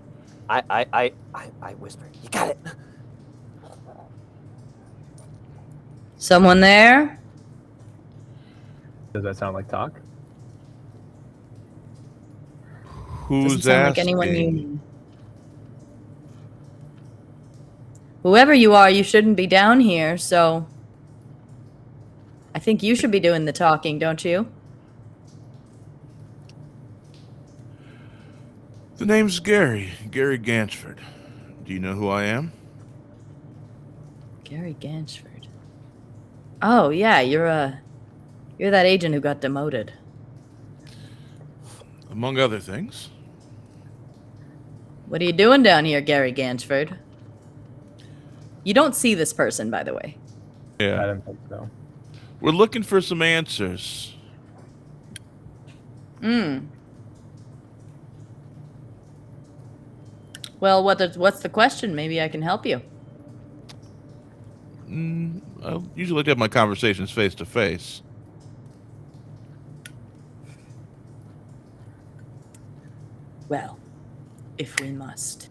I whisper, you got it. Someone there? Does that sound like talk? Who's Doesn't sound like asking? anyone you knew. Whoever you are, you shouldn't be down here, so I think you should be doing the talking, don't you? The name's Gary Gansford. Do you know who I am? Gary Gansford. Oh, yeah, you're that agent who got demoted. Among other things. What are you doing down here, Gary Gansford? You don't see this person, by the way. I Yeah. didn't think so. We're looking for some answers. Well, what's the question? Maybe I can help you. I usually like to have my conversations face to face. Well, if we must.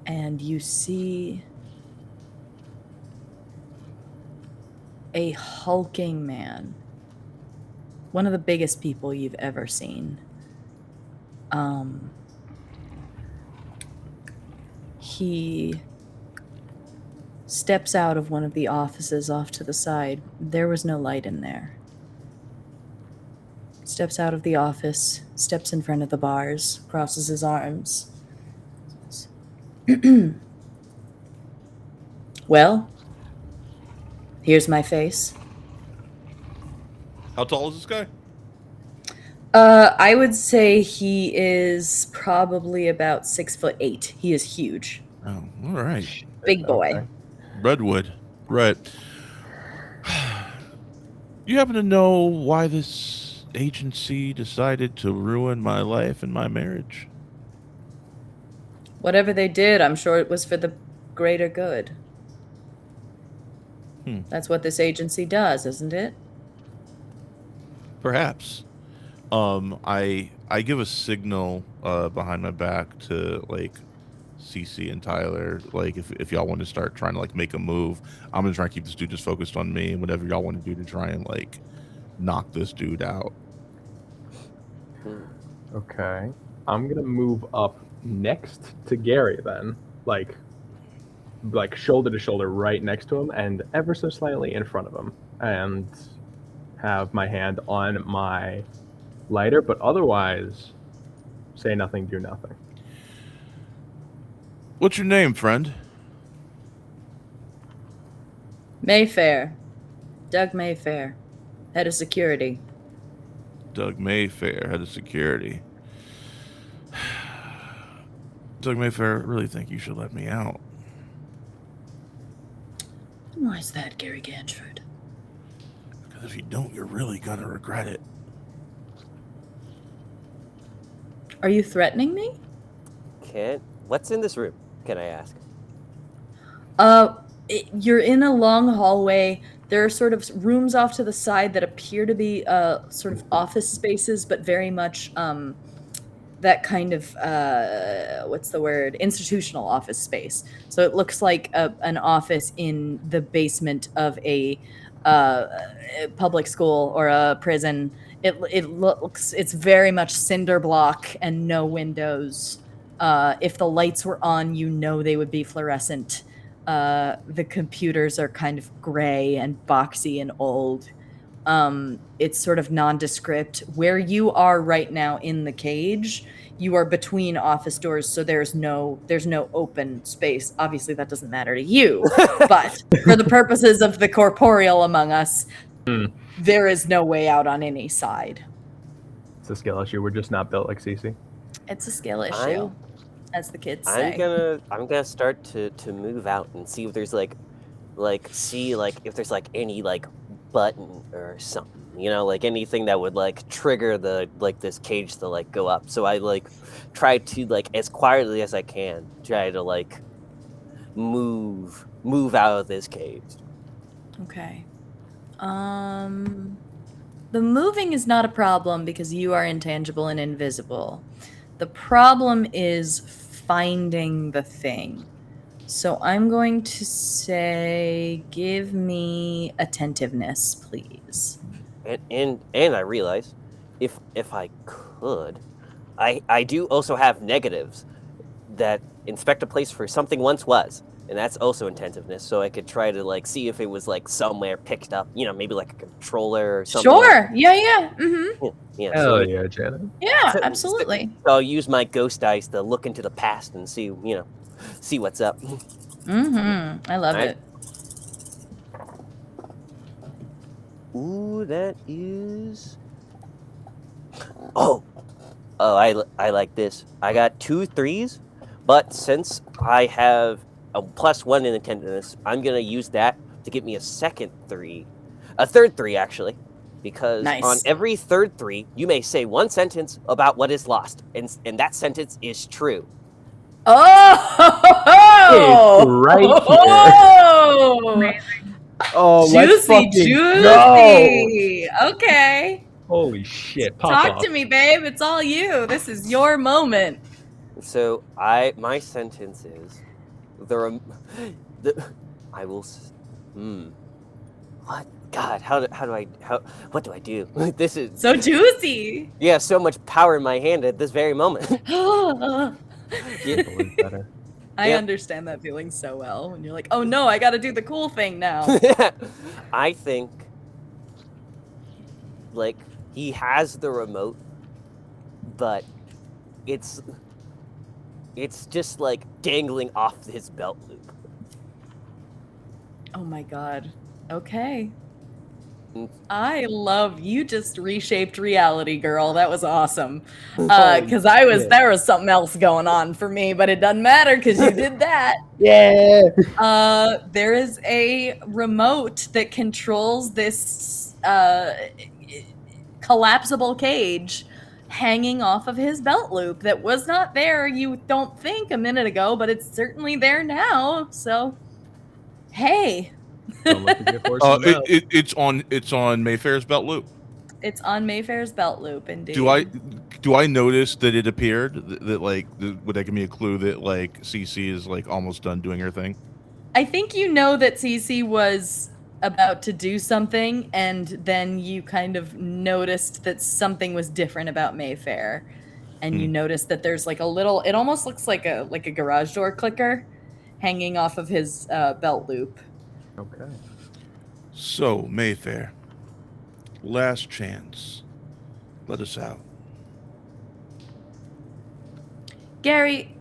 And you see a hulking man. One of the biggest people you've ever seen. He steps out of one of the offices off to the side. There was no light in there. Steps out of the office, steps in front of the bars, crosses his arms. Well, here's my face. How tall is this guy? I would say he is probably about 6'8". He is huge. Oh, all right. Big boy. Okay. Redwood. Right. You happen to know why this agency decided to ruin my life and my marriage? Whatever they did, I'm sure it was for the greater good. That's what this agency does, isn't it? Perhaps. I give a signal behind my back to like Cece and Tyler. Like if y'all want to start trying to like make a move, I'm gonna try and keep this dude just focused on me and whatever y'all want to do to try and like knock this dude out. Okay. I'm gonna move up next to Gary then, like shoulder to shoulder, right next to him, and ever so slightly in front of him, and have my hand on my lighter, but otherwise, say nothing, do nothing. What's your name, friend? Mayfair. Doug Mayfair. Head of security. Doug Mayfair, head of security. Doug Mayfair, I really think you should let me out. Why is that, Gary Ganchford? Because if you don't, you're really gonna regret it. Are you threatening me? What's in this room? Can I ask? You're in a long hallway. There are sort of rooms off to the side that appear to be sort of office spaces, but very much that kind of what's the word? Institutional office space. So it looks like an office in the basement of a public school or a prison. It's very much cinder block and no windows. If the lights were on, you know they would be fluorescent. The computers are kind of gray and boxy and old. It's sort of nondescript. Where you are right now in the cage, you are between office doors, so there's no open space. Obviously, that doesn't matter to you, but for the purposes of the corporeal among us, there is no way out on any side. It's a skill issue. We're just not built like Cece. It's a skill issue, as the kids say. I'm gonna start to move out and see if there's if there's like any like button or something, you know, like anything that would like trigger the this cage to like go up. So I like try to like as quietly as I can try to like move out of this cage. Okay. The moving is not a problem because you are intangible and invisible. The problem is finding the thing. So I'm going to say, give me attentiveness, please. And I realize if I could, I do also have negatives that inspect a place for something once was. And that's also attentiveness, so I could try to like see if it was like somewhere picked up, you know, maybe like a controller or something. Sure. Yeah. Mm-hmm. Yeah. Hell yeah, Janet. Yeah, absolutely. So I'll use my ghost eyes to look into the past and see, you know, see what's up. Mm-hmm. I love it. Ooh, that is. Oh, I like this. I got 2 3s, but since I have a +1 in attentiveness, I'm gonna use that to give me a third 3 actually, because on every third 3 you may say one sentence about what is lost, and that sentence is true. Oh, it's right here. Oh, Amazing. Oh, juicy. Go. Okay. Holy shit! Pop Talk off. to me, babe. It's all you. This is your moment. So my sentence is what? God, what do I do? This is So juicy. Yeah, so much power in my hand at this very moment. Always better. I understand that feeling so well when you're like, oh no, I gotta do the cool thing now. I think like he has the remote, but it's just like dangling off his belt loop. Oh my god. Okay. I love you. Just reshaped reality, girl. That was awesome. Because there was something else going on for me, but it doesn't matter because you did that. Yeah. There is a remote that controls this collapsible cage hanging off of his belt loop that was not there, you don't think, a minute ago, but it's certainly there now. So, hey. Don't look at your horse in the mouth. It's on Mayfair's belt loop. It's on Mayfair's belt loop, indeed. Do I notice that it appeared that would that give me a clue that like CC is like almost done doing her thing? I think you know that CC was about to do something, and then you kind of noticed that something was different about Mayfair, and you noticed that there's like a little. It almost looks like a garage door clicker hanging off of his belt loop. Okay. So Mayfair, last chance. Let us out. Gary,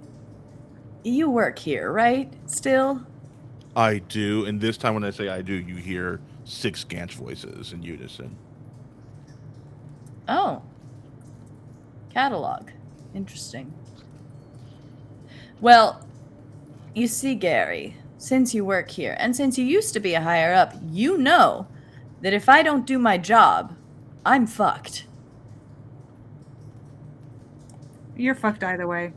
you work here, right? Still? I do, and this time when I say I do, you hear 6 Gantz voices in unison. Oh. Catalog. Interesting. Well, you see, Gary, since you work here, and since you used to be a higher up, you know that if I don't do my job, I'm fucked. You're fucked either way.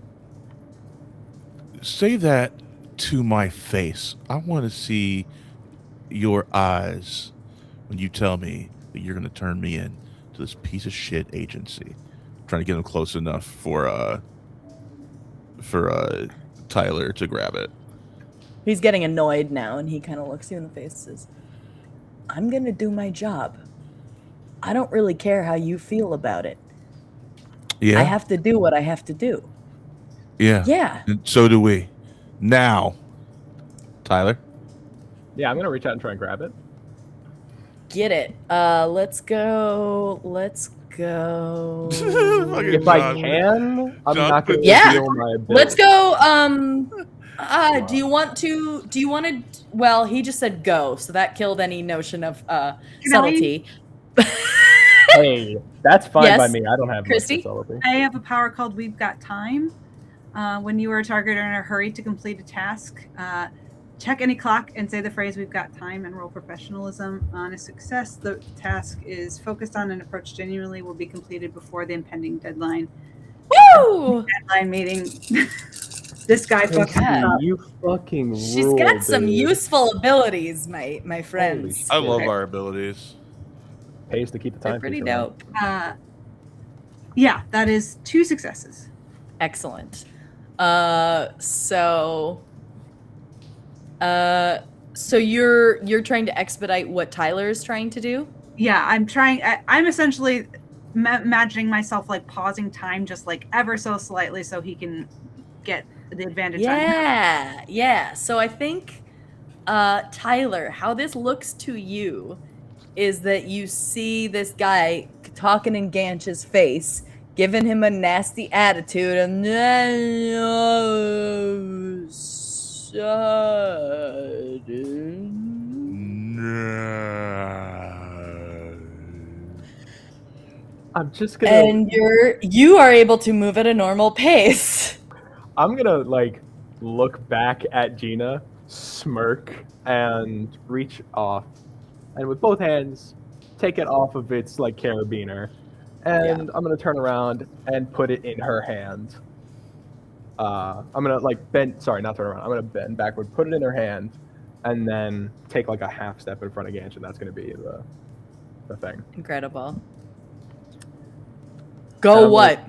Say that to my face. I want to see your eyes when you tell me that you're going to turn me in to this piece of shit agency. I'm trying to get him close enough for Tyler to grab it. He's getting annoyed now, and he kind of looks you in the face and says, I'm going to do my job. I don't really care how you feel about it. Yeah. I have to do what I have to do. Yeah. Yeah. And so do we. Now, Tyler. Yeah, I'm gonna reach out and try and grab it. Get it. Let's go. If I can, I'm not gonna Yeah. reveal my ability. Let's go. Do you want to? Well, he just said go, so that killed any notion of subtlety. Hey, that's fine Yes, by me. I don't have Christy? much subtlety. I have a power called We've Got Time. When you are a target or in a hurry to complete a task, check any clock and say the phrase "We've got time" and roll professionalism. On a success, the task is focused on and approached genuinely, will be completed before the impending deadline. Woo! Deadline meeting. This guy fucking Yeah. up. You fucking She's rule, got some dude. useful abilities, my friends. I love our abilities. Pays to keep the They're time. pretty around. dope. Yeah, that is 2 successes. Excellent. So you're trying to expedite what Tyler's trying to do? Yeah, I'm essentially imagining myself like pausing time just like ever so slightly so he can get the advantage on him. Yeah. So I think, Tyler, how this looks to you is that you see this guy talking in Ganch's face, giving him a nasty attitude, and then I'm just gonna. and you are able to move at a normal pace. I'm gonna like look back at Gina, smirk, and reach off, and with both hands, take it off of its like carabiner, and I'm gonna turn around and put it in her hand. I'm gonna like bend. Sorry, not turn around. I'm gonna bend backward, put it in her hand, and then take like a half step in front of Ganch, and that's gonna be the thing. Incredible. Go Um, what?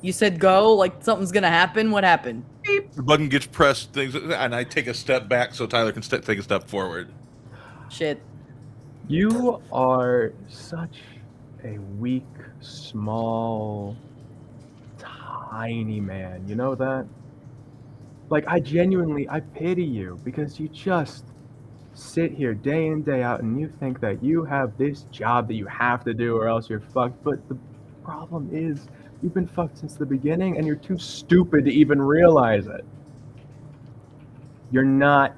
You said go like something's gonna happen. What happened? The button gets pressed, things, and I take a step back so Tyler can take a step forward. Shit. You are such a weak, small, tiny man. You know that? Like, I pity you because you just sit here day in, day out, and you think that you have this job that you have to do or else you're fucked. But the problem is, you've been fucked since the beginning and you're too stupid to even realize it. You're not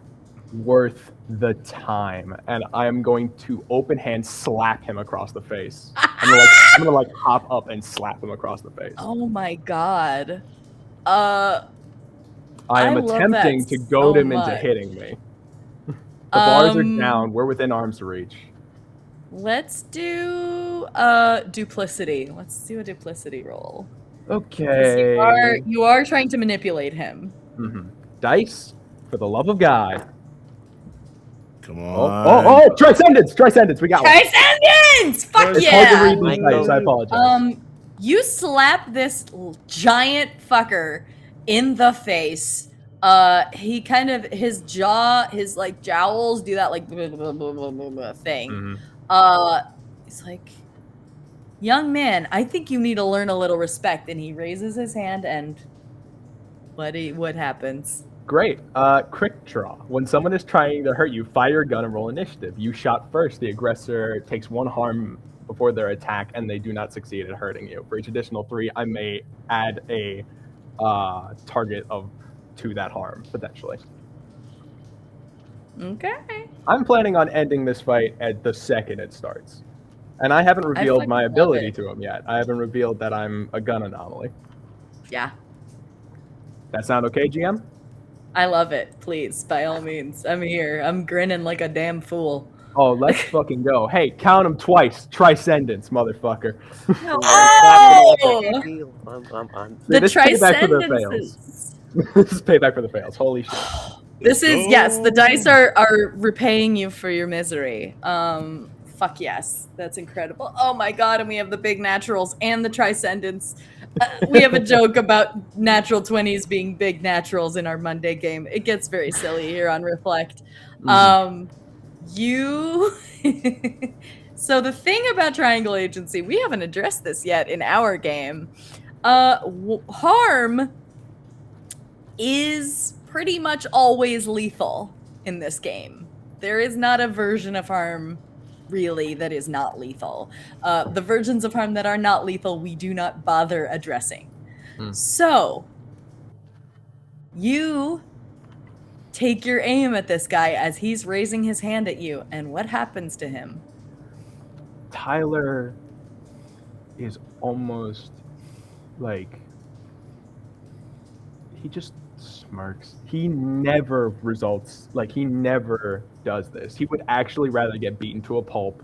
worth the time, and I am going to open hand slap him across the face. I'm gonna like hop up and slap him across the face. Oh my god. I am I love attempting that to goad so him into much. hitting me. The bars are Um, down. We're within arm's reach. Let's do duplicity. Let's do a duplicity roll. 'Cause Okay. You are trying to manipulate him. Dice, for the love of God. Come Oh, on. oh, Transcendence! Transcendence, we got one. Transcendence! Fuck It's hard to yeah! read these dice, I apologize. You slap this giant fucker in the face. He kind of his jaw, his like jowls do that like thing. He's like, young man, I think you need to learn a little respect. And he raises his hand, and what happens? Great. Quick draw. When someone is trying to hurt you, fire your gun and roll initiative. You shot first. The aggressor takes 1 harm before their attack, and they do not succeed at hurting you. For each additional 3, I may add a target to that harm, potentially. Okay. I'm planning on ending this fight at the second it starts. And I haven't revealed my fucking love ability it. to him yet. I haven't revealed that I'm a gun anomaly. Yeah. That sound okay, GM? I love it. Please, by all means. I'm here. I'm grinning like a damn fool. Oh, let's fucking go. Hey, count them twice. Triscendence, motherfucker. Oh! The This is payback for the fails. Triscendences. This is payback for the fails. Holy shit. This is yes. The dice are repaying you for your misery. Fuck yes, that's incredible. Oh my god, and we have the big naturals and the Triscendence. We have a joke about natural 20s being big naturals in our Monday game. It gets very silly here on Reflect. You. So the thing about Triangle Agency, we haven't addressed this yet in our game. Harm is pretty much always lethal in this game. There is not a version of harm really that is not lethal. The versions of harm that are not lethal, we do not bother addressing. So, you take your aim at this guy as he's raising his hand at you, and what happens to him? Tyler is almost like he just smirks. He never does this. He would actually rather get beaten to a pulp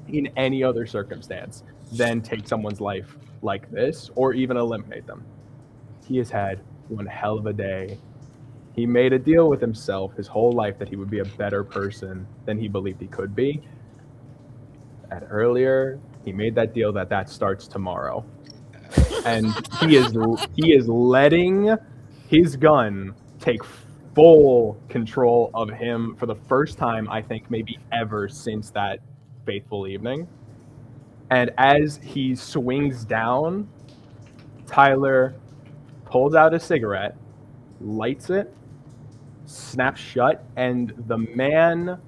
in any other circumstance than take someone's life like this or even eliminate them. He has had one hell of a day. He made a deal with himself his whole life that he would be a better person than he believed he could be. And earlier, he made that deal that starts tomorrow. And he is letting his gun take full control of him for the first time, I think, maybe ever since that fateful evening. And as he swings down, Tyler pulls out a cigarette, lights it, snaps shut, and the man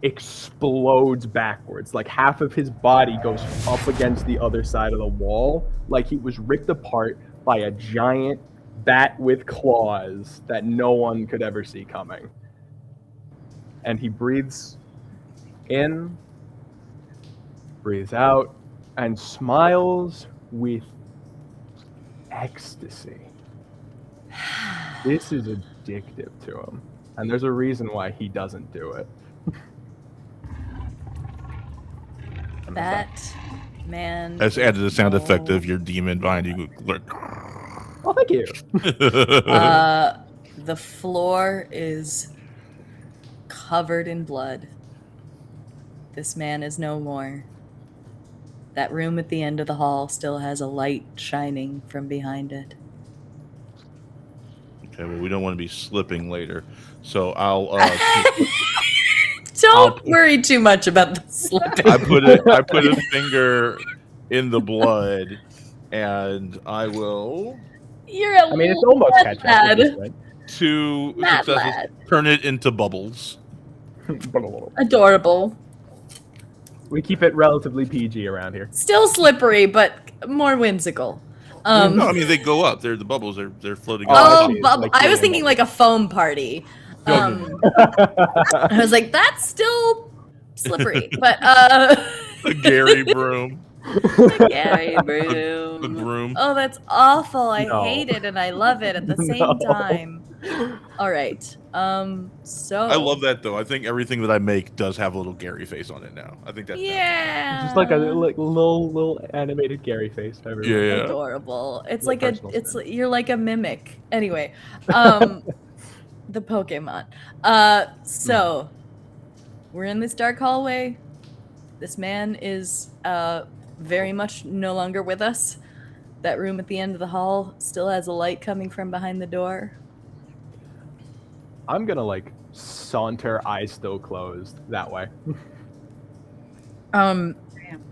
explodes backwards. Like half of his body goes up against the other side of the wall, like he was ripped apart by a giant bat with claws that no one could ever see coming. And he breathes in, breathes out, and smiles with ecstasy. This is addictive to him, and there's a reason why he doesn't do it. That man. Let's add to the sound effect of your demon behind you. Oh, thank you. The floor is covered in blood. This man is no more. That room at the end of the hall still has a light shining from behind it. Okay, well, we don't want to be slipping later, so I'll. Don't worry too much about the slipping. I put a finger in the blood, and I will You're a I mean, it's almost catch up at this point. two Mad successes lad. turn it into bubbles. Adorable. We keep it relatively PG around here. Still slippery, but more whimsical. No, I mean they go up. They're the bubbles. They're floating. Oh, up. Oh, geez, bubble. like I was helium thinking bubbles. like a foam party. I was like, that's still slippery, but The Gary broom. the Gary The broom. broom. Oh, that's awful. I No. hate it and I love it at the same No. time. All right. So I love that though. I think everything that I make does have a little Gary face on it now. I think that's Yeah. Just like a little animated Gary face. yeah, Everyone. yeah. Adorable. It's Little like a personal it's spin. you're like a mimic. Anyway, the Pokemon. So we're in this dark hallway. This man is very much no longer with us. That room at the end of the hall still has a light coming from behind the door. I'm gonna like saunter, eyes still closed, that way.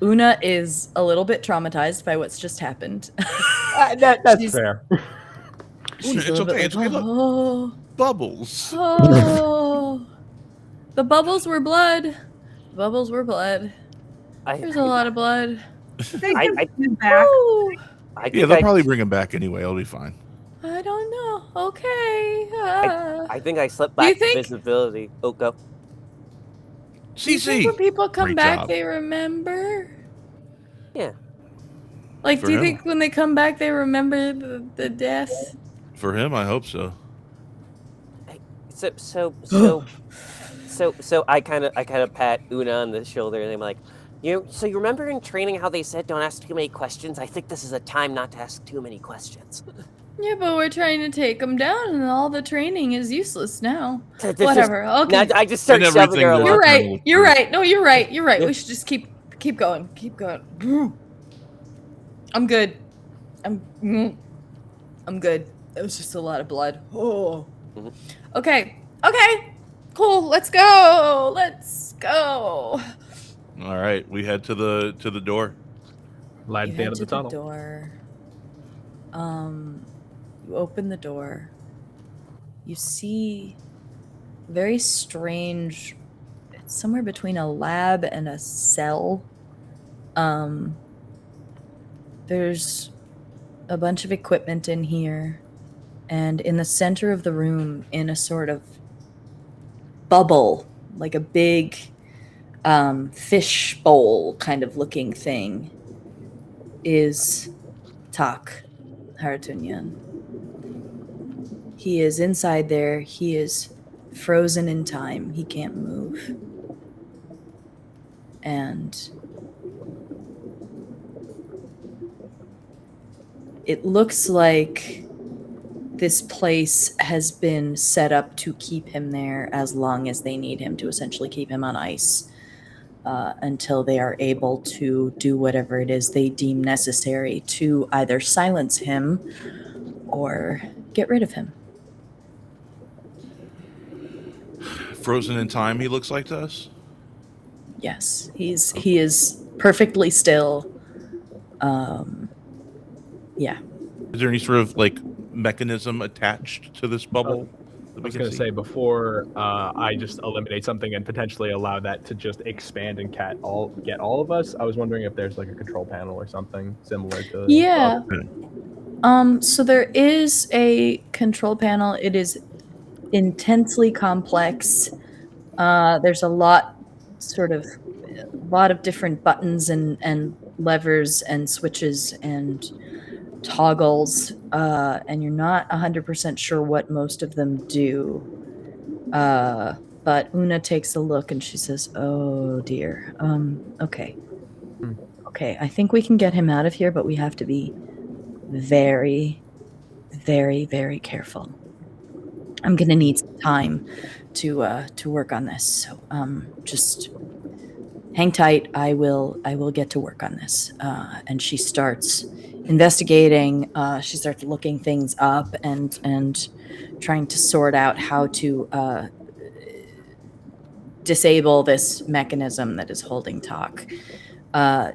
Una is a little bit traumatized by what's just happened. That's She's- fair. She's it's a little okay, bit it's okay, like, look. oh, Bubbles. oh. The bubbles were blood. The bubbles were blood. There's a lot of blood. They I- can bring him back. Ooh, I think Yeah, they'll probably bring him back anyway. It'll be fine. I don't know. Okay. I think I slipped Do you back to think- visibility. Oh, go. Do you think when CC. people come Great back, job. they remember? Yeah. Like, For do you him. think when they come back, they remember the death? For him, I hope so. So I kind of pat Una on the shoulder and I'm like, you remember in training how they said don't ask too many questions? I think this is a time not to ask too many questions. Yeah, but we're trying to take them down, and all the training is useless now. This is- Whatever. Okay. Now I just start And shoving everything her that- along. You're Lock right. them You're through. right. No, you're right. You're right. Yeah. We should just keep going. Keep going. I'm good. I'm good. It was just a lot of blood. Oh. Mhm. Okay. Okay. Cool. Let's go. Let's go. All right, we head to the door. Light You at the head end of to the tunnel. door. You open the door. You see very strange. It's somewhere between a lab and a cell. There's a bunch of equipment in here, and in the center of the room, in a sort of bubble, like a big fish bowl kind of looking thing, is Tak Haratunyan. He is inside there. He is frozen in time. He can't move. And it looks like this place has been set up to keep him there as long as they need him, to essentially keep him on ice until they are able to do whatever it is they deem necessary to either silence him or get rid of him. Frozen in time, he looks like to us. Yes, he is perfectly still. Yeah. Is there any sort of like mechanism attached to this bubble? that I we was can going to see? say before I just eliminate something and potentially allow that to just expand and get all of us. I was wondering if there's like a control panel or something similar to. Yeah. Okay. So there is a control panel. It is intensely complex. There's a lot of different buttons and levers and switches and toggles, and you're not 100% sure what most of them do. But Una takes a look and she says, "Oh dear. Okay. Okay, I think we can get him out of here, but we have to be very, very, very careful. I'm gonna need some time to work on this. So just hang tight. I will get to work on this." And she starts investigating. She starts looking things up and trying to sort out how to disable this mechanism that is holding Tak.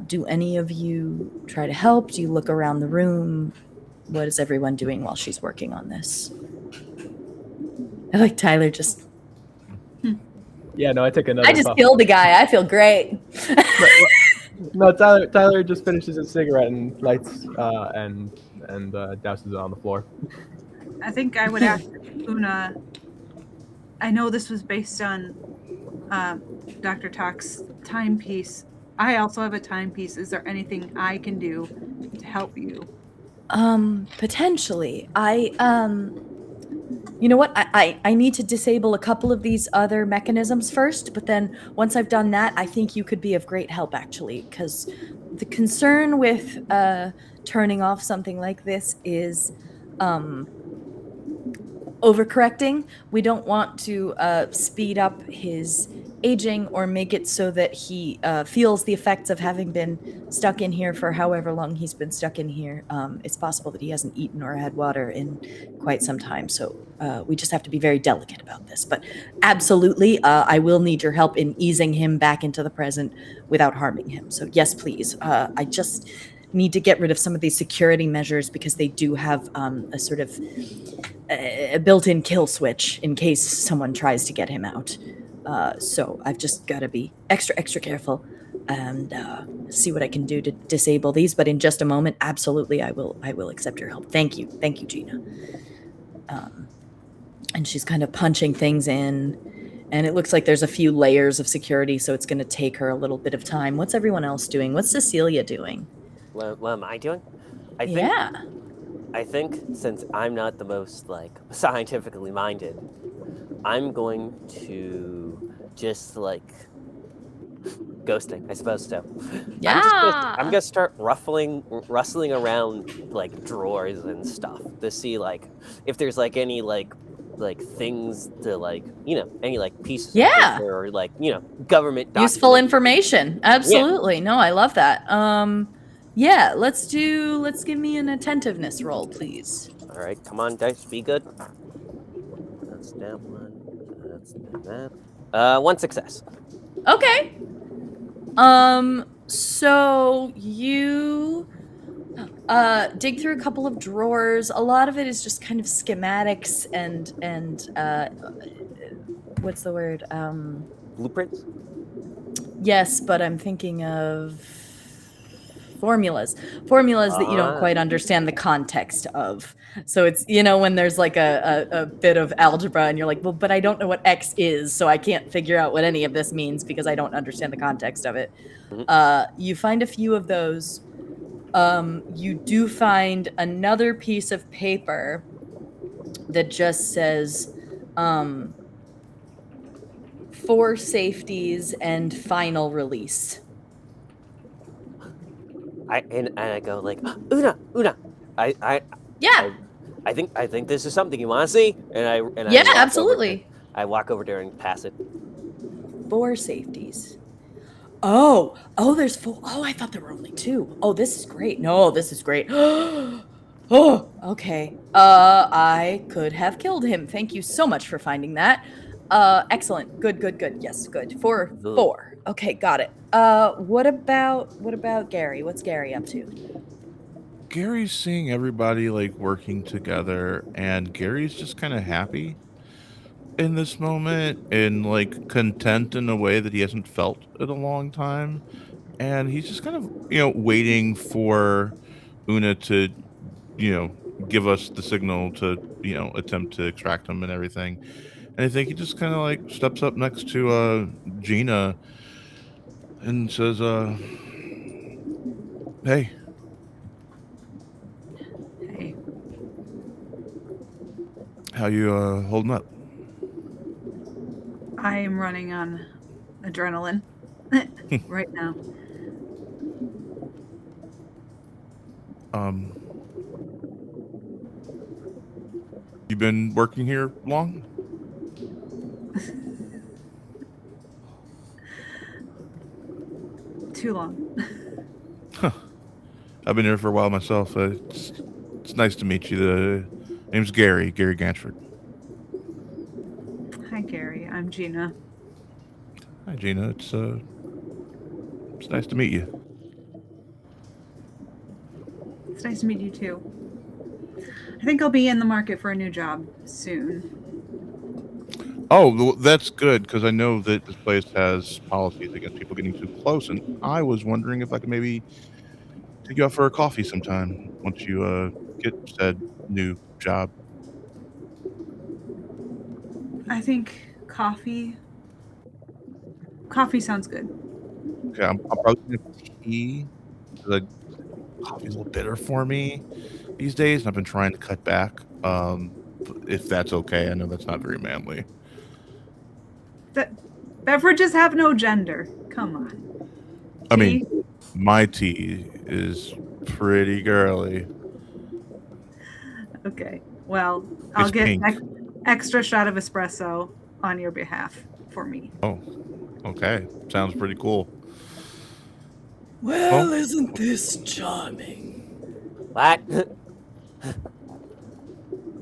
Do any of you try to help? Do you look around the room? What is everyone doing while she's working on this? I like Tyler just... Yeah, no, I took another. I just puff. killed the guy. I feel great. No, Tyler just finishes his cigarette and lights and douses it on the floor. I think I would ask Una I know this was based on Dr. Talk's timepiece. I also have a timepiece. Is there anything I can do to help you? Potentially. You know what? I need to disable a couple of these other mechanisms first, but then once I've done that, I think you could be of great help, actually, because the concern with turning off something like this is overcorrecting. We don't want to speed up his aging or make it so that he feels the effects of having been stuck in here for however long he's been stuck in here. It's possible that he hasn't eaten or had water in quite some time, so we just have to be very delicate about this. But absolutely, I will need your help in easing him back into the present without harming him. So yes, please. I just need to get rid of some of these security measures because they do have a sort of a built-in kill switch in case someone tries to get him out. So I've just got to be extra careful and see what I can do to disable these. But in just a moment, absolutely, I will accept your help. Thank you, Gina. And she's kind of punching things in, and it looks like there's a few layers of security, so it's going to take her a little bit of time. What's everyone else doing? What's Cecilia doing? What am I doing? I think since I'm not the most like scientifically minded, I'm going to just like ghosting, I suppose so. Yeah. I'm gonna start rustling around like drawers and stuff to see like if there's like any like things to like any like pieces of paper or like government useful information. Absolutely. No, I love that. Yeah, let's give me an attentiveness roll, please. All right, come on, dice, be good. That's that one. That's that. One success. Okay. So you dig through a couple of drawers. A lot of it is just kind of schematics and what's the word? Blueprints? Yes, but I'm thinking of formulas that you don't quite understand the context of. So it's, when there's like a bit of algebra and you're like, well, but I don't know what X is, so I can't figure out what any of this means because I don't understand the context of it. Mm-hmm. You find a few of those. You do find another piece of paper that just says, 4 safeties and final release. I go like, Una. Yeah. I think this is something you want to see, and yeah, absolutely. I walk over there and pass it. 4 safeties. Oh, there's 4. Oh, I thought there were only 2. Oh, this is great. No, this is great. Oh, okay. I could have killed him. Thank you so much for finding that. Excellent. Good. Yes, good. 4. Okay, got it. What about Gary? What's Gary up to? Gary's seeing everybody like working together, and Gary's just kind of happy in this moment and like content in a way that he hasn't felt in a long time. And he's just kind of, waiting for Una to, give us the signal to, attempt to extract him and everything. And I think he just kind of like steps up next to Gina and says, hey. Hey. How you holding up? I am running on adrenaline right now. You been working here long? Too long. Huh. I've been here for a while myself. It's nice to meet you. The name's Gary Gansford. Hi, Gary. I'm Gina. Hi, Gina. It's nice to meet you. It's nice to meet you too. I think I'll be in the market for a new job soon. Oh, well, that's good, because I know that this place has policies against people getting too close, and I was wondering if I could maybe take you out for a coffee sometime once you get said new job. I think coffee. Coffee sounds good. Okay, I'm probably gonna have tea. The coffee's a little bitter for me these days, and I've been trying to cut back. If that's okay, I know that's not very manly. Beverages have no gender. Come on. I mean, my tea is pretty girly. Okay. Well, I'll It's get pink. extra shot of espresso on your behalf for me. Oh, okay. Sounds pretty cool. Well, Oh. isn't this charming? What?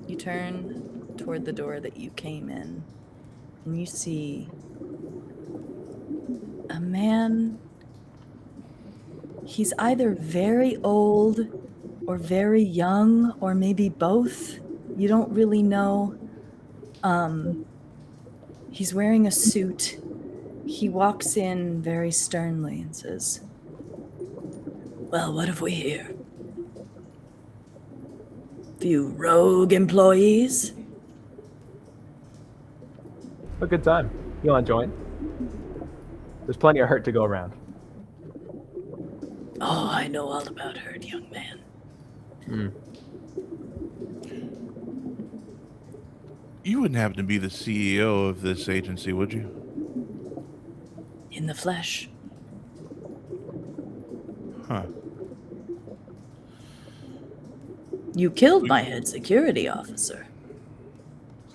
You turn toward the door that you came in, and you see a man. He's either very old or very young, or maybe both. You don't really know. He's wearing a suit. He walks in very sternly and says, "Well, what have we here? Few rogue employees?" A good time. You want to join? There's plenty of hurt to go around. Oh, I know all about hurt, young man. You wouldn't happen to be the CEO of this agency, would you? In the flesh. Huh. You killed my head security officer.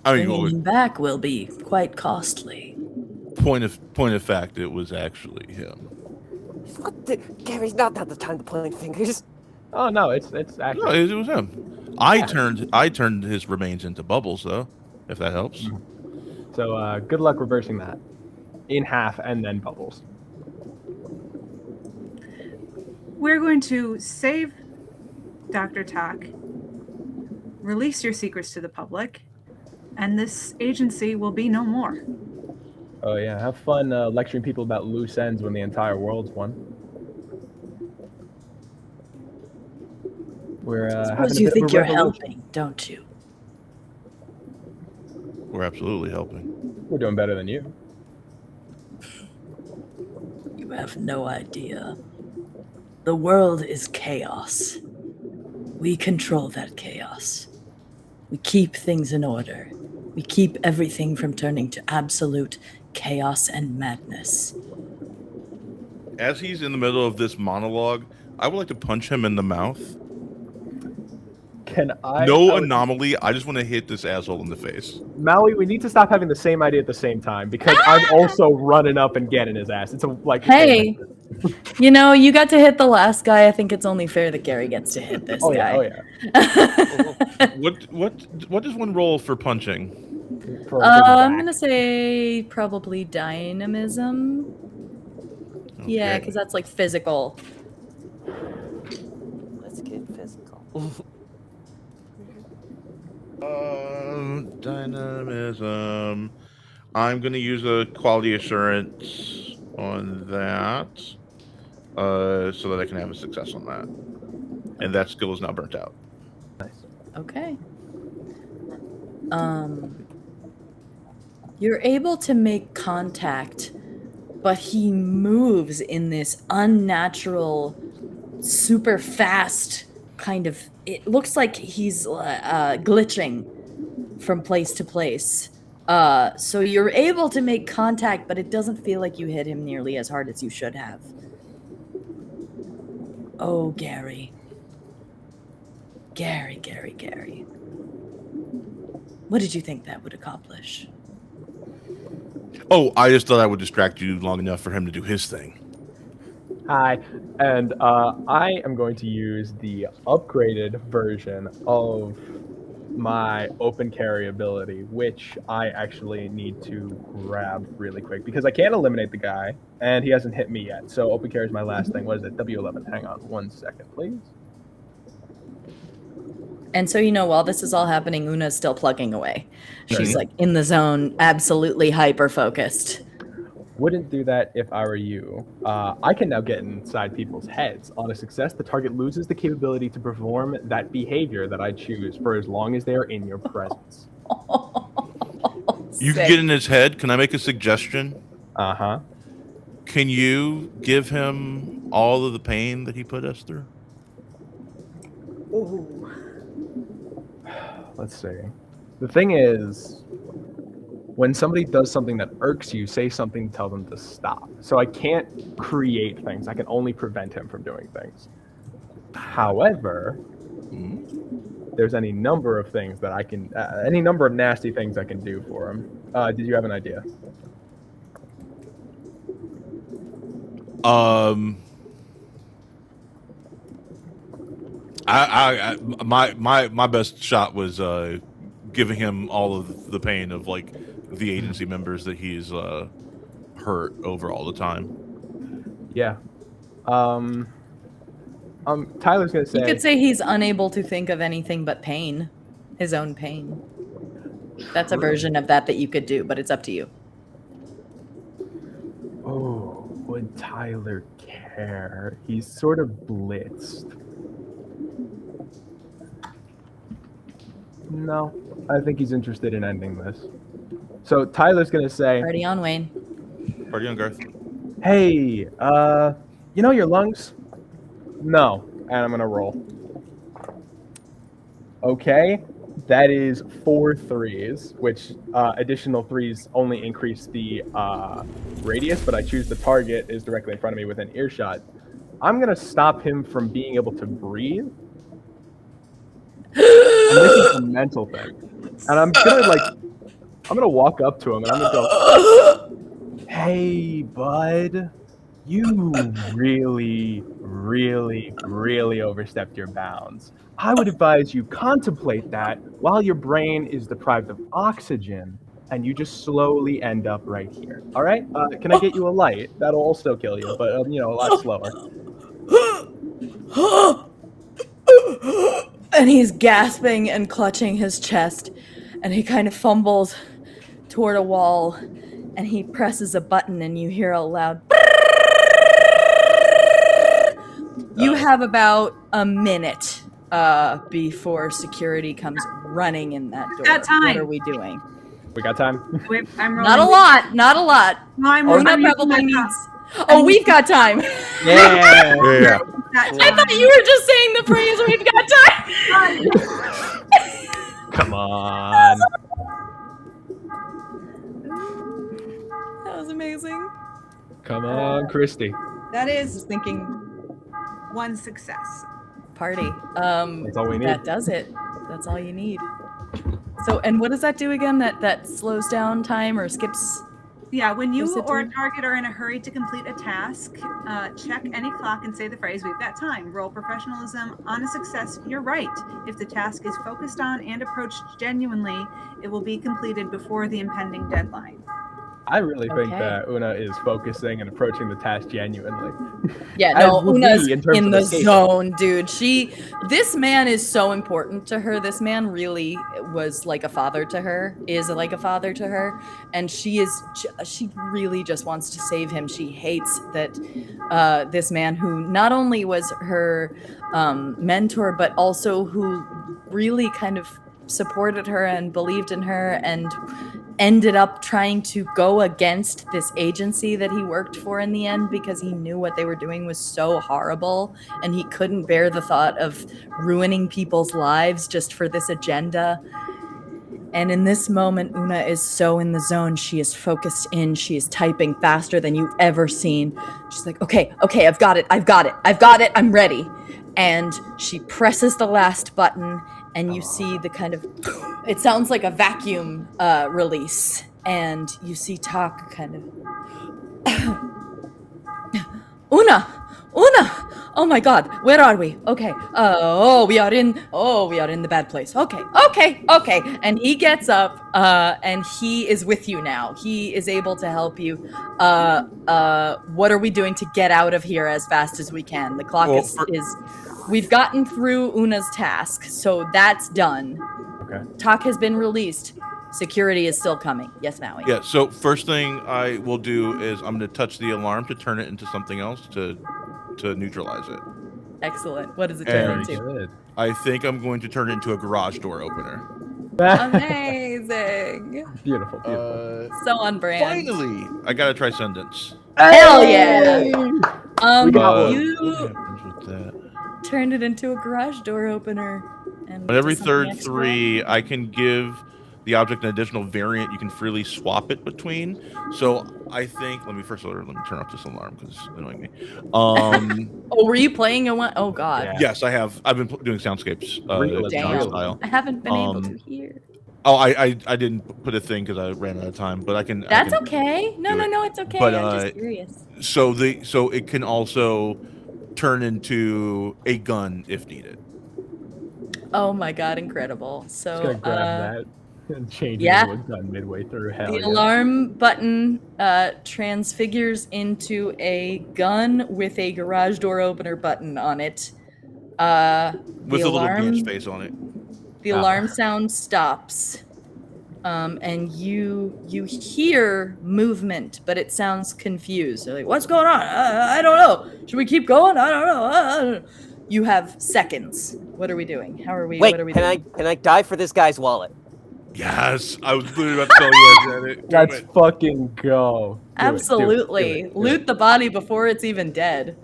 I mean, Bringing him back will be quite costly. point of fact, it was actually him. What the? Gary's not had the time to point fingers. Oh no, it's No, accurate. it was him. I turned his remains into bubbles, though. If that helps. So good luck reversing that. In half and then bubbles. We're going to save Dr. Tak, release your secrets to the public, and this agency will be no more. Oh yeah, have fun lecturing people about loose ends when the entire world's one. We're I having suppose a you bit of think a you're revolution. helping, don't you? We're absolutely helping. We're doing better than you. You have no idea. The world is chaos. We control that chaos. We keep things in order. We keep everything from turning to absolute chaos and madness. As he's in the middle of this monologue, I would like to punch him in the mouth. Can I? No anomaly. I just want to hit this asshole in the face. Maui, we need to stop having the same idea at the same time because I'm also running up and getting his ass. It's a like. Hey, you know, you got to hit the last guy. I think it's only fair that Gary gets to hit this Oh guy. yeah, oh yeah. What is one roll for punching? For I'm back. gonna say probably dynamism. Yeah, Okay. because that's like physical. Let's get physical. Dynamism. I'm gonna use a quality assurance on that, so that I can have a success on that, and that skill is now burnt out. Okay. You're able to make contact, but he moves in this unnatural, super fast kind of. It looks like he's glitching from place to place. So you're able to make contact, but it doesn't feel like you hit him nearly as hard as you should have. Oh, Gary. Gary. What did you think that would accomplish? Oh, I just thought I would distract you long enough for him to do his thing. Hi, and I am going to use the upgraded version of my open carry ability, which I actually need to grab really quick because I can't eliminate the guy, and he hasn't hit me yet. So open carry is my last thing. What is it? W11. Hang on 1 second, please. And so, you know, while this is all happening, Una's still plugging away. She's Mhm. like in the zone, absolutely hyper focused. Wouldn't do that if I were you. I can now get inside people's heads. On a success, the target loses the capability to perform that behavior that I choose for as long as they are in your presence. You can Sick. get in his head. Can I make a suggestion? Uh-huh. Can you give him all of the pain that he put us through? Ooh. Let's see. The thing is, when somebody does something that irks you, say something to tell them to stop. So I can't create things. I can only prevent him from doing things. However, there's any number of things that I can, any number of nasty things I can do for him. Did you have an idea? My best shot was giving him all of the pain of like the agency members that he's hurt over all the time. Yeah. Tyler's gonna say. You could say he's unable to think of anything but pain, his own pain. That's a version of that you could do, but it's up to you. Oh, would Tyler care? He's sort of blitzed. No, I think he's interested in ending this. So Tyler's gonna say, Party on, Wayne. Party on, Garth. "Hey, you know your lungs?" No, and I'm gonna roll. Okay, that is 4 3s, which additional 3s only increase the radius, but I choose the target is directly in front of me within earshot. I'm gonna stop him from being able to breathe. And this is a mental thing. And I'm gonna walk up to him and I'm gonna go, "Hey, bud, you really, really, really overstepped your bounds. I would advise you contemplate that while your brain is deprived of oxygen and you just slowly end up right here. All right? Can I get you a light? That'll also kill you, but a lot slower." And he's gasping and clutching his chest, and he kind of fumbles toward a wall, and he presses a button, and you hear a loud. You have about a minute before security comes running in that door. Got time. What are we doing? We got time? Wait, I'm rolling. Not a lot. Not a lot. No, I'm Una rolling. probably needs. Oh, we've got time. Yeah. Yeah. I thought you were just saying the phrase "we've got time." Come on. That was amazing. Come on, Christy. That I is was thinking one success. party. That's all we need. That does it. That's all you need. So, and what does that do again? That slows down time or skips? Yeah, when Does you it or a do- target are in a hurry to complete a task, check any clock and say the phrase, "We've got time." Roll professionalism. On a success, you're right. If the task is focused on and approached genuinely, it will be completed before the impending deadline. I really think Okay. that Una is focusing and approaching the task genuinely. Yeah, As no, would Una's be in terms in of the escaping. zone, dude. This man is so important to her. This man really was like a father to her, and she really just wants to save him. She hates that this man who not only was her mentor, but also who really kind of supported her and believed in her and ended up trying to go against this agency that he worked for in the end because he knew what they were doing was so horrible and he couldn't bear the thought of ruining people's lives just for this agenda. And in this moment, Una is so in the zone. She is focused in. She is typing faster than you've ever seen. She's like, okay, I've got it. I'm ready. And she presses the last button and you see the kind of, it sounds like a vacuum release. And you see Tak kind of, Una, oh my God, where are we? Okay, we are in the bad place. Okay. And he gets up, and he is with you now. He is able to help you. What are we doing to get out of here as fast as we can? The clock is we've gotten through Una's task, so that's done. Okay. Tak has been released. Security is still coming. Yes, Maui. Yeah, so first thing I will do is I'm going to touch the alarm to turn it into something else to neutralize it. Excellent. What does it turn Very into? Good. I think I'm going to turn it into a garage door opener. Amazing. amazing. Beautiful, beautiful. So on brand. Finally, I gotta try Sundance. Hell yeah. We got one. You What happens with that? turned it into a garage door opener. And But every did something third extra. 3, I can give the object an additional variant you can freely swap it between. So I think, let me turn off this alarm because it's annoying me. Oh, were you playing a one? Oh God. Yeah. Yes, I have. I've been doing soundscapes. Real Damn. style. I haven't been able to Um, hear. Oh, I didn't put a thing because I ran out of time, but I can. That's I can, okay. No, do no, it. no, it's okay. But, I'm just curious. So it can also turn into a gun if needed. Oh my God, incredible. Just So gonna grab that and change yeah. it into a gun midway through. Hell the yeah. alarm button transfigures into a gun with a garage door opener button on it. With a little alarm, Gantz face on it. The alarm sound stops, and you hear movement, but it sounds confused. You're like, "What's going on? I don't know. Should we keep going? I don't know." You have seconds. What are we doing? How are we? Wait, what are we can doing? I die for this guy's wallet? Yes, I was literally about to tell you, Janet. Do Let's it. fucking go. Do it, Absolutely. Loot the body before it's even dead.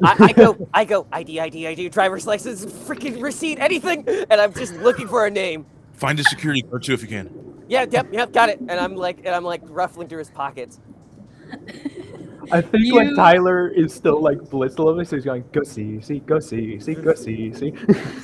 I go, ID, driver's license, freaking receipt, anything, and I'm just looking for a name. Find a security guard too if you can. Yeah, yep, got it. And I'm like ruffling through his pockets. I think You- like Tyler is still like blissful of it, so he's going, go see, go see.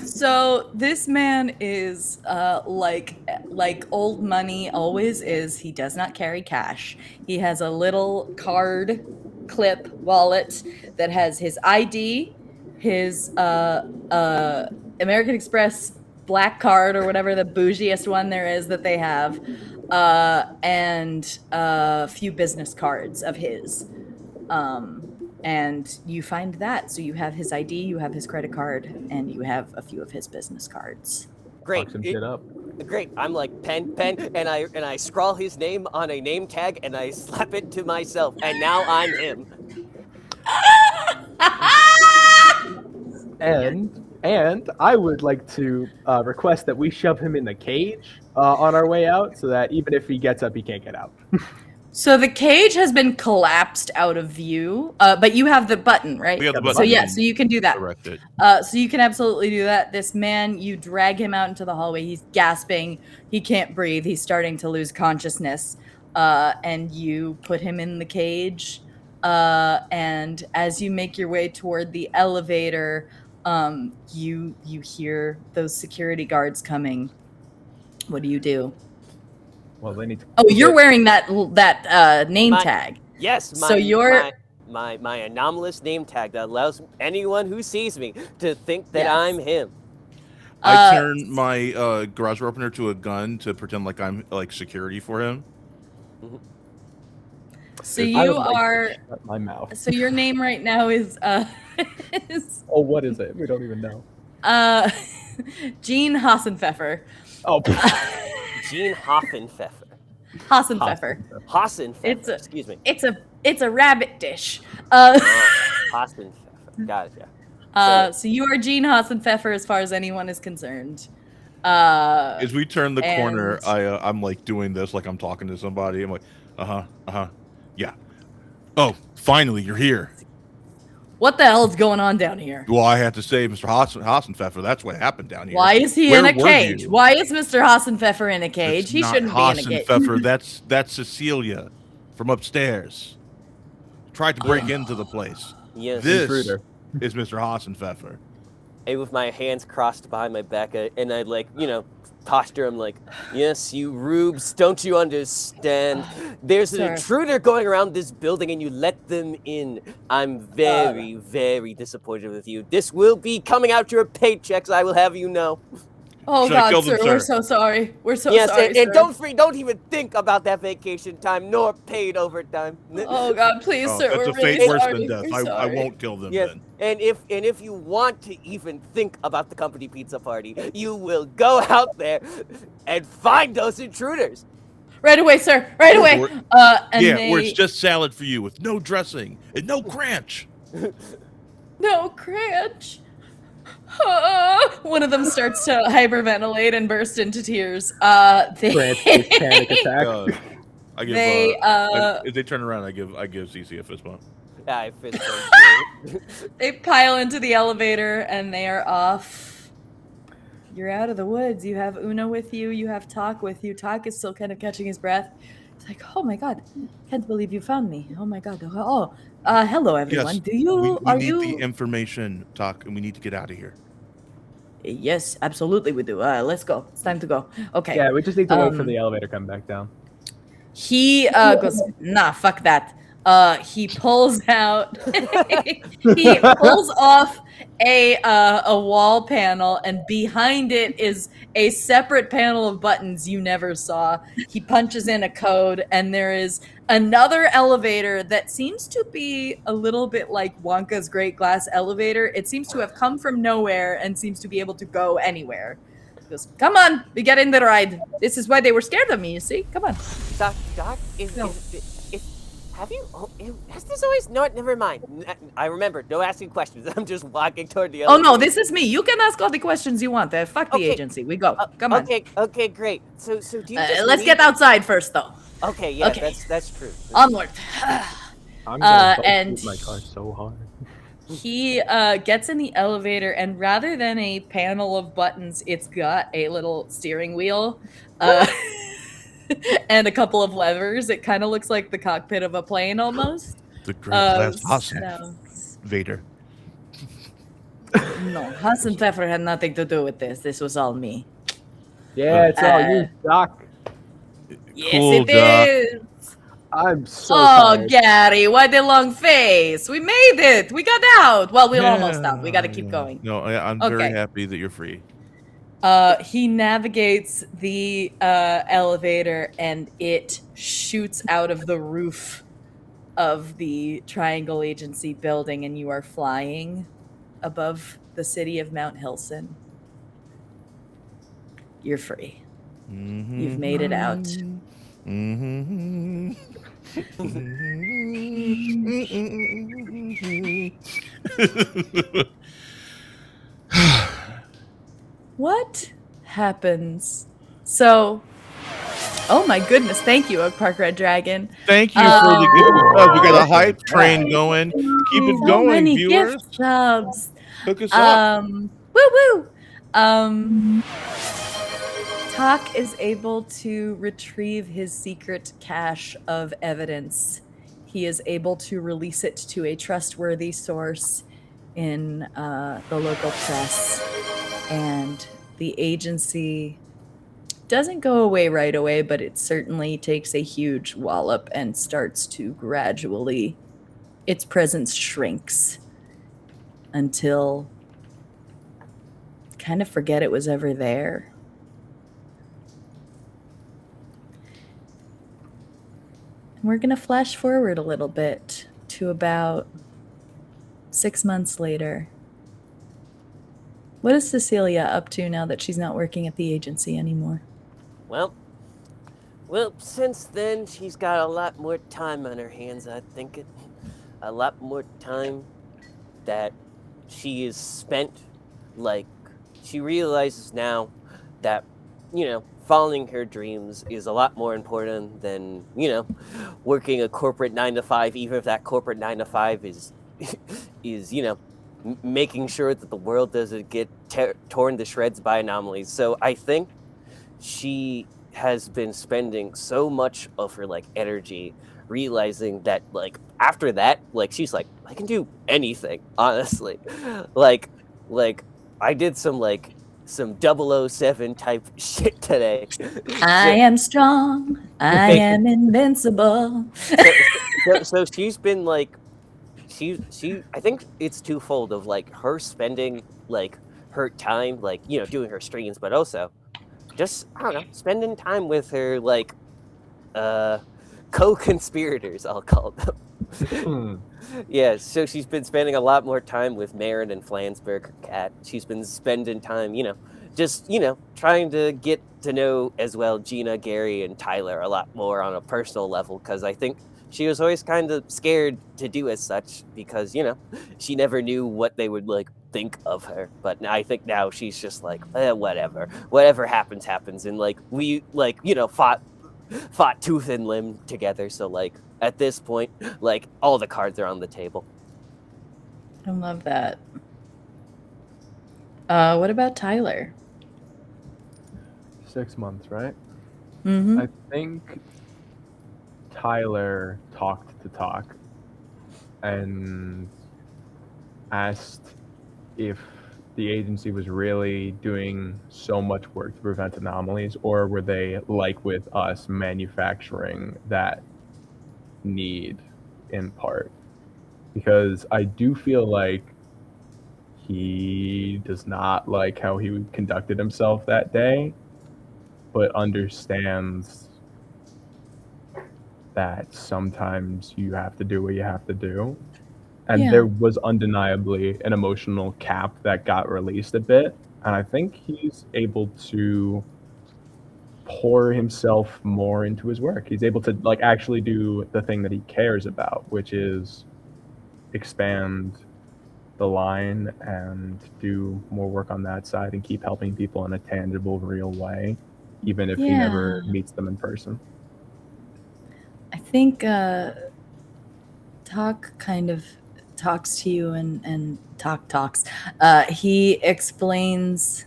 So this man is like old money always is. He does not carry cash. He has a little card clip wallet that has his ID, his American Express black card or whatever the bougiest one there is that they have, and a few business cards of his. And you find that. So you have his ID, you have his credit card, and you have a few of his business cards. Great. Fuck some shit up. Great. I'm like pen, and I scrawl his name on a name tag and I slap it to myself, and now I'm him. And I would like to request that we shove him in the cage on our way out, so that even if he gets up, he can't get out. So the cage has been collapsed out of view, but you have the button, right? We have the So button. yeah, so you can do that. Direct it. So you can absolutely do that. This man, you drag him out into the hallway. He's gasping. He can't breathe. He's starting to lose consciousness. And you put him in the cage. And as you make your way toward the elevator, you hear those security guards coming. What do you do? Well, they need to. Oh, you're wearing that name My- tag. Yes, So you're- my anomalous name tag that allows anyone who sees me to think that Yes. I'm him. I turn my garage door opener to a gun to pretend like I'm like security for him. So I you would like to are. shut my mouth. So your name right now is Oh, what is it? We don't even know. Gene Hassenpfeffer. Oh, Gene Hoffenpfeffer. Hassenpfeffer. Hassenpfeffer. It's a- Excuse me. It's a rabbit dish. Hassenpfeffer. Gotcha. So you are Gene Hassenpfeffer as far as anyone is concerned. As we turn the corner, and- I'm like doing this like I'm talking to somebody. I'm like, yeah. Oh, finally you're here. What the hell's going on down here? Well, I had to say, Mr. Hassenpfeffer, that's what happened down here. Why is he Where in a were cage? you? Why is Mr. Hassenpfeffer in a cage? It's He not shouldn't be in a cage. Hassenpfeffer, that's Cecilia from upstairs. Tried to break into the place. Yes. This intruder. is Mr. Hassenpfeffer. And with my hands crossed behind my back, and I like, posture him like, yes, you rubes, don't you understand? There's an Sir. intruder going around this building and you let them in. I'm very, very disappointed with you. This will be coming out your paychecks, I will have you know. Oh Should I kill God, them, sir, we're sir? so sorry. We're so yes, sorry. and sir. don't even think about that vacation time, nor paid overtime. Oh God, please, Oh, sir. that's we're a fate really worse sorry. than death. We're I sorry. won't kill them Yes, then. and if you want to even think about the company pizza party, you will go out there and find those intruders. Right away, sir. Right away. Or- And Yeah, they... where it's just salad for you with no dressing and no cranch. No, Cranch. One of them starts to hyperventilate and burst into tears. Francis panic attack. I give. If they turn around, I give CC a fist bump. Yeah, I fist bump you. They pile into the elevator and they are off. You're out of the woods. You have Una with you. You have Talk with you. Talk is still kind of catching his breath. It's like, oh my god, can't believe you found me. Oh my god. Oh, hello everyone. Yes, Do you? We are need you? the information, Talk, and we need to get out of here. Yes, absolutely we do. Let's go. It's time to go. Okay. Yeah, we just need to wait for Um, the elevator to come back down. He goes, nah, fuck that. He pulls out. He pulls off a wall panel, and behind it is a separate panel of buttons you never saw. He punches in a code, and there is another elevator that seems to be a little bit like Wonka's Great Glass Elevator. It seems to have come from nowhere and seems to be able to go anywhere. He goes, come on, we get in the ride. This is why they were scared of me, you see? Come on. Doc, have you? Has this always? No, never mind. I remember. No asking questions. I'm just walking toward the. Oh elevator. no, this is me. You can ask all the questions you want. Fuck the Okay. agency. We go. Come on. Okay, great. So do you? Just Let's leave- get outside first, though. Okay, yeah, Okay. that's true. Onward. I'm gonna and- shoot my car so hard. He gets in the elevator, and rather than a panel of buttons, it's got a little steering wheel and a couple of levers. It kind of looks like the cockpit of a plane almost. The Great Glass Hassan so- Vader. No, Hassan Pfeffer had nothing to do with this. This was all me. Yeah, it's all you, Doc. Yes, Cool, it Doc. is. I'm so Oh, tired. Gary, why the long face? We made it. We got out. Well, we're almost out. We got to keep going. No, I'm very Okay. happy that you're free. He navigates the elevator, and it shoots out of the roof of the Triangle Agency building, and you are flying above the city of Mount Hilson. You're free. You've made it out. What happens? So, oh my goodness, thank you, Oak Park Red Dragon. Thank you for the gift subs. We got a hype train going. Keep it So going, many viewers. gift subs. Hook us up. Woo woo. Talk is able to retrieve his secret cache of evidence. He is able to release it to a trustworthy source in the local press, and the agency doesn't go away right away, but it certainly takes a huge wallop and starts to gradually, its presence shrinks until kind of forget it was ever there. We're going to flash forward a little bit to about 6 months later. What is Cecilia up to now that she's not working at the agency anymore? Well, since then she's got a lot more time on her hands. I think a lot more time that she is spent. Like, she realizes now that, following her dreams is a lot more important than, working a corporate 9-to-5, even if that corporate 9-to-5 is making sure that the world doesn't get torn to shreds by anomalies. So I think she has been spending so much of her energy realizing that after that she's like, I can do anything, honestly. like I did some 007 type shit today. I am strong. I am invincible. So she's been she I think it's twofold of her spending her time doing her streams, but also just, I don't know, spending time with her co-conspirators, I'll call them. Yeah, so she's been spending a lot more time with Marin and Flansburgh, her cat. She's been spending time, just, trying to get to know as well Gina, Gary, and Tyler a lot more on a personal level, because I think she was always kind of scared to do as such because, she never knew what they would think of her. But I think now she's just like, whatever happens. And like we like fought tooth and limb together. So like at this point, like all the cards are on the table. I love that. What about Tyler? 6 months, right? Mm-hmm. I think Tyler talked to Talk and asked if the agency was really doing so much work to prevent anomalies, or were they, like with us, manufacturing that need in part? Because I do feel like he does not like how he conducted himself that day, but understands that sometimes you have to do what you have to do. And Yeah. there was undeniably an emotional cap that got released a bit. And I think he's able to pour himself more into his work. He's able to like actually do the thing that he cares about, which is expand the line and do more work on that side and keep helping people in a tangible, real way, even if he never meets them in person. I think Talk kind of talks to you and talks. He explains.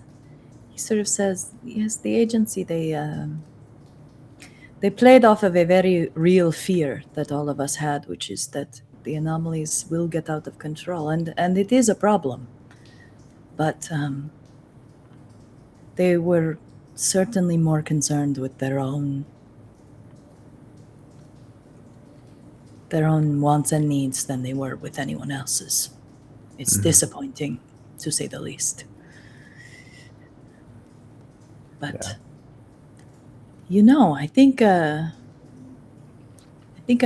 He sort of says, "Yes, the agency they played off of a very real fear that all of us had, which is that the anomalies will get out of control, and it is a problem. But they were certainly more concerned with their own wants and needs than they were with anyone else's. It's disappointing, to say the least. But I think I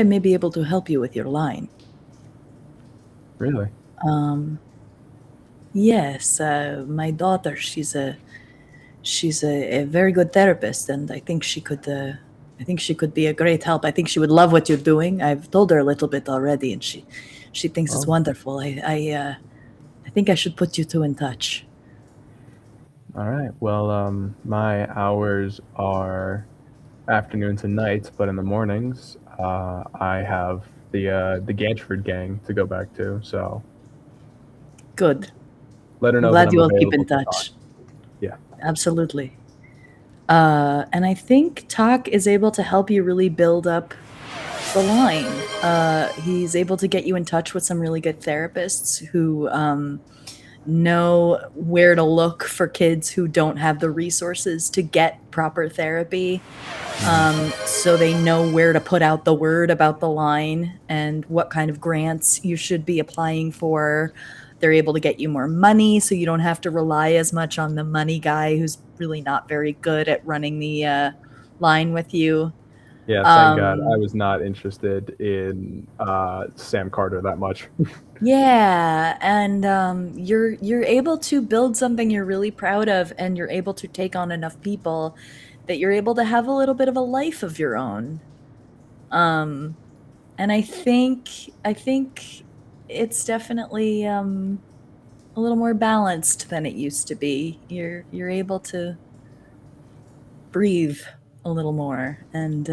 may be able to help you with your line. Really? Yes, my daughter, she's a very good therapist, and I think she could be a great help. I think she would love what you're doing. I've told her a little bit already, and she thinks it's wonderful. I think I should put you two in touch. All right. Well, my hours are afternoons and nights, but in the mornings, I have the Ganchford gang to go back to. So Good. let her know. I'm glad that you I'm will keep in available to touch. talk. Yeah. Absolutely. And I think Talk is able to help you really build up the line. He's able to get you in touch with some really good therapists who know where to look for kids who don't have the resources to get proper therapy. So they know where to put out the word about the line and what kind of grants you should be applying for. They're able to get you more money so you don't have to rely as much on the money guy who's really not very good at running the line with you. Yeah, thank God. I was not interested in Sam Carter that much. Yeah, and you're able to build something you're really proud of, and you're able to take on enough people that you're able to have a little bit of a life of your own. And I think it's definitely a little more balanced than it used to be. You're able to breathe a little more, and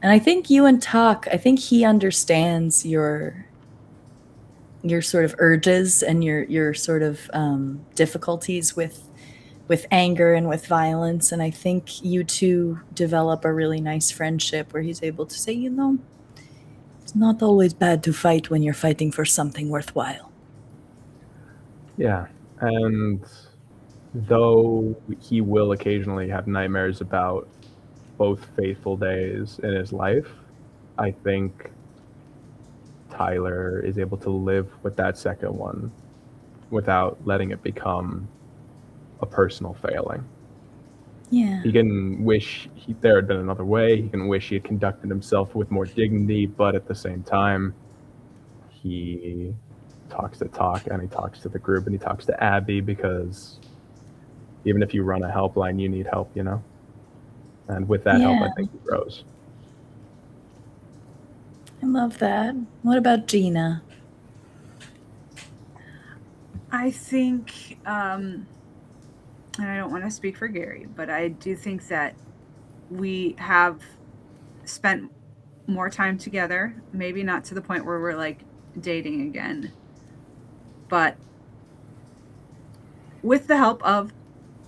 I think you and Talk, I think he understands your sort of urges and your sort of difficulties with anger and with violence, and I think you two develop a really nice friendship where he's able to say, it's not always bad to fight when you're fighting for something worthwhile. Yeah, and though he will occasionally have nightmares about both fateful days in his life, I think Tyler is able to live with that second one without letting it become a personal failing. Yeah. He can wish there had been another way. He can wish he had conducted himself with more dignity, but at the same time, he talks to Talk and he talks to the group and he talks to Abby, because even if you run a helpline, you need help, And with that help, I think he grows. I love that. What about Gina? I think, and I don't want to speak for Gary, but I do think that we have spent more time together, maybe not to the point where we're like dating again, but with the help of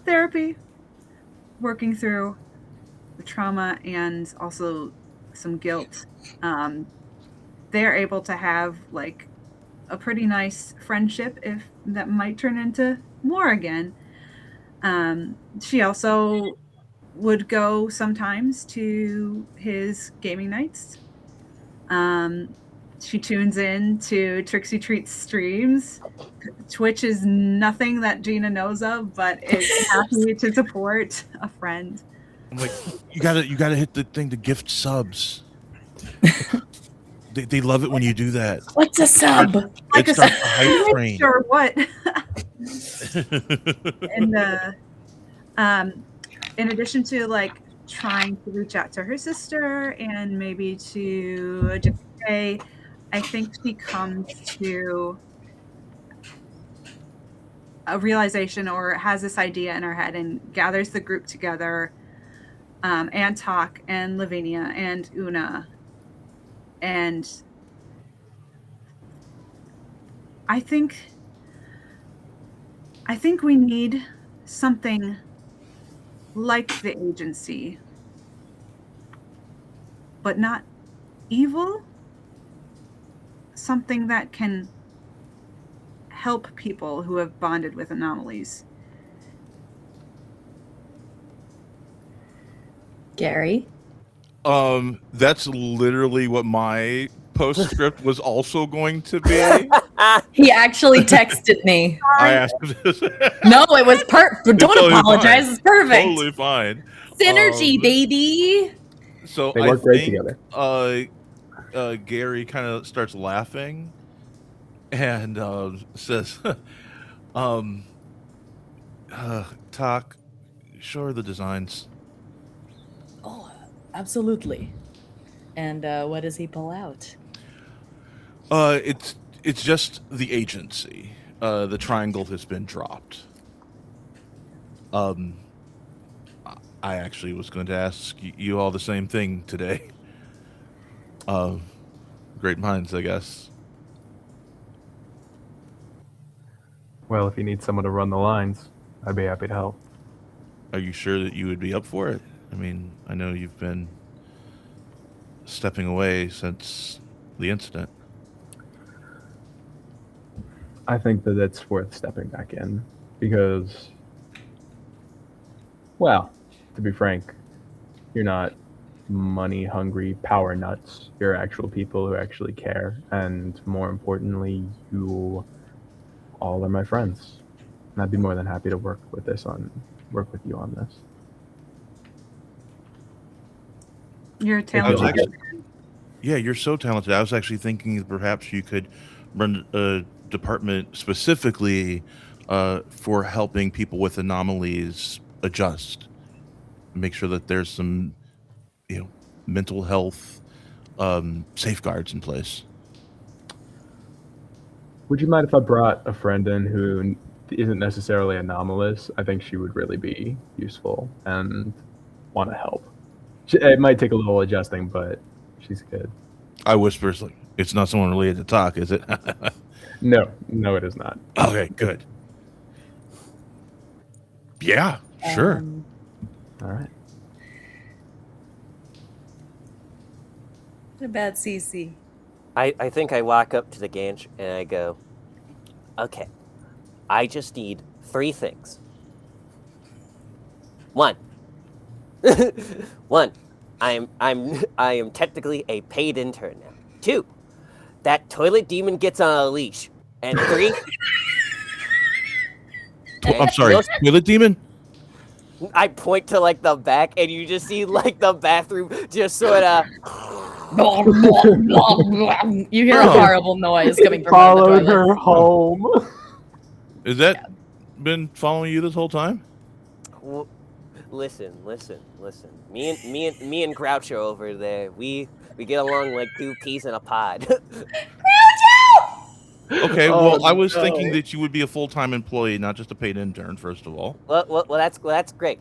therapy, working through the trauma and also some guilt, they're able to have like a pretty nice friendship if that might turn into more again. She also would go sometimes to his gaming nights. She tunes in to Trixie Treat's streams. Twitch is nothing that Gina knows of, but is happy to support a friend. I'm like, you gotta hit the thing to gift subs. They love it when you do that. What's a sub? Like It starts a hype train. Sure, what? And in addition to like trying to reach out to her sister and maybe to just say, I think she comes to a realization or has this idea in her head and gathers the group together, and Talk and Lavinia and Una, and I think we need something like the agency, but not evil. Something that can help people who have bonded with anomalies. Gary? That's literally what my postscript was also going to be. He actually texted me. I asked him this. No, it was perfect. Don't totally apologize. fine. It's perfect. Totally fine. Synergy, baby. So They I work great think, together. Gary kind of starts laughing and says, Talk, show her the designs. Oh, absolutely. And what does he pull out? It's just the agency. The triangle has been dropped. I actually was going to ask you all the same thing today. Great minds, I guess. Well, if you need someone to run the lines, I'd be happy to help. Are you sure that you would be up for it? I mean, I know you've been stepping away since the incident. I think that it's worth stepping back in because, well, to be frank, you're not money hungry power nuts. You're actual people who actually care, and more importantly, you all are my friends. And I'd be more than happy to work with you on this. You're I was talented. actually, yeah, you're so talented. I was actually thinking that perhaps you could run a department specifically for helping people with anomalies adjust, make sure that there's some, mental health safeguards in place. Would you mind if I brought a friend in who isn't necessarily anomalous? I think she would really be useful and want to help. It might take a little adjusting, but she's good. I whisper, like, it's not someone related to Talk, is it? No, it is not. Okay, good. Yeah, sure. All right. What about CC? I think I walk up to the Ganch and I go, okay, I just need 3 things. 1. 1, I am technically a paid intern now. 2, that toilet demon gets on a leash. And 3, I'm sorry, toilet demon? I point to like the back and you just see like the bathroom just sort of You hear a horrible noise coming from Followed the her toilet. home. Is that been following you this whole time? Listen. Me and Groucho over there, we get along like 2 peas in a pod. Okay, Oh, well, I was no. thinking that you would be a full-time employee, not just a paid intern. First of all, Well, that's great.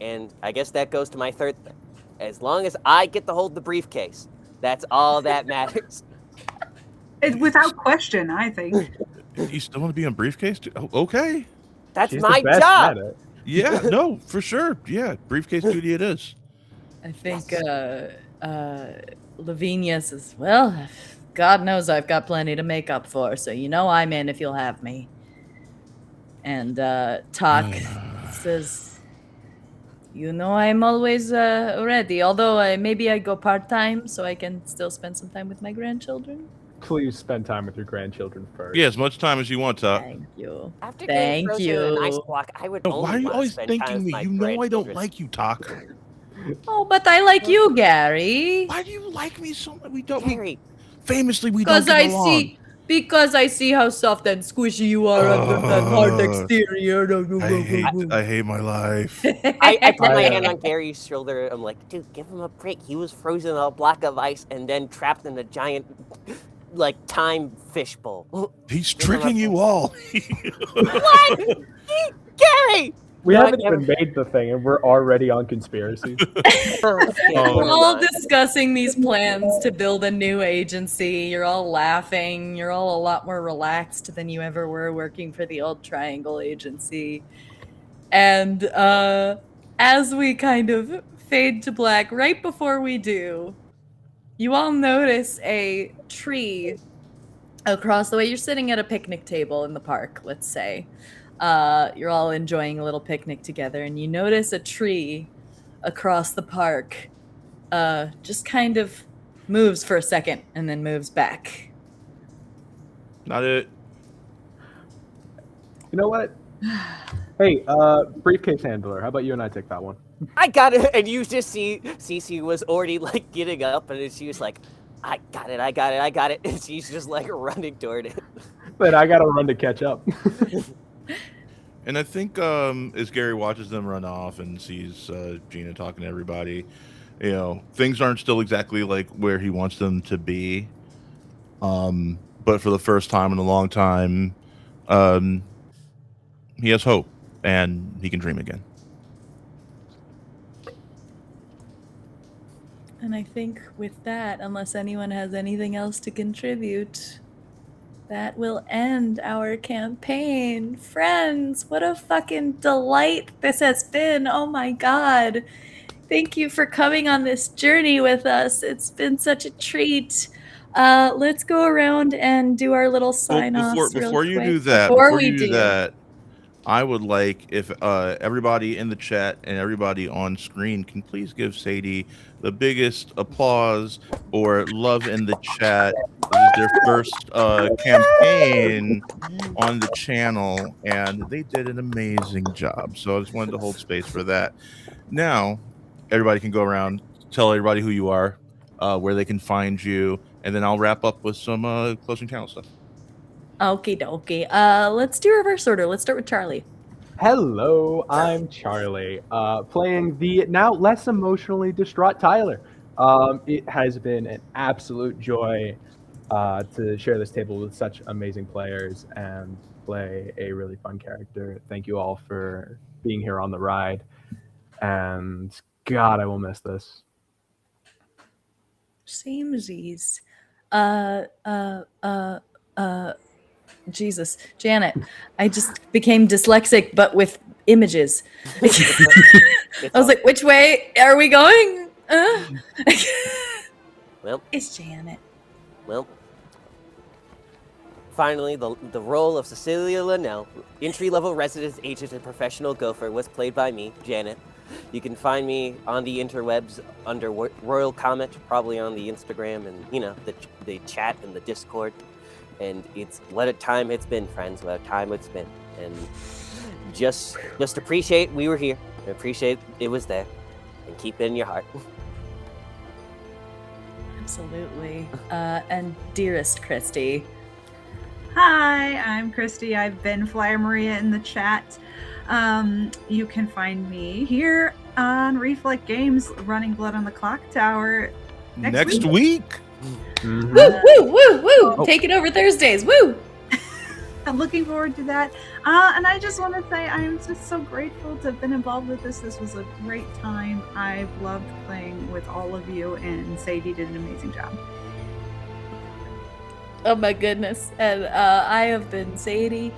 And I guess that goes to my third thing. As long as I get to hold the briefcase, that's all that matters. Without question, I think. you still want to be in briefcase? Oh, okay. That's She's my the best job. at it. Yeah, no, for sure. Yeah, briefcase duty it is. I think Lavinia says, well, God knows I've got plenty to make up for, so you know I'm in if you'll have me. And Talk says, you know I'm always ready, although maybe I go part-time so I can still spend some time with my grandchildren. Please spend time with your grandchildren first. Yeah, as much time as you want, Tuck. Thank you. After getting Thank frozen in an ice you. block, I would No, only why are you want to always spend time thanking with me? my You know I don't grandchildren. like you, Tuck. Oh, but I like you, Gary. Why do you like me so much? We Gary, famously we don't Because get along. because I see how soft and squishy you are under that hard exterior. I hate my life. I put my I, hand on Gary's shoulder. I'm like, dude, give him a break. He was frozen in a block of ice and then trapped in a giant, like, time fishbowl. He's tricking you all. What? Gary! We No, I haven't even never- made the thing, and we're already on conspiracies. Oh, We're never all mind. discussing these plans to build a new agency. You're all laughing. You're all a lot more relaxed than you ever were working for the old Triangle Agency. And as we kind of fade to black, right before we do, you all notice a tree across the way. You're sitting at a picnic table in the park, let's say. You're all enjoying a little picnic together, and you notice a tree across the park just kind of moves for a second and then moves back. Not it. You know what? Hey, briefcase handler, how about you and I take that one? I got it. And you just see Cece was already, like, getting up, and she was like, I got it. And she's just, like, running toward it. But I gotta run to catch up. And I think as Gary watches them run off and sees Gina talking to everybody, you know, things aren't still exactly like where he wants them to be. But for the first time in a long time, he has hope and he can dream again. And I think with that, unless anyone has anything else to contribute, that will end our campaign. Friends, what a fucking delight this has been. Oh my god. Thank you for coming on this journey with us. It's been such a treat. Let's go around and do our little sign offs. Before you do that, I would like if everybody in the chat and everybody on screen can please give Sadie the biggest applause or love in the chat. This is their first campaign on the channel, and they did an amazing job. So I just wanted to hold space for that. Now, everybody can go around, tell everybody who you are, where they can find you, and then I'll wrap up with some closing channel stuff. Okie dokie. Let's do reverse order. Let's start with Charlie. Hello, I'm Charlie, playing the now less emotionally distraught Tyler. It has been an absolute joy to share this table with such amazing players and play a really fun character. Thank you all for being here on the ride. And God, I will miss this. Samesies. Jesus, Janet, I just became dyslexic, but with images. I was like, which way are we going? Well, It's Janet. Well, finally, the role of Cecilia Linnell, entry-level resident agent and professional gopher, was played by me, Janet. You can find me on the interwebs under Royal Comet, probably on the Instagram and, you know, the chat and the Discord. And it's what a time it's been, friends. What a time it's been. And just appreciate we were here. Appreciate it was there. And keep it in your heart. Absolutely. And dearest Christy. Hi, I'm Christy. I've been Flyer Maria in the chat. You can find me here on Reflect Games running Blood on the Clock Tower Next week. Mhm. Woo, woo, woo, woo! Oh. Take it over Thursdays. Woo! looking forward to that. And I just want to say I'm just so grateful to have been involved with this. This was a great time. I've loved playing with all of you, and Sadie did an amazing job. Oh my goodness. And I have been Sadie.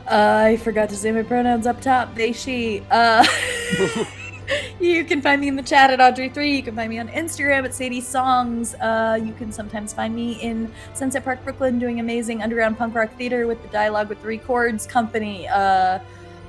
I forgot to say my pronouns up top. They, she. You can find me in the chat at Audrey3. You can find me on Instagram at Sadie Songs. You can sometimes find me in Sunset Park, Brooklyn, doing amazing underground punk rock theater with the Dialogue with 3 Chords company.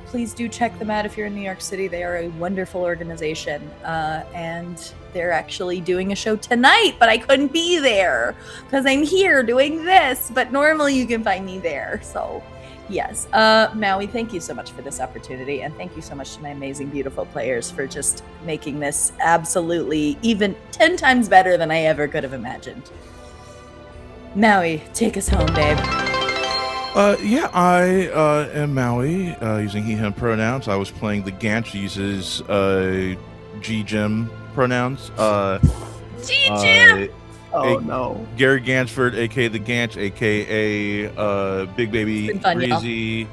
Please do check them out if you're in New York City. They are a wonderful organization. And they're actually doing a show tonight, but I couldn't be there because I'm here doing this. But normally you can find me there. So yes. Maui, thank you so much for this opportunity. And thank you so much to my amazing, beautiful players for just making this absolutely even 10 times better than I ever could have imagined. Maui, take us home, babe. Yeah, I am Maui, using he, him pronouns. I was playing the Ganch, uses G-Gem pronouns. G-Gem! Oh no. Gary Gansford, aka the Ganch, aka Big Baby It's been fun, y'all. Breezy,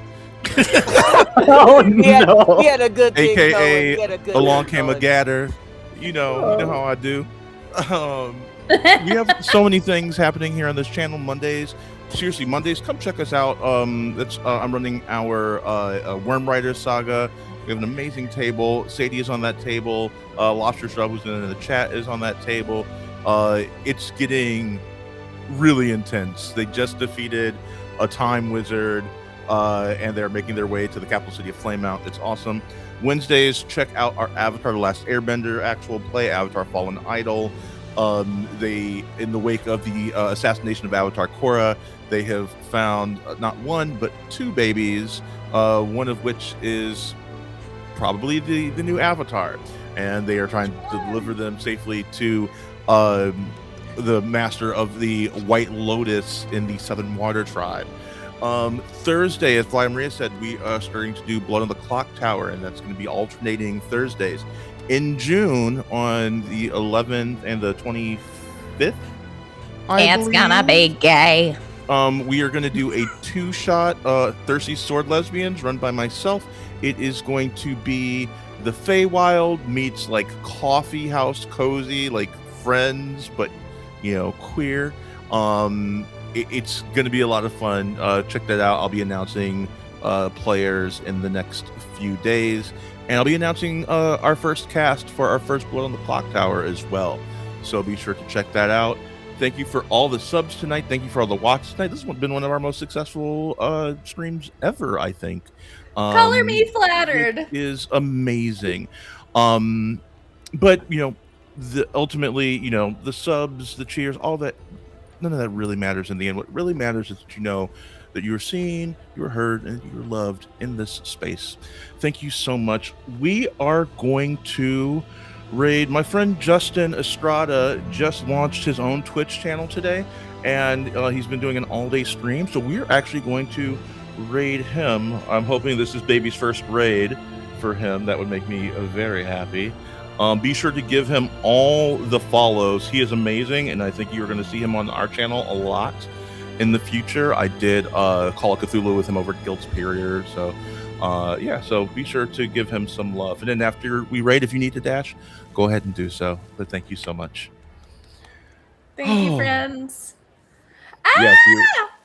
Oh We had, no. we had a good thing going. aka We had a good Along thing Came a going. Gatter. You know how I do. We have so many things happening here on this channel. Mondays, seriously, Mondays, come check us out. I'm running our Worm Rider saga. We have an amazing table. Sadie is on that table. Lobster Shrub, who's in the chat, is on that table. It's getting really intense. They just defeated a time wizard, and they're making their way to the capital city of Flamemount. It's awesome. Wednesdays, check out our Avatar: The Last Airbender actual play, Avatar: Fallen Idol. They, in the wake of the assassination of Avatar Korra, they have found not one but 2 babies, one of which is probably the new Avatar, and they are trying to deliver them safely to the master of the White Lotus in the Southern Water Tribe. Thursday, as Fly Maria said, we are starting to do Blood on the Clock Tower, and that's going to be alternating Thursdays. In June, on the 11th and the 25th, It's gonna be gay. we are going to do a 2-shot Thirsty Sword Lesbians run by myself. It is going to be the Feywild meets like coffee house cozy, like Friends, but queer. It's going to be a lot of fun. Check that out. I'll be announcing players in the next few days, and I'll be announcing our first cast for our first Blood on the Clock Tower as well. So be sure to check that out. Thank you for all the subs tonight. Thank you for all the watches tonight. This has been one of our most successful streams ever, I think. Color me flattered. It is amazing. But ultimately, the subs, the cheers, all that, none of that really matters in the end. What really matters is that you know that you were seen, you were heard, and you were loved in this space. Thank you so much. We are going to raid. My friend Justin Estrada just launched his own Twitch channel today, and he's been doing an all-day stream. So we're actually going to raid him. I'm hoping this is baby's first raid for him. That would make me very happy. Be sure to give him all the follows. He is amazing, and I think you're going to see him on our channel a lot in the future. I did Call of Cthulhu with him over at Guild Superior, so so be sure to give him some love. And then after we raid, if you need to dash, go ahead and do so. But thank you so much. Thank you, friends. Yeah,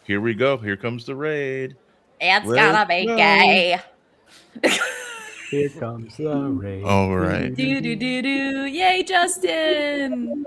here we go. Here comes the raid. It's Let's gonna be go. gay. Here comes the rain. All right. Do do do do. Yay, Justin.